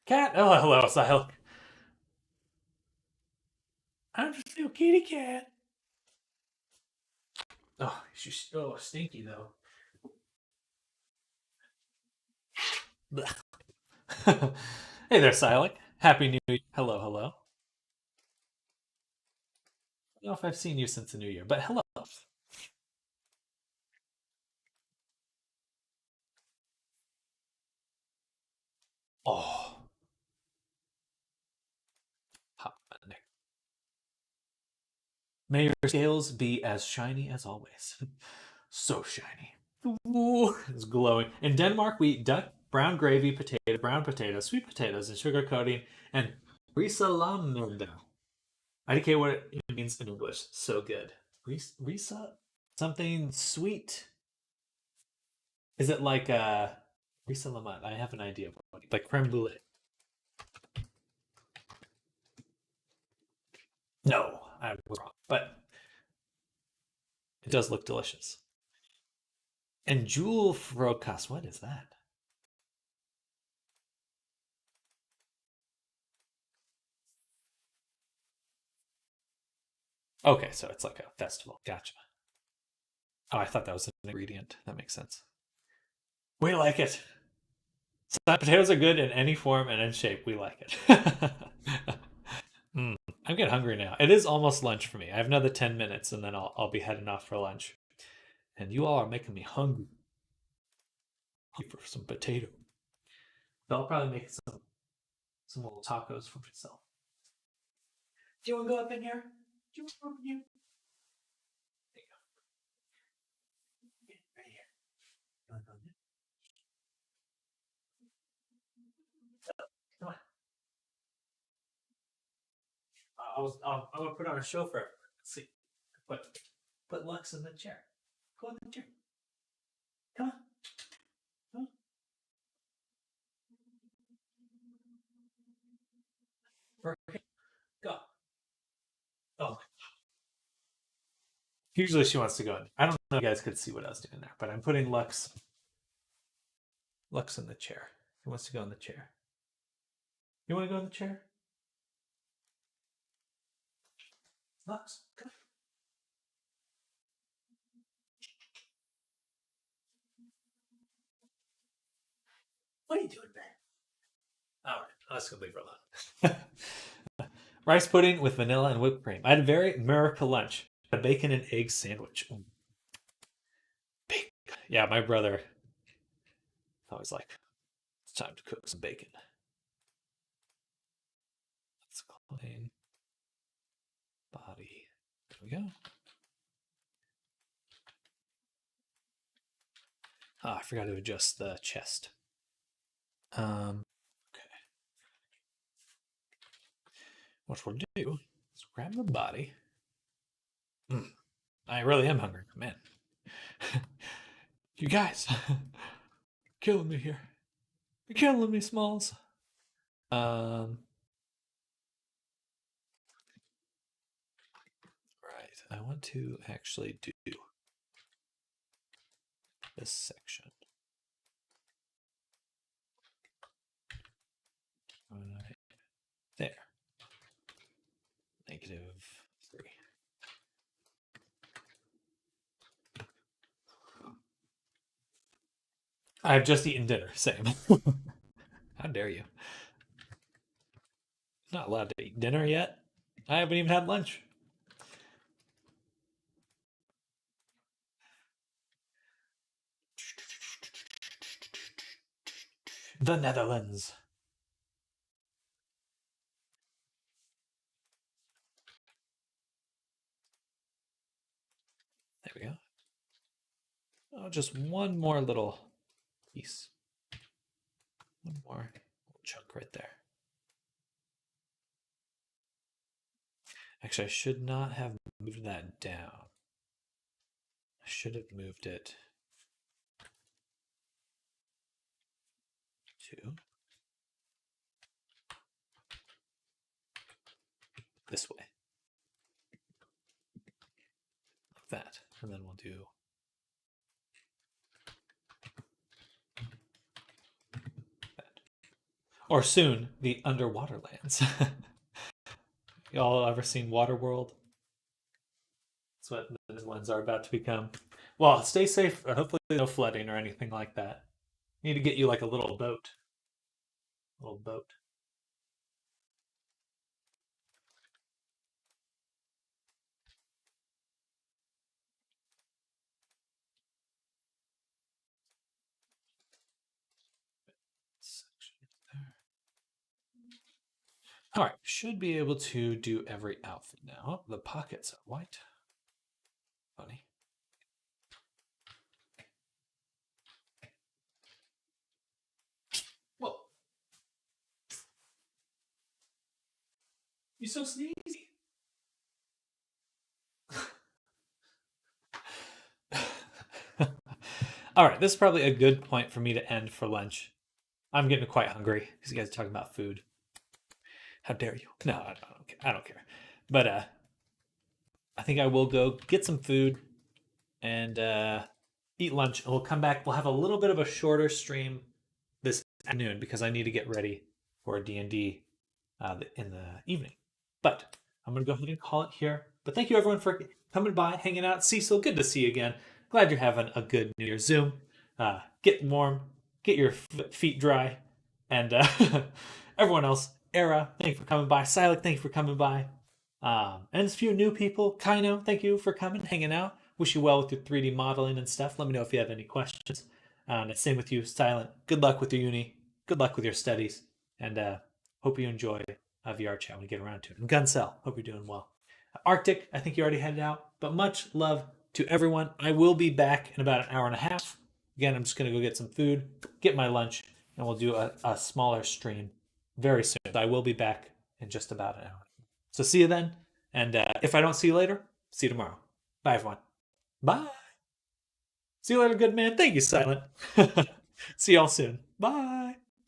Cat. Oh, hello, Sile. I'm just a little kitty cat. Oh, she's stinky though. Hey there, Silik. Happy New Year. Hello, hello. I don't know if I've seen you since the New Year, but hello. Oh. Hop in there. May your scales be as shiny as always. So shiny. Ooh, it's glowing. In Denmark, we eat duck, brown gravy, potato, brown potatoes, sweet potatoes, and sugar coating, and risalamanda. IDK what it means in English. So good. Risa? Something sweet. Is it like risalamanda? I have an idea. Like creme brulee. No, I was wrong. But it does look delicious. And Jewel Frokas, what is that? Okay, so it's like a festival. Gotcha. Oh, I thought that was an ingredient. That makes sense. We like it. Side potatoes are good in any form and in shape. We like it. I'm getting hungry now. It is almost lunch for me. I have another 10 minutes and then I'll be heading off for lunch. And you all are making me hungry for some potato. So I'll probably make some little tacos for myself. Do you want to go up in here? Do you want to go up in here? There you go. Right here. You want to go in there? Come on. I'm gonna put on a show for everyone. Let's see. Put Lux in the chair. Go in the chair. Come on. Come on. Go. Oh. Usually she wants to go in. I don't know if you guys could see what I was doing there, but I'm putting Lux in the chair. He wants to go in the chair. You want to go in the chair? Lux, come. What are you doing, man? All right, let's go leave her alone. Rice pudding with vanilla and whipped cream. I had a very America lunch. A bacon and egg sandwich. Bacon. Yeah, my brother. I was like, it's time to cook some bacon. Let's clean body. There we go. I forgot to adjust the chest. Okay. What we'll do is grab the body. I really am hungry, man. You guys, killing me here. You're killing me, Smalls. Right. I want to actually do this section. Right there. -3. I've just eaten dinner. Same. How dare you? Not allowed to eat dinner yet. I haven't even had lunch. The Netherlands. There we go. Oh, just one more little piece. One more little chunk right there. Actually, I should not have moved that down. I should have moved it to this way. Like that. And then we'll do that. Or soon, the underwater lands. Y'all ever seen Waterworld? That's what the Netherlands are about to become. Well, stay safe. Hopefully no flooding or anything like that. Need to get you like a little boat. Little boat. All right, should be able to do every outfit now. The pockets are white. Funny. Whoa. You're so sneezy. All right, this is probably a good point for me to end for lunch. I'm getting quite hungry because you guys are talking about food. How dare you? No, I don't care. But I think I will go get some food and eat lunch, and we'll come back. We'll have a little bit of a shorter stream this afternoon because I need to get ready for D&D in the evening. But I'm going to go ahead and call it here. But thank you, everyone, for coming by, hanging out. Cecil, good to see you again. Glad you're having a good New Year's Zoom. Get warm, get your feet dry, and everyone else, Era, thank you for coming by. Silik, thank you for coming by. And a few new people. Kaino, thank you for coming, hanging out. Wish you well with your 3D modeling and stuff. Let me know if you have any questions. And same with you, Silent. Good luck with your uni. Good luck with your studies. And hope you enjoy VR chat when you get around to it. And Guncel, hope you're doing well. Arctic, I think you already headed out. But much love to everyone. I will be back in about an hour and a half. Again, I'm just going to go get some food, get my lunch, and we'll do a smaller stream very soon. I will be back in just about an hour. So see you then. And if I don't see you later, see you tomorrow. Bye, everyone. Bye. See you later, good man. Thank you, Silent. See y'all soon. Bye.